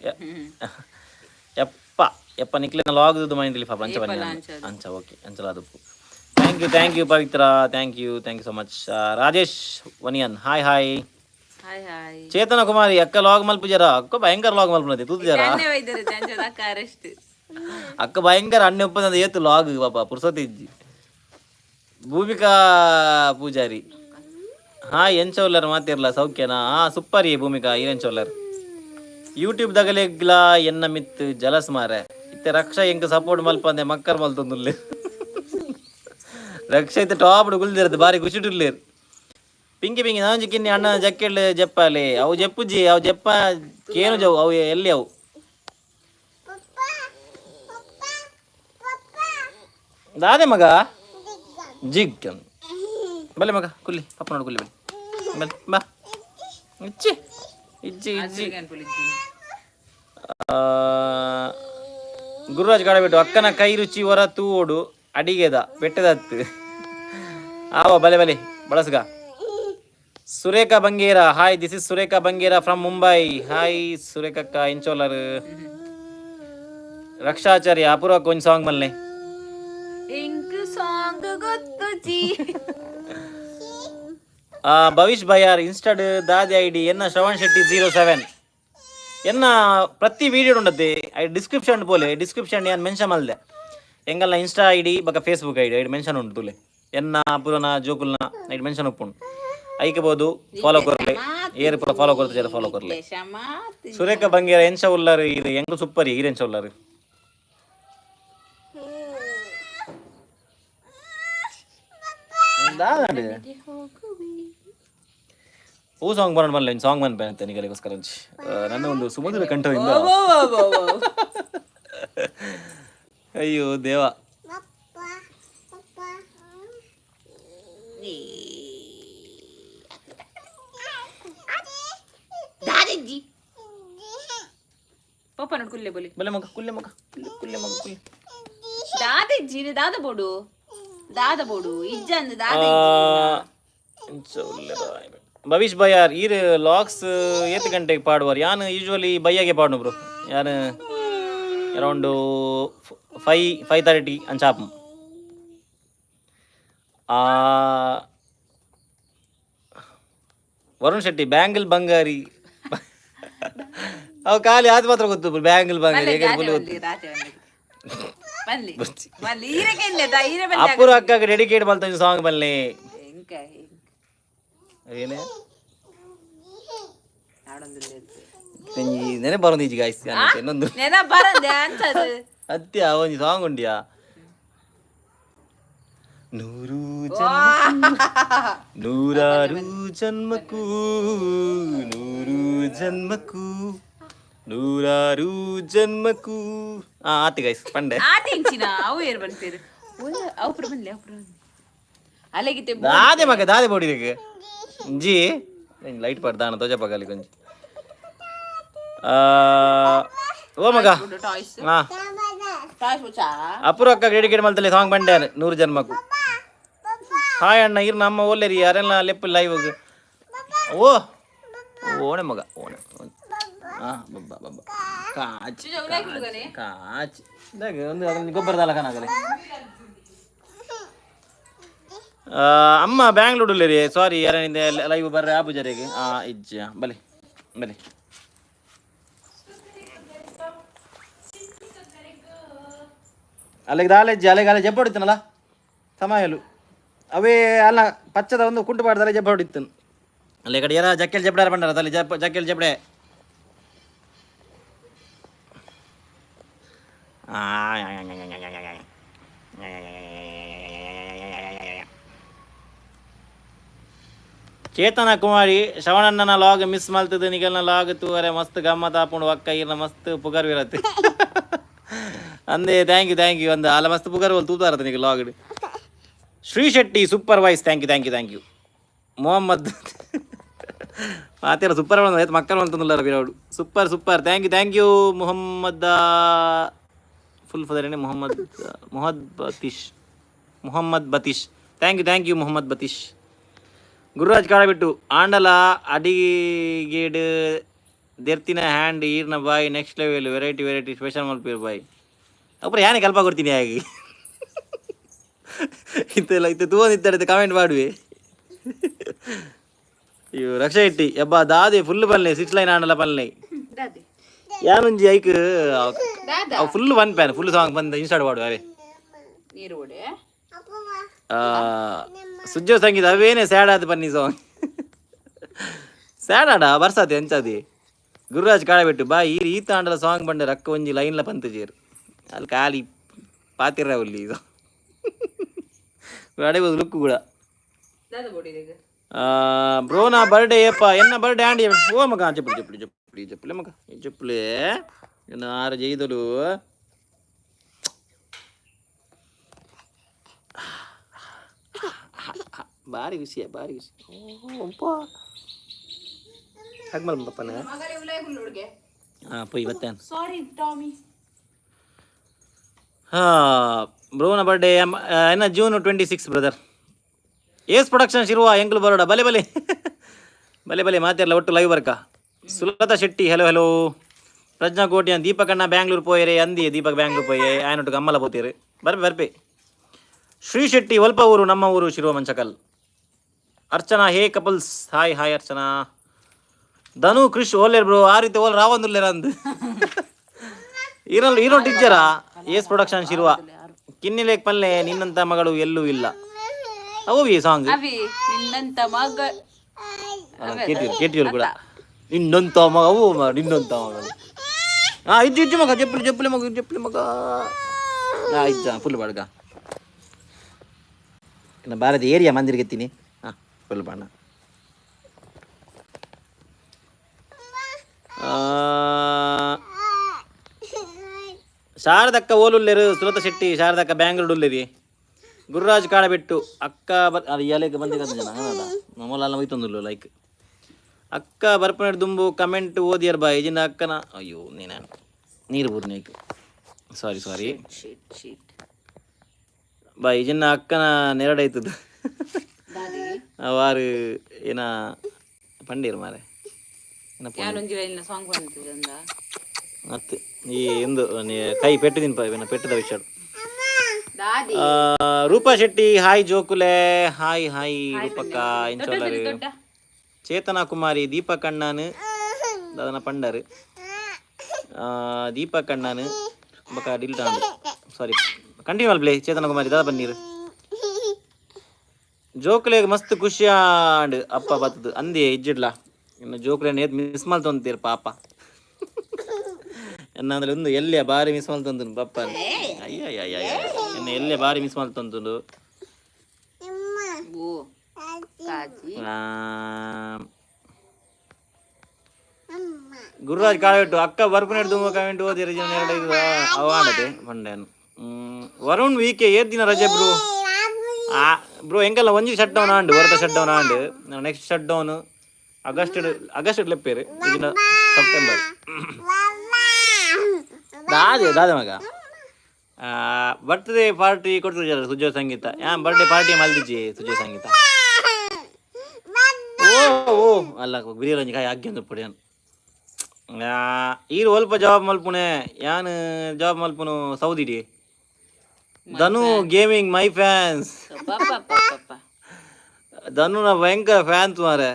ఎప్ప నిక్లేని లాగ్ తూదు మైండ్ రిలీఫ్ ఆపు అంచ ఓకే అంచలాదుప్పు thank you Pavitra thank you so much Rajesh ವನಿಯನ್ ಹಾಯ್ ಹಾಯ್ ಚೇತನ ಕುಮಾರಿ ಅಕ್ಕ ಲಾಗ್ ಮಲ್ಪ ಜರ ಅಕ್ಕ ಭಯಂಕರ ಲಾಗ್ ಮಲ್ಪನತಿ ತೂತು ಜರ ಅಕ್ಕ ಭಯಂಕರ ಅಣ್ಣೆ ಒಪ್ಪದ ಏತು ಲಾಗ್ ಪಾಪ ಪುರ್ಸತಿ ಇಜ್ಜಿ ಭೂಮಿಕಾ ಪೂಜಾರಿ ಹಾಯ್ ಎಂಚೌಲ್ಲರ್ ಮಾತಿರ್ಲ ಸೌಖ್ಯನಾ ಸೂಪರ್ ಭೂಮಿಕಾ ಈರೆಂಚೌಲ್ಲರ್ ಯೂಟ್ಯೂಬ್ ದಗಲೆಗ್ಲ ಎನ್ನ ಮಿತ್ ಜಲಸ್ ಮಾರೆ ಇತ್ತೆ ರಕ್ಷಾ ಎಂಕ ಸಪೋರ್ಟ್ ಮಲ್ಪಂದೆ ಮಕ್ಕರ್ ಮಲ್ತೊಂದುಲ್ಲೆ ರಕ್ಷ ಐತೆ ಟಾಪ್ ಗುಲ್ದಿರದು ಬಾರಿ ಖುಷಿಟುಲ್ಲೇರು ಪಿಂಕಿ ನಾವು ಜಿಕ್ಕಿನಿ ಅಣ್ಣ ಜಕ್ಕೆళ్ళు ಜಪ್ಪಾಲಿ ಅವು ಜಪ್ಪುಜ್ಜಿ ಅವು ಜಪ್ಪ ಕೇನು ಜವು ಅವು ಎಲ್ಲಿ ಅವು ದಾದೆ ಮಗ ಜಿಗ್ ಬಲೆ ಮಗ ಕುಲ್ಲಿ ಪಪ್ಪ ನೋಡು ಕುಲ್ಲಿ ಬಲೆ ಬಾ ಇಚ್ಚಿ ಗುರುರಾಜ್ ಕಾಡಬಿಟ್ಟು ಅಕ್ಕನ ಕೈ ರುಚಿ ಹೊರ ತೂಡು ಅಡಿಗೆದ ಬೆಟ್ಟದತ್ತು ಬಲೆ ಬಳಸ್ಗ Surekha Bangera hi this is Surekha Bangera from Mumbai hi ಸುರೇಖಕ್ಕ ಇಂಚೋಲರ್ ರಕ್ಷಾಚಾರ್ಯ ಅಪೂರ್ವಕ್ಕೆ ಒಂದು ಸಾಂಗ್ ಬಲ್ಲೆ ಭವಿಷ್ ಬಯಾರ್ ಇನ್ಸ್ಟಾಡ್ ದಾದಿ ಐಡಿ ಎನ್ನ ಶ್ರವಣ್ ಶೆಟ್ಟಿ 07 ಎನ್ನ ಪ್ರತಿ ವಿಡಿಯೋ ಉಂಡದ್ದೆ ಡಿಸ್ಕ್ರಿಪ್ಷನ್ ಬೋಲೆ ಡಿಸ್ಕ್ರಿಪ್ಷನ್ ಏನು ಮೆನ್ಷನ್ ಮಲ್ದೆ ಎಂಗಲ್ನ ಇನ್ಸ್ಟಾ ಐಡಿ ಬಕ ಫೇಸ್ಬುಕ್ ಐಡಿ ಮೆನ್ಷನ್ ಉಂಟು ತುಲೆ ಎನ್ನ ಪುರನ ಜೋಕುಲ್ನ ಐಡಿ ಮೆನ್ಷನ್ ಉಪ್ಪುಂಡು ಐಕಬಹುದು ಫಾಲೋ ಕೊರ್ಲೆ ಏರ್ ಪುರ ಫಾಲೋ ಕೊರ್ತ ಜರ ಫಾಲೋ ಕೊರ್ಲೆ ಸುರೇಖಾ ಬಂಗೇರ ಎಂಚ ಉಳ್ಳಾರು ಇದು ಎಂಗ ಸೂಪರ್ ಈರೆಂಚ ಉಳ್ಳಾರು ಹೂ ಸಾಂಗ್ ಬರೋಣ ಬರಲ್ಲ ಇನ್ನು ಸಾಂಗ್ ಬಂದು ಅಂತ ನಿಗಲಿಗೋಸ್ಕರ ನನ್ನ ಒಂದು ಸುಮಧುರ ಕಂಠದಿಂದ ಅಯ್ಯೋ ದೇವ ಪಪ್ಪ ನೋಡ್ ಕುಲ್ಲೆ ಬೋಲಿ ಬಲೆ ಮಗ ಕುಲ್ಲೆ ಮಗ ಕುಲ್ಲೆ ಮಗ ಕುಲ್ಲೆ ದಾದಜ್ಜಿ ದಾದ ಬೋಡು ಇಜ್ಜಂದು ದಾದ ಭವಿಷ್ ಬಯ್ಯಾರ್ ಈರ್ ಲಾಕ್ಸ್ ಏತ್ ಗಂಟೆಗೆ ಪಾಡುವಾರು ಯಾನು ಯೂಶ್ವಲಿ ಬಯ್ಯಾಗೆ ಪಾಡ್ನು ಬ್ರೋ ಯಾನು ಅರೌಂಡು 5:30 ಅಂಚಾಪು ವರುಣ್ ಶೆಟ್ಟಿ ಬ್ಯಾಂಗಲ್ ಬಂಗಾರಿ ಅವು ಖಾಲಿ ಅದು ಮಾತ್ರ ಗೊತ್ತು ಬ್ಯಾಂಗಲ್ ಬಂಗಾರಿ ಹೇಗೆ ಫುಲ್ ಗೊತ್ತು ಅಪ್ಪುರ ಅಕ್ಕಗೆ ಡೆಡಿಕೇಟ್ ಮಾಡ್ತಾ ಸಾಂಗ್ ಬಲ್ಲೆ ಏನೇ ನೆನೆ ಬರೋದು ಈಗ ಇನ್ನೊಂದು ಅತ್ಯ ಒಂಜಿ ಸಾಂಗ್ ಉಂಡಿಯಾ ನೂರಾರು ಜನ್ಮಕ್ಕೂ ನೂರಾರು ಜನ್ಮಕ್ಕೂ ಆತಿ ಗೈಸ್ ಪಂಡೆ ದಾದೆ ಮಗ ದಾದೆ ಬೋಡಿಗೆ ಜಿ ಲೈಟ್ ಪಡ್ದಾನ ತೋಜ ಪಗಲಿ ಕೊಂಚ ಓ ಮಗ ಹಾ ಅಪುರ ಅಕ್ಕ ಡೆಡಿಕೇಟ್ ಮಾಡ್ತಲೆ ಸಾಂಗ್ ಬಂಡೆ 100 ಜನ್ಮಕ್ಕೂ ಹಾಯ್ ಅಣ್ಣ ಇರ್ ನಮ್ಮ ಒಲ್ಲೆರಿ ಯಾರೆಲ್ಲ ಲೆಪ್ಪ ಲೈವ್ ಓ ಓಣೆ ಮಗ ಓಣೆ ಕಾಚಿ ಕಾಚಿ ಒಂದು ಅದನ್ನು ಗೊಬ್ಬರದಲ್ಲ ಕನಾಗಲೆ ಅಮ್ಮ ಬ್ಯಾಂಗ್ಳೂರಲ್ಲಿ ರೀ ಸಾರಿ ಯಾರೇನಿದೆ ಲೈವ್ ಬರ್ರೆ ಆಬುಜರಿಗೆ ಇಜ್ಜ ಬಲೆ ಬಲೆ ಅಲ್ಲಿಗೆ ದಾಲೆಜ್ಜಿ ಅಲೆಗಾಲೆ ಜಬ್ಬ ಹೊಡಿತಾನಲ್ಲ ಸಮಯಲು ಅವೇ ಅಲ್ಲ ಪಚ್ಚದ ಒಂದು ಕುಂಟು ಪಾಡ್ದಾರೆ ಜಬ್ಬ ಹೊಡಿತಾನೆ ಅಲ್ಲಿ ಕಡೆ ಯಾರ ಜಕ್ಕೆಲ್ ಜಬ್ಡಾರ ಬಂಡಾರ ಅಲ್ಲಿ ಜಕ್ಕೆಲ್ ಜಬ್ಡೆ ಚೇತನ ಕುಮಾರಿ ಶ್ರವಣಣ್ಣನ ಲಾಗ್ ಮಿಸ್ ಮಲ್ತದ ನಿಗಲ್ನ ಲಾಗ್ ತೂವರೆ ಮಸ್ತ್ ಗಮ್ಮತ್ ಹಾಕೊಂಡು ಅಕ್ಕ ಇರ್ನ ಮಸ್ತ್ ಪುಗರ್ ಇರತ್ತೆ ಅಂದೆ ಥ್ಯಾಂಕ್ ಯು ಒಂದು ಅಲ್ಲ ಮಸ್ತ್ ಪುಗರ್ ಹೋಲ್ ತೂತಾರತ್ತೆ ನಿಮಗೆ ಲಾಗ್ Shri Shetty super voice thank you Mohammed ಮಾತೇರ ಸೂಪರ್ ಆಯ್ತು ಮಕ್ಕಳು ಅಂತಂದಿಲ್ಲ ಬಿರೋಡು super thank you Mohammed full ಫದರೇನೆ ಮೊಹಮ್ಮದ್ ಬತೀಶ್ ಥ್ಯಾಂಕ್ ಯು ಮೊಹಮ್ಮದ್ ಬತೀಶ್ ಗುರುರಾಜ್ ಕಾಡಬಿಟ್ಟು ಆಂಡಲ ಅಡಿಗೇಡ್ ದೆರ್ತಿನ ಹ್ಯಾಂಡ್ ಈರ್ನ ಬಾಯ್ ನೆಕ್ಸ್ಟ್ ಲೆವೆಲ್ ವೆರೈಟಿ ಸ್ಪೆಷಲ್ ಮಲ್ಪೀರ್ ಬಾಯ್ ಅಪ್ಪ ಯಾನೇ ಕಲ್ಪ ಕೊಡ್ತೀನಿ ಹಾಗೆ ಇಂತೆಲ್ಲ ತೂವನಿತ್ತ ಕಮೆಂಟ್ ಮಾಡುವೆ ಇವು ರಕ್ಷಾ ಇಟ್ಟಿ ಎಬ್ಬ ದಾದೆ ಫುಲ್ ಬಲ್ಲೆ 6 ಲೈನ್ ಆಂಡಲ ಬಲ್ಲೆ ಯಾನೊಂಜಿ ಐಕ್ full one pan full song ಬಂದ ಇನ್ಸ್ಟಾರ್ಟ್ ಮಾಡುವ ಅವೇ ಸುಜ್ಜೋ ಸಂಗೀತ ಅವೇನೇ ಸ್ಯಾಡ್ ಆದ ಬನ್ನಿ ಸಾಂಗ್ ಸ್ಯಾಡ್ ಆಡ ಬರ್ಸಾತಿ ಎಂಚದಿ ಗುರುರಾಜ್ ಕಾಡಬಿಟ್ಟು ಬಾ ಈತ ಆಂಡಲ ಸಾಂಗ್ ಬಂಡ ರಕ್ಕ ಒಂಜಿ ಲೈನ್ಲ ಪಂತಜೇರು ಅಲ್ಲಿ ಖಾಲಿ ಪಾತಿರ ಉಲ್ಲಿ ಇದು ಅಡೆಬೋದು ಲುಕ್ ಕೂಡ ಬ್ರೋನ ಬರ್ಡೇ ಏಪ್ಪ ಎನ್ನ ಬರ್ಡೇ ಆಂಡಿ ಓ ಮಗ ಜಪ್ಪಲಿ ಮಗ ಜಪ್ಪಲಿ ಎನ್ನ 6 ಜೈದಲು ಭಾರಿ ವಿಷಯ ಹಾಗೆ ಪಪ್ಪನ ಪೊಯ್ ಬತ್ತೇನು ಬ್ರೋನ ಬರ್ಡೇ ಎನ್ನ ಜೂನ್ 26 ಬ್ರದರ್ ಏಸ್ ಪ್ರೊಡಕ್ಷನ್ ಶಿರುವ ಎಂಕ್ಲು ಬರೋಡ ಬಲೆ ಮಾತಿರಲ್ಲ ಒಟ್ಟು ಲೈವ್ ವರ್ಕ ಸುಲತಾ ಶೆಟ್ಟಿ ಹಲೋ ಪ್ರಜ್ಞಾ ಕೋಟಿಯನ್ ದೀಪಕಣ್ಣ ಬ್ಯಾಂಗ್ಳೂರ್ ಪೋಯರೆ ಅಂದಿ ದೀಪಕ್ ಬ್ಯಾಂಗ್ಳೂರ್ ಪೋಯೆ ಆಯನೊಟ್ಟು ಗಮ್ಮಲ ಪೋತೀರಿ ಬರ್ಪೆ ಶ್ರೀ ಶೆಟ್ಟಿ ಒಲ್ಪ ಊರು ನಮ್ಮ ಊರು ಶಿರುವ ಮಂಚಕಲ್ ಅರ್ಚನಾ ಹೇ ಕಪಲ್ಸ್ ಹಾಯ್ ಅರ್ಚನಾ ಧನು ಕ್ರಿಶ್ ಓಲೇರ್ ಬ್ರೋ ಆ ರೀತಿ ಓಲ್ ರಾವಂದುಲ್ಲೇರ ಅಂದ್ ಹೀರೋ ಟೀಚರಾ ಏಸ್ ಪ್ರೊಡಕ್ಷನ್ ಶಿರುವ ಕಿನ್ನಿಲೇಕ್ ಪಲ್ಲೆ ನಿನ್ನಂತ ಮಗಳು ಎಲ್ಲೂ ಇಲ್ಲ ಅವು ಈ ಸಾಂಗ್ ಕೇಟಿಯರು ಕೂಡ ನಿನ್ನಂತ ಮಗ ಅವು ನಿನ್ನಂತ ಮಗಳು ಇಜ್ಜು ಮಗ ಜಪ್ಪಲಿ ಮಗ ಇಜ್ಜ ಫುಲ್ ಬಾಡ್ಗ ಭಾರತ ಏರಿಯಾ ಮಂದಿರಿಗೆ ಎತ್ತೀನಿ ಫುಲ್ ಬಾಣ ಶಾರದಕ್ಕ ಓಲುಲ್ಲೇರು ಸುಲತ ಶೆಟ್ಟಿ ಶಾರದಕ್ಕ ಬ್ಯಾಂಗ್ಳೂರ್ ಉಲ್ಲೇರಿ ಗುರುರಾಜ್ ಕಾಡಬಿಟ್ಟು ಅಕ್ಕ ಅದು ಎಲೆಗೆ ಬಂದಿರೋದು ಜನ ನಮ್ಮಲ್ಲ ಹೋಯ್ತೊಂದಿಲ್ಲ ಲೈಕ್ ಅಕ್ಕ ಬರ್ಪಣೆ ದುಂಬು ಕಮೆಂಟ್ ಓದಿಯರ್ ಬಾ ಇಜಿನ ಅಕ್ಕನ ಅಯ್ಯೋ ನೀರು ಬೂರ್ ನೀಕ್ ಸಾರಿ ಬಾ ಇಜಿನ ಅಕ್ಕನ ನೆರಡಾಯ್ತದ ವಾರು ಏನ ಪಂಡೀರ್ ಮಾರೆ ಮತ್ತೆ ಈ ಎಂದು ಕೈ ಪೆಟ್ಟಿದ್ದೀನಿ ಪೆಟ್ಟದ ವಿಷಯ ರೂಪಾ ಶೆಟ್ಟಿ ಹಾಯ್ ಜೋಕುಲೆ ಹಾಯ್ ರೂಪಕ್ಕ ಇಂಚೋಲರು ಚೇತನಾ ಕುಮಾರಿ ದೀಪಕ್ ಅಣ್ಣನು ದಾದನ ಪಂಡರು ದೀಪಕ್ ಅಣ್ಣನು ಬಕ ಡಿಲ್ಟ್ ಆಂಡು ಸಾರಿ ಕಂಟಿನ್ಯೂ ಅಲ್ಪ್ಲೇ ಚೇತನಾ ಕುಮಾರಿ ದಾದ ಬನ್ನೀರು ಜೋಕ್ಲೆಗ್ ಮಸ್ತ್ ಖುಷಿ ಆಂಡ್ ಅಪ್ಪ ಬತ್ತದು ಅಂದೇ ಇಜ್ಜಿಡ್ಲ ಇನ್ನು ಜೋಕ್ಲೆನ ಏತ್ ಮಿಸ್ ಮಲ್ತೊಂತೀರು ಪಾಪ ಎನ್ನಂದ್ರೆ ಒಂದು ಎಲ್ಲೇ ಬಾರಿ ಮಿಸ್ ಮಲ್ತೊಂದು ಪಪ್ಪ ಅಯ್ಯ ಇನ್ನು ಎಲ್ಲೇ ಬಾರಿ ಮಿಸ್ ಮಲ್ತೊಂದು ಗುರುರಾಜ್ ಕಾಳಬಿಟ್ಟು ಅಕ್ಕ ಬರ್ಪುನೆಡ್ ತುಂಬ ಕಮೆಂಟ್ ಓದಿರ ಎರಡು ಅವ ಆಡದೆ ಪಂಡೇನು ವರುಣ್ ವೀಕೆ ಏತ್ ದಿನ ರಜೆ ಬ್ರೋ ಬ್ರೋ ಎಂಕಲ್ಲ ಒಂಜಿ ಶಟ್ ಡೌನ್ ಆಂಡು ಹೊರತ ಶಟ್ ಡೌನ್ ಆಂಡು ನೆಕ್ಸ್ಟ್ ಶಟ್ ಡೌನ್ ಆಗಸ್ಟ್ ಲೆಪ್ಪೇರು ಇದನ್ನ ಸೆಪ್ಟೆಂಬರ್ ದಾದೆ ಮಗ ಬರ್ತ್ಡೇ ಪಾರ್ಟಿ ಕೊಡ್ತಿದ್ದಾರೆ ಸುಜೋ ಸಂಗೀತ ಬರ್ಡೇ ಪಾರ್ಟಿ ಮಲ್ದಿಜ್ಜಿ ಸುಜೋ ಸಂಗೀತ ಓ ಅಲ್ಲ ಬಿರಿಯಾನಿ ಕಾಯಿ ಹಾಕಿ ಪುಡಿ ಈರು ಸ್ವಲ್ಪ ಜವಾಬ್ ಮಲ್ಪುನೆ ಯಾನ್ ಜವಾಬ್ ಮಲ್ಪುನು ಸೌದಿಡಿ ಧನು ಗೇಮಿಂಗ್ ಮೈ ಫ್ಯಾನ್ಸ್ ಧನುನ ಭಯಂಕರ ಫ್ಯಾನ್ಸ್ ಮಾರೆ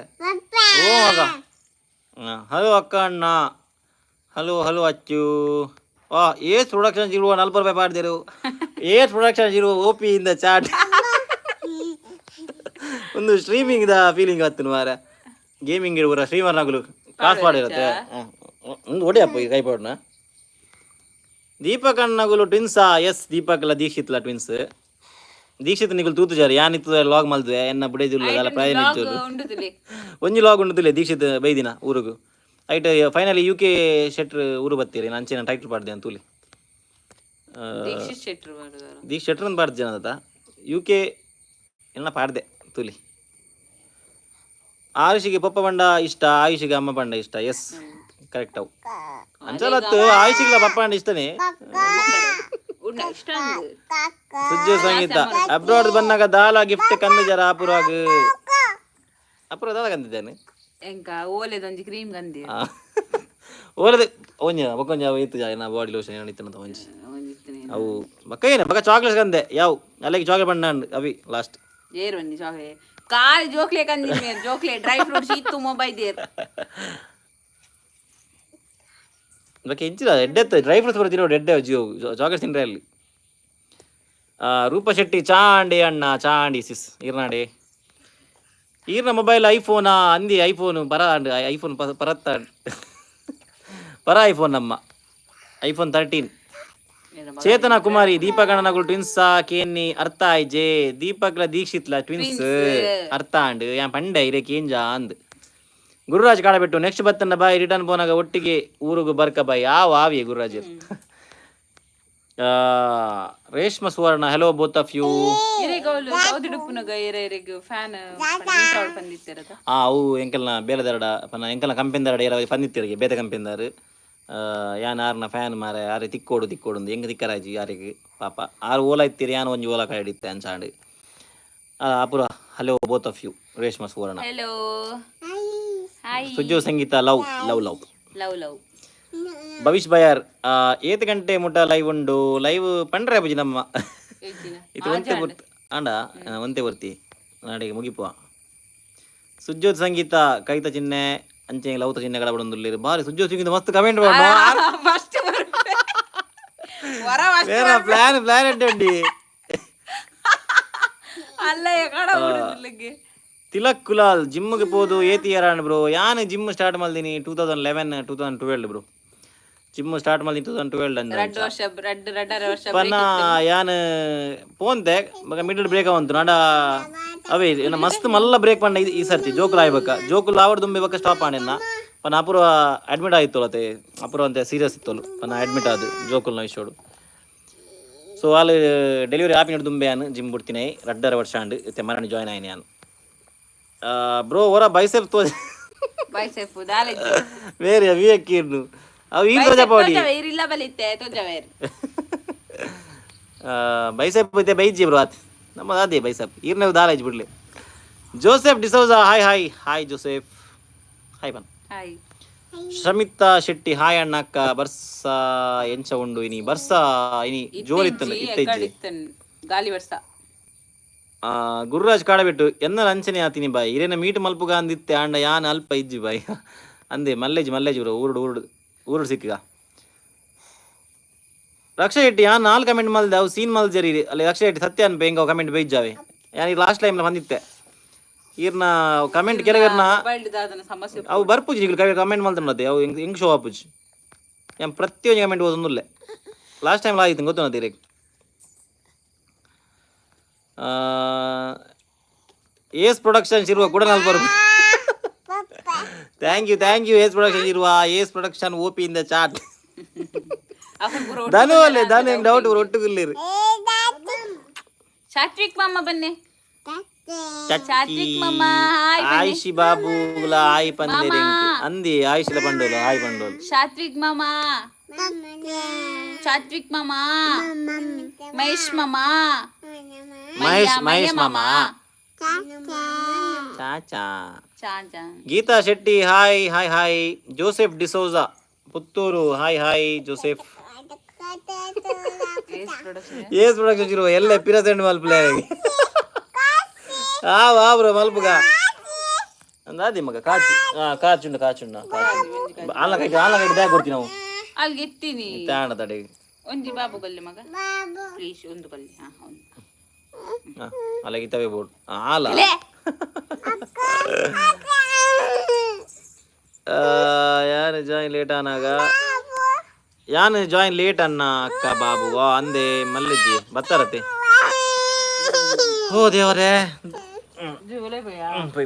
ಓ ಮಗ ಹಲೋ ಅಕ್ಕ ಅಣ್ಣ ಹಲೋ ಅಚ್ಚು ಏಸ್ ಪ್ರೊಡಕ್ಷನ್ ಇರುವ 40 ರೂಪಾಯಿ ಪಾಡ್ದಿರು ಏಸ್ ಪ್ರೊಡಕ್ಷನ್ ಇರುವ OP ಇಂದ ಚಾಟ್ ಒಂದು ಸ್ಟ್ರೀಮಿಂಗ್ ದ ಫೀಲಿಂಗ್ ಆಯ್ತು ಮಾರ ಗೇಮಿಂಗ್ ಇಡುವ ಸ್ಟ್ರೀಮರ್ ನಗಲು ಕಾಸು ಪಾಡಿರುತ್ತೆ ಒಂದು ಹೊಡಿಯಪ್ಪ ಈ ಕೈಪಾಡ್ನ ದೀಪಕ್ ಅಣ್ಣಗುಲು ಟ್ವಿನ್ಸಾ ಎಸ್ ದೀಪಕ್ ಅಲ್ಲ ದೀಕ್ಷಿತ್ಲ ಟ್ವಿನ್ಸ್ ದೀಕ್ಷಿತ್ ನಿಗುಲು ತೂತು ಜಾರಿ ಯಾನ್ ಇತ್ತು ಲಾಗ್ ಮಲ್ದ್ವೆ ಎನ್ನ ಬಿಡೇದಿಲ್ಲ ಅಲ್ಲ ಪ್ರಯಾಣ ಒಂಜಿ ಲಾಗ್ ಉಂಡುದಿಲ್ಲ ದೀಕ್ಷಿತ್ ಬೈದಿನ ಊರಿಗೂ ಐಟ್ ಫೈನಲಿ UK ಶೆಟ್ರ್ ಊರು ಬತ್ತೀರಿ ನಂಚೆ ನಾನು ಟೈಟ್ಲ್ ಪಾಡ್ದೆ ಅಂತ ತೂಲಿ ದೀಕ್ಷಿತ್ ಶೆಟ್ರ್ ಅಂತ ಪಾಡ್ದೆ ಜನದ UK ಎಲ್ಲ ಪಾಡ್ದೆ ತೂಲಿ ಆಯುಷಿಗೆ ಪಪ್ಪ ಬಂಡ ಇಷ್ಟ ಆಯುಷಿಗೆ ಅಮ್ಮ ಬಂಡ ಇಷ್ಟ ಎಸ್ ಕರೆಕ್ಟ್ ಅವು ಅಂಚಲತ್ತು ಆಯುಷಿಗ್ಲ ಪಪ್ಪ ಬಂಡ ಇಷ್ಟನೇ ಸುಜ್ಜು ಸಂಗೀತ ಅಬ್ರಾಡ್ ಬನ್ನಾಗ ದಾಲ ಗಿಫ್ಟ್ ಕಂದು ಜರ ಅಪುರ ದಾದ ಕಂದಿದ್ದೇನೆ ಓಲೆದೊಂಜಿ ಕ್ರೀಮ್ ಗಂದಿ ಓಲೆದ ಒಂಜ ಇತ್ತು ನಾ ಬಾಡಿ ಲೋಷನ್ ಏನಿತ್ತು ಒಂಜಿ ಅವು ಬಕ್ಕ ಬಕ್ಕ ಚಾಕ್ಲೇಟ್ಸ್ ಕಂದೆ ಯಾವು ಅಲ್ಲಿಗೆ ಚಾಕ್ಲೇಟ್ ಬಣ್ಣ ಅವಿ ಲಾಸ್ಟ್ ಏರು ಬನ್ನಿ ಚಾಕ್ಲೇಟ್ ಕಾಲಿ ಜೋಕ್ಲೆ ಕಂದಿ ಜೋಕ್ಲೆ ಡ್ರೈ ಫ್ರೂಟ್ಸ್ ಇತ್ತು ಮೊಬೈಲ್ ದೇರ್ ಬಕ್ಕ ಇಂಚಿದ ಎಡ್ಡೆತ್ತು ಡ್ರೈ ಫ್ರೂಟ್ಸ್ ಬರ್ತಿರೋ ಎಡ್ಡೆ ಜಿಯೋ ಚಾಕ್ಲೇಟ್ಸ್ ತಿಂದ್ರೆ ಅಲ್ಲಿ ರೂಪ ಶೆಟ್ಟಿ ಚಾಂಡಿ ಅಣ್ಣ ಚಾಂಡಿ ಸಿಸ್ ಇರ್ನಾಡಿ ಈರ್ನ ಮೊಬೈಲ್ ಐಫೋನಾ ಅಂದಿ ಐಫೋನು ಐಫೋನ್ ಪರತ್ತ ಪರ ಐಫೋನ್ ನಮ್ಮ iPhone 13 ಚೇತನಾ ಕುಮಾರಿ ದೀಪಕ್ ಅಣ್ಣನಗಳು ಟ್ವಿನ್ಸಾ ಕೇನಿ ಅರ್ಥ ಆಯ್ಜೆ ದೀಪಕ್ಲ ದೀಕ್ಷಿತ್ಲ ಟ್ವಿನ್ಸ್ ಅರ್ಥ ಅಂಡ್ ಯಾ ಪಂಡೆ ಇರೆ ಕೇಂಜ ಅಂದ್ ಗುರುರಾಜ್ ಕಾಡಬಿಟ್ಟು ನೆಕ್ಸ್ಟ್ ಬತ್ತನ್ನ ಬಾಯ್ ರಿಟರ್ನ್ ಪೋನಾಗ ಒಟ್ಟಿಗೆ ಊರುಗು ಬರ್ಕ ಬಾಯ್ ಆವಿ ಗುರುರಾಜ್ ರೇಷ್ಮಾ ಸುವರ್ಣ ಹೆಲೋ ಬೋತ್ ಆಫ್ ಯು ಅವು ಎಂಕಲ್ನ ಬೇಲೆದರಡ ಪನ್ನ ಎಂಕಲ್ನ ಕಂಪೆಂದರಡ ಯಾರು ಪಂದಿತ್ತಿರಿಗೆ ಬೇತೆ ಕಂಪೆಂದಾರು ಯಾನ್ ಆರ್ನ ಫ್ಯಾನ್ ಮಾರ ಯಾರು ತಿಕ್ಕೋಡು ಎಂಗ ತಿಕ್ಕರಾಜಿ ಯಾರಿಗೆ ಪಾಪ ಆರು ಓಲ ಇತ್ತೀರಿ ಯಾನು ಒಂಜಿ ಓಲ ಕಡಿತ್ತೆ ಅನ್ಸಾಂಡು ಅಪುರ hello both of you Reshma Suvarna Sujju Sangeetha love Bhavish Bayar 8 ಗಂಟೆ ಮುಟ್ಟ ಲೈವ್ ಉಂಡು ಲೈವ್ ಪಂಡ್ರೆ ಬುಜಿ ನಮ್ಮ ಇದು ಒಂತೆ ಬರ್ತಿ ನಾಡಿಗೆ ಮುಗಿಪುವ ಸುಜ್ಜೋತ್ ಸಂಗೀತ ಕೈತ ಚಿಹ್ನೆ ಅಂಚೆ ಲೌತ ಚಿಹ್ನೆ ಕಡ ಬಿಡೊಂದುಲ್ಲೇರು ಬಾರಿ ಸುಜ್ಜೋತ್ ಸಂಗೀತ ಮಸ್ತ್ ಕಮೆಂಟ್ ಪ್ಲಾನ್ ಎಡ್ಡಿ ತಿಲಕ್ ಕುಲಾಲ್ ಜಿಮ್ಗೆ ಪೋದು ಏತಿಯಾರಾಣ್ ಬ್ರೋ ಯಾನ್ ಜಿಮ್ ಸ್ಟಾರ್ಟ್ ಮಾಡ್ದೀನಿ 2011-2012 ಬ್ರೋ ಜಿಮ್ ಸ್ಟಾರ್ಟ್ ಮಾಡಿ 2012 ಪನ್ನ ಯಾನ್ ಪೋಂತೆ ಮಿಡಲ್ ಬ್ರೇಕ್ ಅವಂತು ನಾಡ ಅವೇ ಮಸ್ತ್ ಮಲ್ಲ ಬ್ರೇಕ್ ಪಂಡ ಈ ಸರ್ತಿ ಜೋಕುಲ್ ಆಯ್ಬೇಕ ಜೋಕುಲ್ ಆವಡ್ ದುಂಬಿ ಬಕ್ಕ ಸ್ಟಾಪ್ ಆಣೆನ್ನ ಪನ್ನ ಅಪುರ ಅಡ್ಮಿಟ್ ಆಯ್ತು ಅತ್ತೆ ಅಪುರ ಅಂತೆ ಸೀರಿಯಸ್ ಇತ್ತಲು ಪನ್ನ ಅಡ್ಮಿಟ್ ಆದ್ ಜೋಕುಲ್ನ ವಿಷೋಡು ಸೊ ಅಲ್ಲಿ ಡೆಲಿವರಿ ಆಪಿನ ದುಂಬೆ ಯಾನ್ ಜಿಮ್ ಬಿಡ್ತೀನಿ 2.5 ವರ್ಷ ಅಂಡ್ ಇತ್ತೆ ಮರಣಿ ಜಾಯ್ನ್ ಆಯ್ನಿ ಯಾನ್ ಬ್ರೋ ಓರ ಬೈಸೆಪ್ ತೋ ಬೈಸೆಪ್ ದಾಲೆ ಬೇರೆ ವಿಯಕ್ಕೀರ್ನು ಅವು ಈ ತೋಜ ಪಾಡಿ ಇರಿಲ್ಲ ಬಲಿತ್ತೆ ತೋಜ ವೇರ್ ಬೈಸೆಪ್ ಇತ್ತೆ ಬೈಜಿ ಬ್ರೋ ಆತ್ ನಮ್ಮ ಅದೇ ಬೈಸೆಪ್ ಈರ್ನ ದಾಲೇಜ್ ಬಿಡ್ಲಿ ಜೋಸೆಫ್ ಡಿಸೌಜಾ ಹಾಯ್ ಜೋಸೆಫ್ ಹಾಯ್ ಬನ್ ಹಾಯ್ ಶಮಿತಾ ಶೆಟ್ಟಿ ಹಾಯ್ ಅಣ್ಣಕ್ಕ ಬರ್ಸ ಎಂಚ ಉಂಡು ಇನಿ ಬರ್ಸ ಇನಿ ಜೋರಿತ್ತಲ್ಲ ಇತ್ತೈಜಿ ಗಾಲಿ ಬರ್ಸ ಗುರುರಾಜ್ ಕಾಡಬಿಟ್ಟು ಎನ್ನ ಅಂಚನೆ ಆತೀನಿ ಬಾಯ್ ಇರೇನ ಮೀಟ್ ಮಲ್ಪುಗ ಅಂದಿತ್ತೆ ಆಂಡ ಯಾನ್ ಅಲ್ಪ ಇಜ್ಜಿ ಬಾಯ್ ಅಂದೆ ಮಲ್ಲೇಜ್ ಬ್ರೋ ಊರುಡು ಸಿಕ್ಕ ರಕ್ಷಾ ಶೆಟ್ಟಿ ಯಾನ್ 4 ಕಮೆಂಟ್ ಮಲ್ದೆ ಅವು ಸೀನ್ ಮಲ್ ಜರಿ ಅಲ್ಲಿ ರಕ್ಷಾ ಶೆಟ್ಟಿ ಸತ್ಯ ಅನ್ಪೆ ಹೆಂಗ ಕಮೆಂಟ್ ಬೈಜಾವೆ ಯಾನಿಗೆ ಲಾಸ್ಟ್ ಟೈಮ್ ಬಂದಿತ್ತೆ ಇರ್ನ ಕಮೆಂಟ್ ಕೆಲವರ್ನ ಸಮಸ್ಯೆ ಅವು ಬರ್ಪುಜಿ ಕಮೆಂಟ್ ಮಲ್ತ ಮತ್ತೆ ಅವು ಹೆಂಗ್ ಶೋ ಆಪುಜಿ ಏನ್ ಪ್ರತಿಯೊಂದು ಕಮೆಂಟ್ ಓದೊಂದುಲ್ಲೆ ಲಾಸ್ಟ್ ಟೈಮ್ ಆಗಿತ್ತು ಗೊತ್ತು ನಾ ತೀರಕ್ಕೆ ಏಸ್ ಪ್ರೊಡಕ್ಷನ್ಸ್ ಇರುವ ಕೂಡ ನಾನು ಬರ್ಬೋದು ಥ್ಯಾಂಕ್ ಯು ಏಸ್ ಪ್ರೊಡಕ್ಷನ್ ಇರುವ ಏಸ್ ಪ್ರೊಡಕ್ಷನ್ ಓಪಿ ಇಂದ ಚಾಟ್ ಧನು ಹೆಂಗ್ ಡೌಟ್ ಒಟ್ಟುಗುಲ್ಲಿರಿ ಸಾತ್ವಿಕ್ ಮಾಮ ಬನ್ನಿ ಆಯಿಷಿ ಬಾಬುಲ ಆಯಿ ಪಂದೇರಿ ಅಂದಿ ಆಯಿಷಿಲ ಪಂಡೋಲು ಆಯಿ ಪಂಡೋಲು ಸಾತ್ವಿಕ್ ಮಾಮ ಮಹೇಶ್ ಮಾಮ ಚಾಚಾ ಚಾಚಾ Geetha Shetty hi Joseph D'Souza Puttur hi Joseph Ace production ಇರುವ ಎಲ್ಲ ಪಿರಸೆಂಡ್ ಮಲ್ಪ್ಲೇ ಬ್ರೋ ಮಲ್ಪುಗ ಅಂದಾದಿ ಮಗ ಕಾಚುಂಡ ಆಲ ಕೈಟ್ ಬ್ಯಾಗ್ ಕೊಡ್ತೀವಿ ನಾವು ಅಲ್ಲಿ ಎತ್ತೀನಿ ತಾಣ ತಡೆ ಒಂಜಿ ಬಾಬು ಬಲ್ಲೆ ಮಗ ಪ್ಲೀಸ್ ಒಂದು ಬಲ್ಲೆ ಅಲ್ಲ ತವೆ ಬೋರ್ಡ್ ಆಲ ಯಾರು ಜಾಯಿನ್ ಲೇಟ್ ಆನಾಗ ಯಾನು ಜಾಯಿನ್ ಲೇಟ್ ಅನ್ನ ಅಕ್ಕ ಬಾಬು ಅಂದೆ ಮಲ್ಲಿಜಿ ಬತ್ತಾರತ್ತೆ ಓ ದೇವರೇ ಪೈ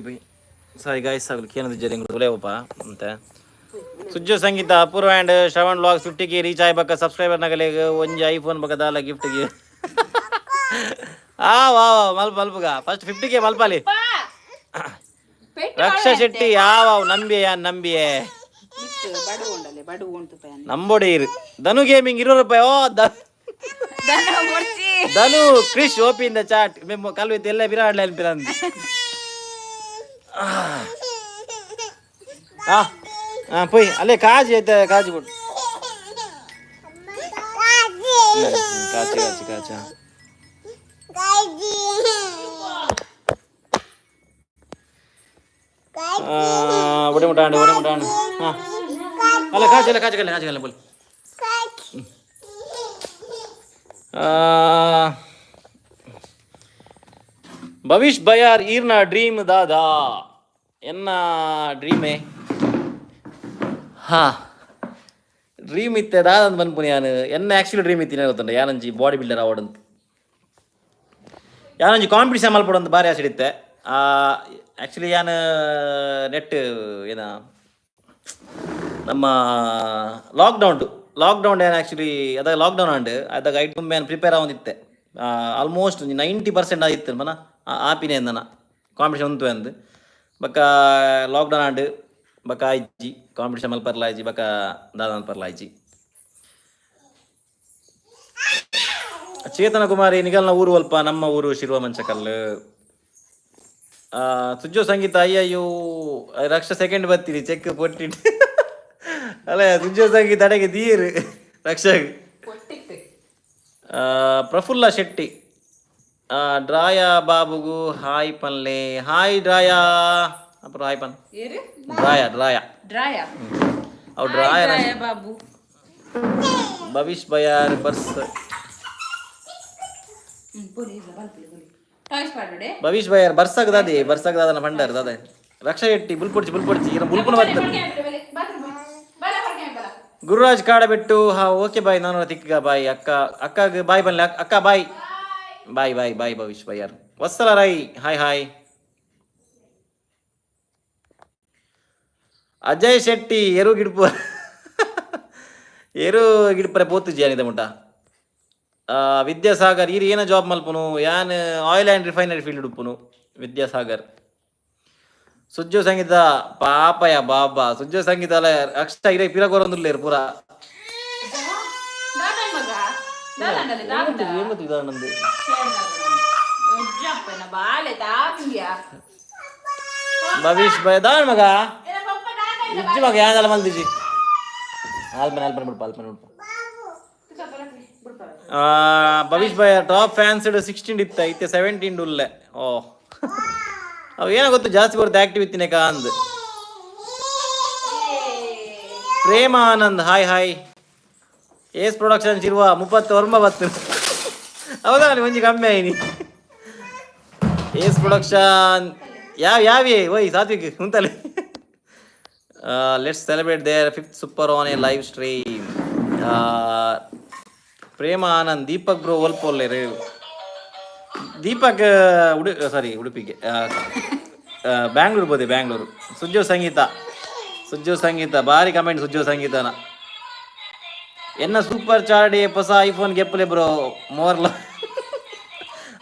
ಸಾರಿ ಗಾಯ್ಸ್ ಆಗಲಿ ಕೇನದು ಜರಿ ಒಲೆವಪ್ಪ ಅಂತೆ ಸುಜ್ಜು ಸಂಗೀತ ಅಪೂರ್ವ ಆ್ಯಂಡ್ ಶ್ರವಣ್ ವ್ಲಾಗ್ಸ್ 50ಗೆ ರೀಚ್ ಆಗ್ಬೇಕ ಸಬ್ಸ್ಕ್ರೈಬರ್ ನಗಲಿಗೆ ಒಂಜಿ ಐಫೋನ್ ಬಕದಾಲ ಗಿಫ್ಟ್ಗೆ ವಾ ಮಲ್ಪುಗ ಫಸ್ಟ್ 50ಗೆ ಮಲ್ಪಲಿ ರಕ್ಷಾ ಶೆಟ್ಟಿ ನಂಬಿಯೇ ನಂಬೋಡಿ ಧನು ಗೇಮಿಂಗ್ 20 ರೂಪಾಯಿ ಧನು ಕ್ರಿಶ್ ಓಪಿಂದ ಚಾಟ್ మేము కల్వితే ಎಲ್ಲ ಬಿರಾಡ್ಲ ಅನ್ಪಿರಂದಿ పోయి అల్లే కాజు అయితే కాజు కొట్టు కాచా ಒಡೆ ಮುಟ್ಟಾಂಡು ಅಲ್ಲ ಕಾಚಲ್ಲ ಬೋಲ್ ಭವಿಷ್ ಬಯಾರ್ ಈರ್ನ ಡ್ರೀಮ್ ದಾದಾ ಎನ್ನ ಡ್ರೀಮೇ ಡ್ರೀಮ್ ಇತ್ತೆ ದಾದಂತ ಬಂದ್ಪುನಿ ಯಾನು ಎನ್ನ ಆ್ಯಕ್ಚುಲಿ ಡ್ರೀಮ್ ಇತ್ತೀನಿ ಗೊತ್ತುಂಟ ಯಾನಂಜಿ ಬಾಡಿ ಬಿಲ್ಡರ್ ಆವಡಂತ ಯಾನಂಜಿ ಕಾಂಪಿಟೇಷನ್ ಮಲ್ಪಡಂತ ಭಾರಿ ಆಸೆ ಇತ್ತೆ ಆ್ಯಕ್ಚುಲಿ ಯಾನು ನೆಟ್ ಏನ ನಮ್ಮ ಲಾಕ್ಡೌನ್ ಏನು ಆ್ಯಕ್ಚುಲಿ ಅದಾಗ ಲಾಕ್ಡೌನ್ ಆಂಡ್ ಅದಾಗ ಐಟ್ ತುಂಬ ಏನು ಪ್ರಿಪೇರ್ ಆಗೊಂದಿತ್ತೆ ಆಲ್ಮೋಸ್ಟ್ 90% ಆಗಿತ್ತು ಮನ ಆಪಿನೇ ಅಂದನ ಕಾಂಪಿಟೇಷನ್ ಉಂಟು ಅಂದು ಬಕ್ಕ ಲಾಕ್ಡೌನ್ ಆಂಡ್ ಬಕ್ಕ ಆಯ್ಜಿ ಕಾಂಪಿಟೇಷನ್ ಮಲ್ಪರ್ಲಾಯ್ಜಿ ಬಕ್ಕ ದಾದಾನ್ ಪರ್ಲಾಯ್ಜಿ ಚೇತನ ಕುಮಾರಿ ನಿಗಲ್ನ ಊರು ಅಲ್ಪ ನಮ್ಮ ಊರು ಶಿರುವ ಮಂಚಕಲ್ಲು ಸುಜ್ಜೋ ಸಂಗೀತ ಅಯ್ಯಯ್ಯೋ ರಕ್ಷ ಸೆಕೆಂಡ್ ಬರ್ತೀರಿ ಚೆಕ್ ಕೊಟ್ಟಿಟ್ಟು ಅಲ್ಲ ಸುಜ್ಜೋ ಸಂಗೀತ ಅಡೆಗೆ ದೀರು ರಕ್ಷಾಗ ಪ್ರಫುಲ್ಲ ಶೆಟ್ಟಿ ಡ್ರಾಯ ಬಾಬುಗು ಹಾಯ್ ಪನ್ಲೆ ಹಾಯ್ ಡ್ರಾಯ ಅಪ್ಪ ಹಾಯ್ ಪನ್ ಡ್ರಾಯ ಅವು ಡ್ರಾಯ ಬಾಬು ಭವಿಷ್ ಬಯಾರ್ ಬರ್ಸ್ ಭವಿಷ್ ಬಯಾರ್ ಬರ್ಸಾಗ ದಾದನ ಪಂಡರ್ ದಾದ ರಕ್ಷಾ ಶೆಟ್ಟಿ ಬುಲ್ಪೊಡ್ಚಿ ಇರ ಬುಲ್ಪುನ ಬರ್ತದೆ ಗುರುರಾಜ್ ಕಾಡಬಿಟ್ಟು ಓಕೆ ಬಾಯ್ ನಾನು ತಿಕ್ಕ ಬಾಯ್ ಅಕ್ಕಗೆ ಬಾಯ್ ಬನ್ನಿ ಅಕ್ಕ ಬಾಯ್ ಭವಿಷ್ ಬಯಾರ್ ವತ್ಸಲ ರೈ ಹಾಯ್ ಅಜಯ್ ಶೆಟ್ಟಿ ಎರು ಗಿಡ್ಪರೆ ಪೋತುಜಿ ಏನಿದೆ ಮುಟ್ಟ ವಿದ್ಯಾಸಾಗರ್ ಈರು ಏನ ಜಾಬ್ ಮಲ್ಪುನು ಯಾನ್ ಆಯಿಲ್ ಆ್ಯಂಡ್ ರಿಫೈನರಿ ಫೀಲ್ಡ್ ಉಪ್ಪುನು ವಿದ್ಯಾಸಾಗರ್ ಸುಜ್ಜು ಸಂಗೀತ ಪಾಪಯ ಬಾಬಾ ಸುಜ್ಜು ಸಂಗೀತ ಅಲ್ಲ ಅಕ್ಷ ಇರೇ ಪಿರಗೋರೊಂದುಲ್ಲೇರು ಪೂರ ನಂದು ಭವಿಷ್ ಬಯ ದಾಳ್ ಮಗ ಇಜ್ಜಿ ಮಗ ಯಾನೆಲ್ಲ ಮಲ್ದಿಜಿ ಆಲ್ಪನೆ ಬಿಡ್ಪ ಭವಿಷ್ ಬಯ ಟಾಪ್ ಫ್ಯಾನ್ಸ್ 16 ಇತ್ತ 17 ಉಲ್ಲೆ ಓ ಅವು ಏನೋ ಗೊತ್ತು ಜಾಸ್ತಿ ಬರುತ್ತೆ ಆಕ್ಟಿವ್ ಇತ್ತಿನೇಕ ಅಂದ್. Premanand hi hi. Ace productions ಇರುವ 30 ಹೌದಾ ನೀವು ಒಂಜಿ ಕಮ್ಮಿ ಆಯ್ನಿ. ಏಸ್ ಪ್ರೊಡಕ್ಷನ್ ಯಾವೇ ಓಯ್ ಸಾತ್ವಿಕ್ ಉಂತಲೆ. Let's celebrate their 5th super on a live stream. Prema Anand Deepak bro ಒಲ್ಪೊಲ್ಲೆ ದೀಪಕ್ ಉಡುಪಿಗೆ ಬ್ಯಾಂಗ್ಳೂರು ಬೋದೆ ಬ್ಯಾಂಗ್ಳೂರು. ಸುಜ್ಜೋ ಸಂಗೀತ ಭಾರಿ ಕಮೆಂಟ್ ಸುಜ್ಜೋ ಸಂಗೀತನ. ಎನ್ನ ಸೂಪರ್ ಚಾರ್ಡಿ ಹೊಸ ಐಫೋನ್ ಗೆಪ್ಪಲೆ ಬ್ರೋ ಮೋರ್ಲ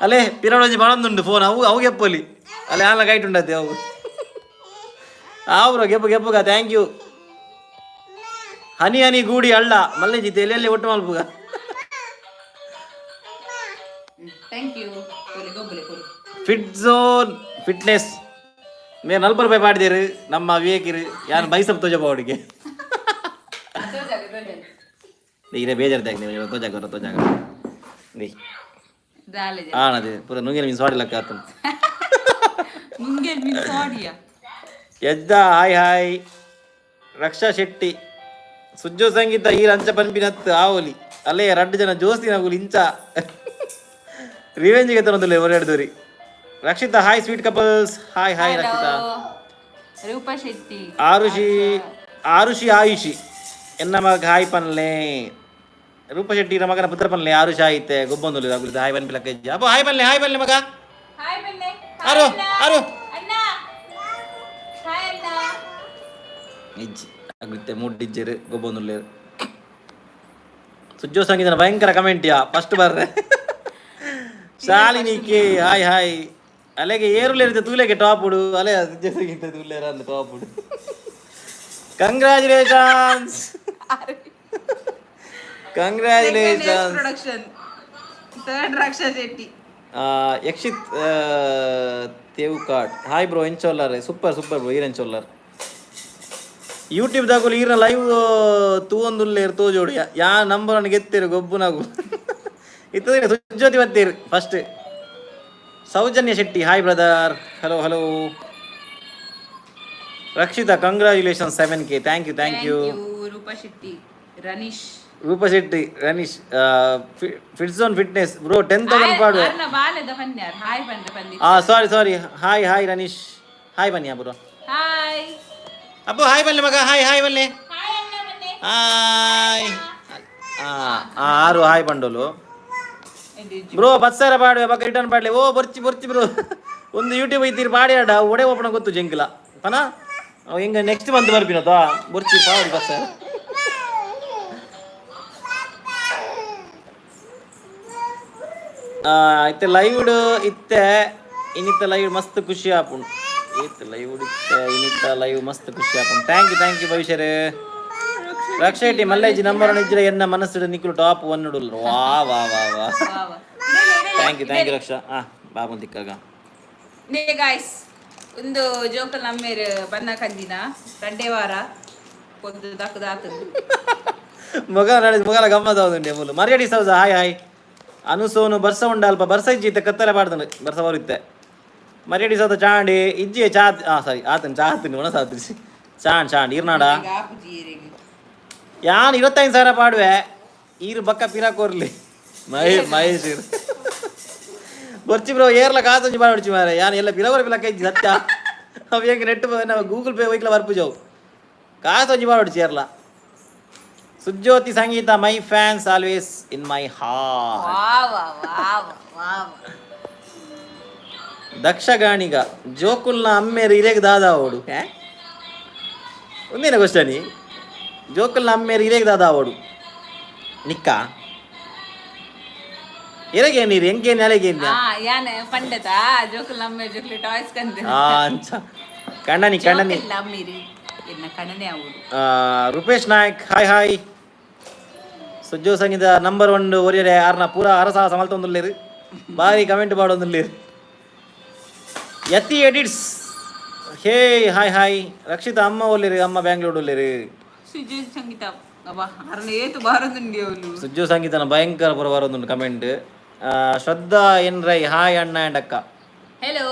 ಅಲ್ಲೇ ಪಿರಡೊಂಜಿ ಬಣೊಂದುಂಡು ಫೋನ್ ಅವು ಗೆಪ್ಪಲಿ ಅಲ್ಲೇ ಆನ್ಲ ಕೈಟ್ ಉಂಡತ್ತೆ ಅವು ಬ್ರೋ ಗೆಪ್ಪುಗ ಥ್ಯಾಂಕ್ ಯು. ಹನಿ ಗೂಡಿ ಅಳ್ಳ ಮಲ್ಲೆಜಿತೆ ಎಲ್ಲೆಲ್ಲಿ ಒಟ್ಟು ಮಲ್ಪುಗ. ಫಿಟ್ ಝೋನ್ ಫಿಟ್ನೆಸ್ ಮೇರೆ 40 ರೂಪಾಯಿ ಮಾಡಿದೇರು ನಮ್ಮ ವಿವೇಕಿರು ಯಾರು ಬೈಸಪ್ ತೋಜಪ ಅವಡಿಗೆ ನೀರೇ ಬೇಜಾರ್ದಾಗ ನೀವು ತೋಜಾಗ ನೀ ಆನದೆ ಪೂರ ನುಂಗಿನ ಮೀನು ಸಾಡಿ ಲೆಕ್ಕ ಆತಂತ ಎದ್ದ ಹಾಯ್ ಹಾಯ್. ರಕ್ಷಾ ಶೆಟ್ಟಿ ಸುಜ್ಜೋ ಸಂಗೀತ ಈ ರಂಚ ಪಂಪಿನತ್ತು ಆವಲಿ ಅಲ್ಲೇ 2 ಜನ ಜೋಸ್ತಿ ನಗುಲಿ ಇಂಚ ರಿವೆಂಜಿಗೆ ತರೋದಿಲ್ಲ ಹೊರಡಿದವ್ರಿ. Rakshitha hi sweet couples hi hi Rakshitha. Roopa Shetty Arushi Ayushi ಎನ್ನ ಮಗ ಹಾಯ್ ಪನ್ಲೆ. ರೂಪಾ ಶೆಟ್ಟಿ ಮಗನ ಪುತ್ರ ಪನ್ಲೆ ಆರುಷಿ ಆಯ್ತೆ ಗೊಬ್ಬೊಂದು ಹಾಯ್ ಬನ್ ಪಿಲಕ್ಕ ಇಜ್ಜ ಅಪ್ಪ ಹಾಯ್ ಪನ್ಲೆ ಮಗ ಆರು ಇಜ್ಜಿ ಆಗುತ್ತೆ ಮೂಡಿಜ್ಜರು ಗೊಬ್ಬೊಂದು ಸುಜ್ಜೋ ಸಂಗೀತನ ಭಯಂಕರ ಕಮೆಂಟ್ ಯಾ ಫಸ್ಟ್ ಬರ್ರೆ. ಶಾಲಿನಿಕೆ ಹಾಯ್ ಹಾಯ್. ಅಲೆಗೆ ಏರುಲೇರಿದ ತೂಲೆಗೆ ಟಾಪ್ ಉಡು ಅಲೆ ಸುಜ್ಜೋ ಸಂಗೀತ ತೂಲೇರ ಅಂದ ಟಾಪ್ ಉಡು. Congratulations Yakshith Thevukad hi bro ಎಂಚೋಲ್ಲರ್ ಸೂಪರ್ ಬ್ರೋ ಈರೆಂಚೋಲ್ಲರ್. ಯೂಟ್ಯೂಬ್ ದಾಗಲು ಈರ್ನ ಲೈವ್ ತೂವೊಂದುಲ್ಲೇರು ತೋಜೋಡು ಯಾ ನಂಬರ್ ಅನ್ನು ಗೆತ್ತಿರು ಗೊಬ್ಬು ನಾವು ಇತ್ತದ ಸುಜ್ಯೋತಿ ಬತ್ತೀರು first. Soujanya Shetty hi brother hello. Rakshitha congratulation 7K thank you. Roopa Shetty Ranish fit zone fitness bro 10,000 ಪಾಡು. ಸಾರಿ ಹಾಯ್ ರನೀಶ್ ಹಾಯ್ ಬನ್ನಿ ಬ್ರೋ ಅಪ್ಪ ಹಾಯ್ ಬಲ್ಲೆ ಮಗ ಹಾಯ್ ಬಲ್ಲೆ ಹಾಯ್. ಆರು ಹಾಯ್ ಬಂಡೋಲು ಬ್ರೋ 10,000 ಪಾಡುವೆ ಬಕ್ಕ ರಿಟರ್ನ್ ಪಾಡ್ಲೆ ಓ ಬರ್ಚಿ ಬ್ರೋ ಒಂದು ಯೂಟ್ಯೂಬ್ ಐತಿರಿ ಪಾಡಿ ಆಡ ಒಡೆ ಓಪನ ಗೊತ್ತು ಜಂಕಿಲ ಪನ ಅವ ಹಿಂಗ ನೆಕ್ಸ್ಟ್ ಬಂದು ಬರ್ಬಿನದ ಬರ್ಚಿ ಪಾಡಿ 10,000. ಇತ್ತೆ ಲೈವ್ ಇನ್ನಿತ್ತ ಲೈವ್ ಮಸ್ತ್ ಖುಷಿ ಆಪುಂಡು ಲೈವ್ ಮಸ್ತ್ ಖುಷಿ ಆಪುಂಡು. ಥ್ಯಾಂಕ್ ಯು ಭವಿಷ್ಯರೇ. ರಕ್ಷಾ ಶೆಟ್ಟಿ ಮಲ್ಲೇಜಿ ನಂಬರ್ ಇದ್ರೆ ಎನ್ನ ಮನಸ್ಸಿಡ ನಿಕ್ಲು ಟಾಪ್ 1 ಉಡುಲ್ರು ವಾ ಥ್ಯಾಂಕ್ ಯು ರಕ್ಷಾ. ಬಾಬು ದಿಕ್ಕಾಗ ಗಾಯ್ಸ್ ಒಂದು ಜೋಕಲ್ ನಮ್ಮೇರು ಬನ್ನ ಕಂದಿನ 2 ವಾರ ಪೊದ್ದು ದಕ್ಕದಾತು ಮೊಗಲ ಗಮ್ಮತ್ ಆಗುದುಂಡೆ ಮೂಲು ಮರ್ಯಾಡಿ ಸೌಜ ಹಾಯ್ ಅನುಸೋನು ಬರ್ಸ ಉಂಡ ಅಲ್ಪ ಬರ್ಸ ಇಜ್ಜಿತ್ತೆ ಕತ್ತಲೆ ಪಾಡ್ದನು ಬರ್ಸ ಬರುತ್ತೆ ಮರ್ಯಾಡಿ ಸೌದ ಚಾಂಡಿ ಇಜ್ಜಿ ಆತನ್ ಚಾತನ್ ಒಣ ಸಾತ್ರಿಸಿ ಚಾಂಡ್ ಈರ್ನಾಡ ಯಾನ್ 25,000 ಪಾಡುವೆ ಈರು ಬಕ್ಕ ಪಿರಾಕೋರ್ಲಿ ಮಹೇಶ್ ಬರ್ಚಿ ಬ್ರೋ ಏರ್ಲ ಕಾಸಂಜಿ ಬಾಡ್ಚಿ ಮಾರೆ ಯಾನ್ ಎಲ್ಲ ಪಿಲಕ ಇಜ್ಜಿ ಸತ್ಯ ಅವ್ ಹೆಂಗೆ ನೆಟ್ ಗೂಗಲ್ ಪೇ ವೈಕ್ಲ ಬರ್ಪು ಜಾವು ಕಾಸಂಜಿ ಬಾಡ್ಚಿ ಏರ್ಲ. Sujyothi Sangeetha my fans always in my heart. Daksha Ganiga ಜೋಕುಲ್ನ ಅಮ್ಮೇರು ಇರೇಗ ದಾದಾ ಓಡು ಒಂದೇನ ಕ್ವಶನಿ ಜೋಕುಲ್ನ ಅಮ್ಮೇರು ಇರೇಗ ದಾದಾ ಓಡು ನಿಕ್ಕ ಎರೆಗೆ ನೀರು ಎಂಕೆ ನೆಲೆಗೆ ಯಾನೆ ಪಂಡತ ಜೋಕುಲ್ ನಮ್ಮೆ ಜೋಕುಲ್ ಟಾಯ್ಸ್ ಕಂದೆ ಕಣ್ಣನಿ ನಮ್ಮಿರಿ ಎನ್ನ ಕಣ್ಣನೆ ಆವುದು. ರೂಪೇಶ್ ನಾಯಕ್ ಹಾಯ್ ಸುಜ್ಜೋ ಸಂಗೀತ ನಂಬರ್ 1 ಒರಿಯರೆ ಆರ್ನ ಪೂರ ಅರಸ ಸಮಲ್ತೊಂದುಲ್ಲೇರು ಬಾರಿ ಕಮೆಂಟ್ ಮಾಡೋದಿಲ್ಲೇರು. ಯತಿ ಎಡಿಟ್ಸ್ ಹೇ ಹಾಯ್. ರಕ್ಷಿತಾ ಅಮ್ಮ ಒಲ್ಲೇರು ಅಮ್ಮ ಬ್ಯಾಂಗ್ಳೂರ್ ಒಲ್ಲೇರು. ಸುಜ್ಜೋ ಸಂಗೀತನ ಭಯಂಕರ ಪುರ ಬರೋದುಂಡು ಕಮೆಂಟ್. ಶ್ರದ್ಧಾ ಎನ್ ರೈ ಹಾಯ್ ಅಣ್ಣ ಆ್ಯಂಡ್ ಅಕ್ಕ ಹೆಲೋ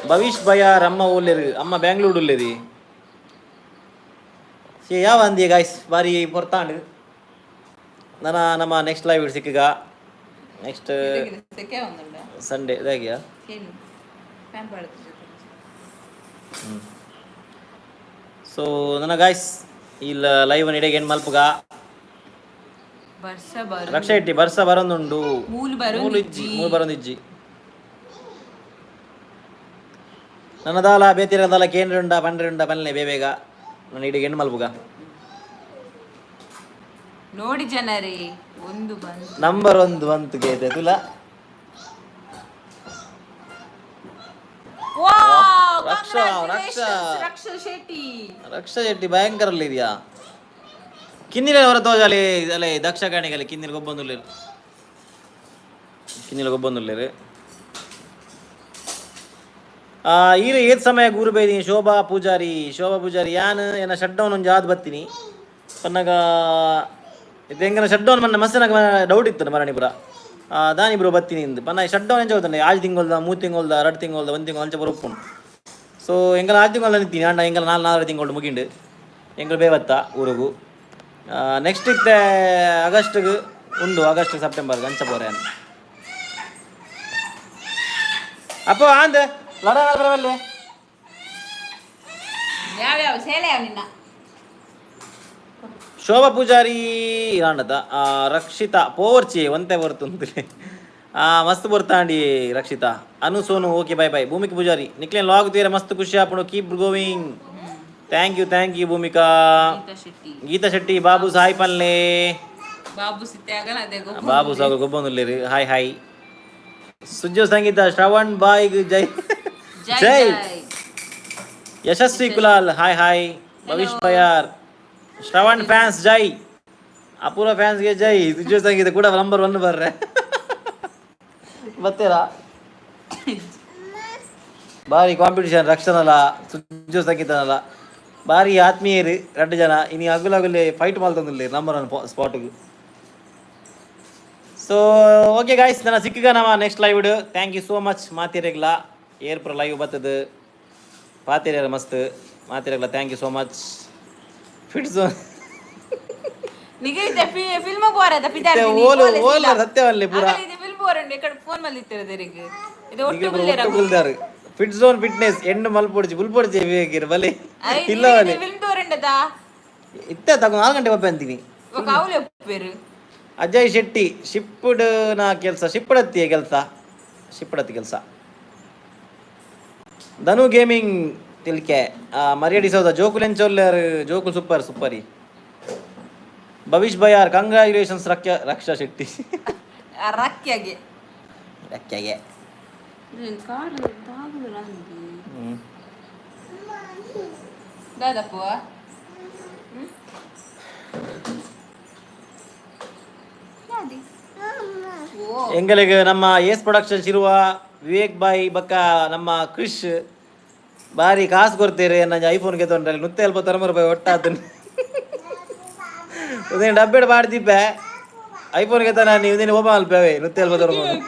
ಭವಿಷ್ ಬಯಾರ್ ಅಮ್ಮ ಓಲ್ಲೇರು ಅಮ್ಮ ಬ್ಯಾಂಗ್ಳೂರ್ ಉಳ್ಳೇರಿ ಯಾವ ಅಂದಿಯ ಗಾಯ್ಸ್ ಬಾರಿ ಪೊರ್ತಾಂಡು ನಮ್ಮ ನೆಕ್ಸ್ಟ್ ಲೈವ್ ಸಿಕ್ಕಗ ನೆಕ್ಸ್ಟ್ ಸಂಡೇ ಇದಾಗಿಯಾ ಸೊ ನನ್ನ ಗಾಯ್ಸ್ ಇಲ್ಲ ಲೈವ್ ಇಡೆಗೆ ಏನು ಮಲ್ಪಗ ರಕ್ಷಾ ಇಟ್ಟಿ ಬರ್ಸ ಬರೊಂದುಂಡು ಮೂಲು ಬರೊಂದಿಜ್ಜಿ ನನ್ನದಾಲ ಬೇತಿರದಾಲ ಕೇಂದ್ರುಂಡ ಪಂಡ್ರುಂಡ ಪನ್ನೆ ಬೇಬೇಗ ನನ್ನ ಇಡೆಗೆ ಹೆಣ್ಣು ಮಲ್ಪುಗ ನೋಡಿ ಜನರೇ ಒಂದು ನಂಬರ್ ಒಂದು ಬಂತು ಗೇತೆ ತುಲ ರಕ್ಷಾ ಶೆಟ್ಟಿ ಭಯಂಕರ ಇದೆಯಾ ಕಿನ್ನಿಲ ಹೊರ ತೋಜಾಲಿ ಅಲ್ಲೇ ದಕ್ಷ ಕಾಣಿಗಲಿ ಕಿನ್ನಿಲ ಗೊಬ್ಬೊಂದುಲ್ಲೇರು ಈರು ಏತ್ ಸಮಯ ಗೂರು ಬೈದೀನಿ ಶೋಭಾ ಪೂಜಾರಿ ಯಾನ್ ಏನ ಶಟ್ ಡೌನ್ ಒಂದು ಜಾದ್ ಬತ್ತೀನಿ ಪನ್ನಗ ಇದು ಹೆಂಗನ ಶಟ್ ಡೌನ್ ಮನ್ನ ಮಸ್ಸನಾಗ ಡೌಟ್ ಇತ್ತು ಮರಣಿಪುರ ದಾನಿಬ್ರು ಬತ್ತೀನಿ ಇಂದು ಪನ್ನ ಶಟ್ ಡೌನ್ ಎಂಚ ಹೋಗ್ತಾನೆ 6 ತಿಂಗಳದ 3 ತಿಂಗಳದ 2 ತಿಂಗಳದ 1 ತಿಂಗಳು ಅಂಚ ಬರೋಪ್ಪುಂಡು ಸೊ ಎಂಗಲ 6 ತಿಂಗಳ ನಿಂತೀನಿ ಅಂಡ ಎಂಗಲ 4 ತಿಂಗಳು ಮುಗಿಂಡು ಎಂಗಳು ಬೇವತ್ತ ಊರಿಗೂ ನೆಕ್ಸ್ಟ್ ಇತ್ತೆ ಆಗಸ್ಟ್ಗೆ ಉಂಡು ಆಗಸ್ಟ್ ಸೆಪ್ಟೆಂಬರ್ಗೆ ಅಂಚ ಬೋರೆ ಅಪ್ಪ ಆಂದ ಲಡ ಬರವಲ್ಲೆ ಯಾವ್ಯಾವ ಸೇಲೆ ನಿನ್ನ ಶೋಭಾ ಪೂಜಾರಿ ಇರಾಂಡದ ರಕ್ಷಿತಾ ಪೋರ್ಚಿ ಒಂತೆ ಬರ್ತುಂತಲೇ ಮಸ್ತ್ ಬರ್ತಾಂಡಿ Rakshitha Anu Sonu okay bye bye Bhoomika Poojari ನಿಕ್ಲೇನ್ ಲಾಗ್ ತೀರ ಮಸ್ತ್ ಖುಷಿ ಆಪಣು keep going thank you Bhoomika Geetha Shetty Babu Sai ಪಲ್ಲೆ ಬಾಬು ಸಾಗರ್ ಗೊಬ್ಬೊಂದುಲ್ಲೇರಿ ಹಾಯ್ ಸುಜ್ಜೋ ಸಂಗೀತ ಶ್ರವಣ್ ಬಾಯ್ಗ್ ಜೈ ಯಶಸ್ವಿ ಕುಲಾಲ್ ಹಾಯ್ ಭವಿಷ್ ಬಯಾರ್ ಶ್ರವಣ್ ಫ್ಯಾನ್ಸ್ ಜೈ ಅಪೂರ್ವ ಫ್ಯಾನ್ಸ್ಗೆ ಜೈ ಸುಜ್ಜೋ ಸಂಗೀತ ಕೂಡ ನಂಬರ್ 1 ಬರ್ರೆ ಬತ್ತೇರಾ ಭಾರಿ ಕಾಂಪಿಟಿಷನ್ ರಕ್ಷಣಲ್ಲ ಸುಜ್ಜೋ ಸಂಗೀತನಲ್ಲ ಭಾರಿ ಆತ್ಮೀಯರು 2 ಜನ ಇನ್ನು ಅಗುಲಗುಲೆ ಫೈಟ್ ಮಾಡ್ತಂದಿಲ್ಲ ನಂಬರ್ 1 ಸ್ಪಾಟ್ಗೆ ಸೊ ಓಕೆ ಗಾಯ್ಸ್ ನನ್ನ ಸಿಕ್ಕಗ ನಮ್ಮ ನೆಕ್ಸ್ಟ್ ಲೈವ್ ಇಡು ಥ್ಯಾಂಕ್ ಯು ಸೋ ಮಚ್ ಮಾತಿರಗ್ಲ ಏರ್ಪುರ ಲೈವ್ ಬರ್ತದೆ ಪಾತಿರ ಮಸ್ತ್ ಮಾತಿರಗ್ಲ ಥ್ಯಾಂಕ್ ಯು ಸೋ ಮಚ್ ಫಿಟ್ಸ್ ನಿಗೈತೆ ಫಿಲ್ಮ್ ಬೋರದ ಪಿದಾರ್ ಓಲ ಸತ್ಯವಲ್ಲಿ ಪೂರ ಫಿಲ್ಮ್ ಬೋರಂಡೆ ಇಕಡೆ ಫೋನ್ ಮಲ್ಲಿತ್ತಿರದರಿಗೆ ಇದು ಒಟ್ಟು ಗುಲ್ದಾರು ಫಿಟ್ ಝೋನ್ ಫಿಟ್ನೆಸ್ ಹೆಣ್ಣು ಮಲ್ಪೊಡ್ಜಿ ಬುಲ್ಪೊಡ್ಜಿ ಬೇಕಿರು ಬಲೆ ಇಲ್ಲ ಬಲೆ ಫಿಲ್ಮ್ ಬೋರಂಡದ ಇತ್ತೆ ತಗೊಂಡು 4 ಗಂಟೆ ಬಪ್ಪೆ ಅಂತೀನಿ ఒక ఆవులు ఒప్పేరు ಅಜಯ್ ಶೆಟ್ಟಿ ಶಿಪ್ಪುಡ್ನ ಕೆಲಸ ಶಿಪ್ಪಡತ್ತಿಯ ಕೆಲಸ ಧನು ಗೇಮಿಂಗ್ ತಿಲ್ಕೆ ಮರ್ಯಾಡಿ ಸೌದ ಜೋಕುಲೆಂಚೊಲ್ಲರ್ ಜೋಕುಲ್ ಸೂಪರಿ ಭವಿಷ್ ಬಯಾರ್ ಕಂಗ್ರ್ಯಾಚುಲೇಷನ್ಸ್ ರಕ್ಷಾ ಶೆಟ್ಟಿ ರಕ್ಕೆಗೆ ದಾದಪ್ಪು ಎಂಗಳಿಗೆ ನಮ್ಮ ಏಸ್ ಪ್ರೊಡಕ್ಷನ್ಸ್ ಇರುವ ವಿವೇಕ್ ಬಾಯ್ ಬಕ್ಕ ನಮ್ಮ ಕ್ರಿಶ್ ಬಾರಿ ಕಾಸು ಕೊಡ್ತೀರಿ ನನ್ನ ಐಫೋನ್ಗೆ ತೊಂದ್ರೆ 140 ರೂಪಾಯಿ ಒಟ್ಟಾತು ಉದೇನು ಡಬ್ಬೆಡ್ ಮಾಡ್ತಿಪ್ಪೆ ಐಫೋನ್ಗೆ ತಾನ ನೀವು ಇದೇನು ಓಪನ್ ಅಲ್ಪೇವೆ 140 ರೂಪಾಯಿ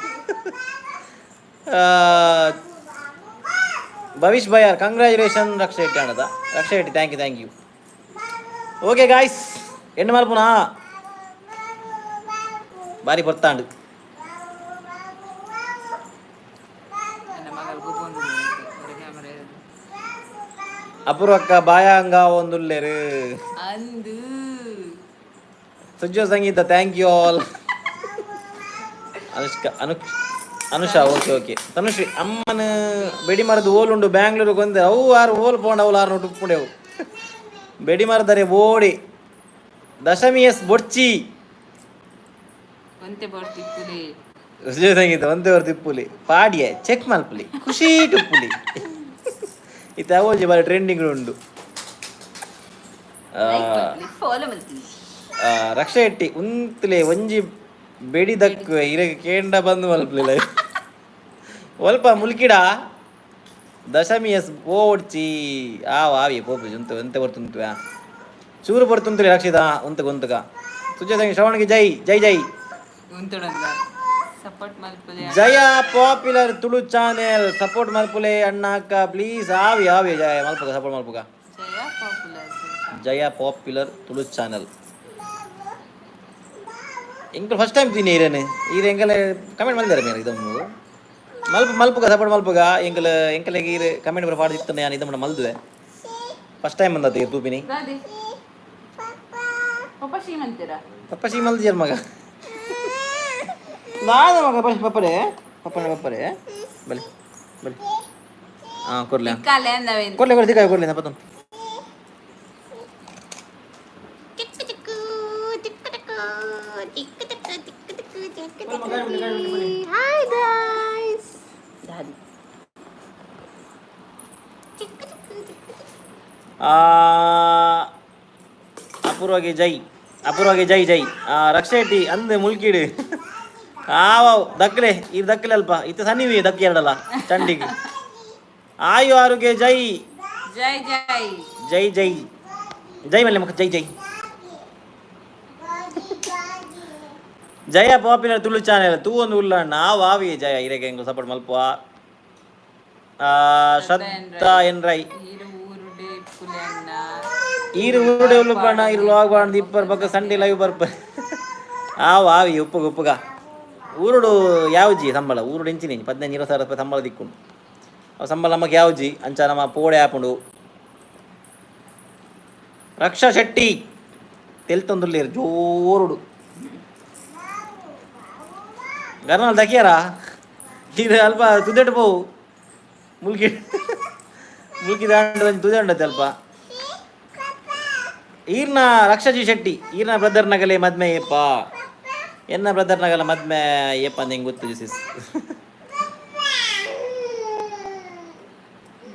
ಭವಿಷ್ ಬಯಾರ್ ಕಂಗ್ರ್ಯಾಚುಲೇಷನ್ ರಕ್ಷಾ ಶೆಟ್ಟಿ ಅಣ್ಣದ Raksha Shetty thank you okay guys ಹೆಣ್ಣು ಮಲ್ಪುನಾ ಬಾರಿ ಬರ್ತಾಂಡು ಅಪೂರ್ವಕ್ಕ ಬಾಯಾಂಗ ಒಂದುಲ್ಲೇರು Sujjo Sangeetha thank you all Anusha okay Tanushree ಅಮ್ಮನ ಬೆಡಿ ಮರದ ಓಲ್ ಉಂಡು ಬ್ಯಾಂಗ್ಳೂರಿಗೆ ಬಂದೆ ಅವು 6 ಓಲ್ ಪೋಂಡು ಅವಳು 6 ನೋಟು ಉಪ್ಪುಂಡೆವು ಬೆಡಿ ಮರದರೆ ಓಡಿ ದಶಮಿ ಎಸ್ ಬೊಡ್ಚಿ ಸುಜಯ ಸಂಗೀತ ಒಂದೇ ತಿಪ್ಪುಲಿ ಪಾಡಿಯೆ ಚೆಕ್ ಮಲ್ಪುಲಿ ಖುಷಿ ಟುಪ್ಪುಲಿ ಇತ್ತ ಅವೋಜಿ ಬಾರಿ ಟ್ರೆಂಡಿಂಗ್ ಉಂಡು ರಕ್ಷಾ ಶೆಟ್ಟಿ ಉಂತಲೆ ಒಂಜಿ ಬೆಡಿ ದಕ್ಕು ಇರಗೆ ಕೇಂಡ ಬಂದು ಮಲ್ಪಲಿಲ್ಲ ಒಲ್ಪ ಮುಲ್ಕಿಡ ದಶಮಿ ಎಸ್ ಓಡ್ಚಿ ಆವಿ ಪೋಪು ಉಂತು ಎಂತ ಬರ್ತುಂತು ಚೂರು ಬರ್ತುಂತಲಿ ರಕ್ಷಿತ ಉಂತಗ ಸುಜಯ ಸಂಗೀತ ಶ್ರವಣಿಗೆ ಜೈ ಸಪೋರ್ಟ್ ಮಲ್ಪುಲೆ Jaya popular Tulu channel support ಮಲ್ಪುಲೆ ಅಣ್ಣ ಅಕ್ಕ ಪ್ಲೀಸ್ ಆವಿ ಆವಿ ಜಯ ಮಲ್ಪುಗ ಸಪೋರ್ಟ್ ಮಲ್ಪುಗ Jaya popular Jaya popular Tulu channel ಎಂಕಲ್ ಫಸ್ಟ್ ಟೈಮ್ ತಿನ್ನಿ ಈರೇನು ಈರು ಎಂಕಲ್ ಕಮೆಂಟ್ ಮಾಡಿದ್ದಾರೆ ಮೇರೆ ಇದೊಂದು ಮಲ್ಪುಗ ಸಪೋರ್ಟ್ ಮಲ್ಪುಗ ಎಂಕಲೆಗೆ ಈರು ಕಮೆಂಟ್ ಬರ ಪಾಡಿತ್ತು ನಾನು ಇದನ್ನು ಮಲ್ದುವೆ ಫಸ್ಟ್ ಟೈಮ್ ಬಂದದ್ದು ಈರು ತೂಪಿನಿ ದಾದಿ ಪಪ್ಪ ಶ್ರೀಮಂತಿರ ಪಪ್ಪ ಶ್ರೀಮಂತ ಮಗ ನಾನು ಮಗ ಪಪ್ಪರೇ ಪಪ್ಪರೇ ಬಲಿ ಬಲಿ ಹಾಂ ಕೊರ್ಲೆ ಕಾಲೆ ಅಂದವೇನು ಕೊರ್ಲೆ ದಿಕ್ಕಾಯ ಕೊರ್ಲೆ ಪತ್ತೊಂದು ಹಾಯ್ ಗೈಸ್ ದಾದಿ ಅಪೂರ್ವಗೆ ಜೈ ಜೈ ರಕ್ಷೆಟ್ಟಿ ಅಂದೆ ಮುಲ್ಕಿಡು ಆವಾವ್ ದಕ್ಕಲೆ ಇದು ದಕ್ಕಲೆ ಅಲ್ಪ ಇತ್ತು ಸನ್ನಿವಿ ದಕ್ಕಿ ಎರಡಲ್ಲ ಚಂಡಿಗೆ ಆಯು ಆರುಗೆ ಜೈ ಜೈ ಜೈ ಜೈ ಜೈ ಜೈ ಮಲ್ಲೆ ಮಕ್ಕ ಜೈ ಜೈ ಜಯ ಪಾಪ್ಯುಲರ್ ತುಳು ಚಾನೆಲ್ ತೂ ಒಂದು ಉಲ್ಲಣ್ಣ ಆವಿ ಜಯ ಇರೆಗೆ ಹೆಂಗು ಸಪೋರ್ಟ್ ಮಲ್ಪುವ ಶ್ರದ್ಧಾ ಎನ್ರೈ ಊರುಡೆ ಪುಲೆಣ್ಣ ಈರು ಊರುಡೆ ಉಲ್ಲುಪಣ್ಣ ಇರು ಲಾಗ್ ಬಾಂಡ್ ಇಪ್ಪರ್ ಪಕ್ಕ ಸಂಡೆ ಲೈವ್ ಬರ್ಪ ಆವಿ ಉಪ್ಪುಗ ಊರುಡು ಯಾವ್ಜಿ ಸಂಬಳ ಊರುಡು ಎಂಚಿನಿ 15,000-20,000 ರೂಪಾಯಿ ಸಂಬಳ ದಿಕ್ಕುಂಡು ಅವು ಸಂಬಳ ನಮಗೆ ಯಾವ್ಜಿ ಅಂಚ ನಮ್ಮ ಪೋಡೆ ಆಪುಂಡು ರಕ್ಷಾ ಶೆಟ್ಟಿ ತೆಲ್ತೊಂದುಲ್ಲೇರು ಜೋರುಡು ಗರ್ನಾಲ್ ದಕ್ಕಿಯಾರ ಇದು ಅಲ್ಪ ತುದೆಟ್ಟು ಪೋವು ಮುಲ್ಕಿ ದಾಂಡ ತುದೆಂಡತ್ತೆ ಅಲ್ಪ ಈರ್ನ ರಕ್ಷಾಜಿ ಶೆಟ್ಟಿ ಈರ್ನ ಬ್ರದರ್ ನಗಲೆ ಮದ್ಮೆ ಏಪ್ಪ ಎನ್ನ ಬ್ರದರ್ ನಗಲ ಮದ್ಮೆ ಏಪ್ಪ ಅಂತ ಹೆಂಗೆ ಗೊತ್ತು ಜಿಸಿಸ್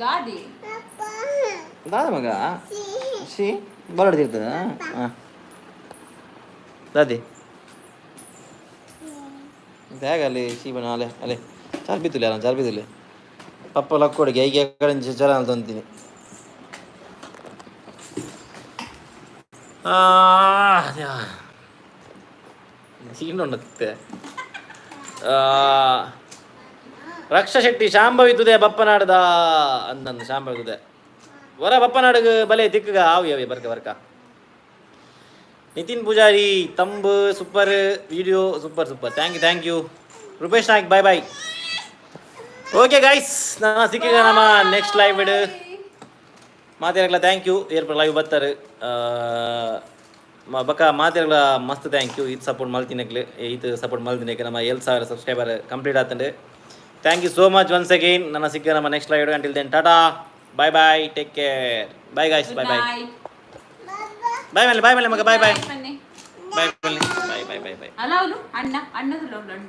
ಗಾದಿ ದಾದ ಮಗ ಶಿ ಬರಡ್ದಿರ್ತದ ಹಾಂ ದಾದಿ ಹೇಗಲ್ಲಿ ಶೀಬಣ ಅಲೆ ಚಾರ್ಬಿದ್ದಿಲ್ಲ ಪಪ್ಪ ಲಕ್ಕೋಡಿಗೆ ಹೀಗೆ ಕಡೆ ಜರ ಅಂತ ಅಂತೀನಿ ಸೀನುಂಡತ್ತೆ ರಕ್ಷಾ ಶೆಟ್ಟಿ ಶಾಂಭವಿತುದೆ ಬಪ್ಪನಾಡದ ಅಂದಂದು ಶಾಂಭವಿತುದೆ ವರ ಬಪ್ಪನಾಡುಗ ಬಲೆ ದಿಕ್ಕಗ ಆವಿ ಬರ್ಕ ನಿತಿನ್ ಪೂಜಾರಿ ತಂಬು super video super thank you Rupesh Naik bye okay guys ನಾನು ಸಿಕ್ಕಿಗ ನಮ್ಮ ನೆಕ್ಸ್ಟ್ ಲೈವ್ ಇಡು ಮಾತಾಡಲ್ಲ ಥ್ಯಾಂಕ್ ಯು ಏರ್ಪು ಲೈವ್ ಬರ್ತಾರೆ ಬಕ್ಕ ಮಾತಾಡಲ್ಲ ಮಸ್ತ್ ಥ್ಯಾಂಕ್ ಯು ಇದು ಸಪೋರ್ಟ್ ಮಲ್ತಿನಕ್ಕೆ ನಮ್ಮ 7,000 ಸಬ್ಸ್ಕ್ರೈಬರ್ ಕಂಪ್ಲೀಟ್ ಆತಂಡೆ thank you so much once again ನನ್ನ ಸಿಕ್ಕ ನಮ್ಮ next live until then tata bye take care bye guys bye ಮಗ ಬಾಯ್ ಅಲ್ಲ ಅವನು ಅಣ್ಣ ಅಣ್ಣದು ಅಣ್ಣ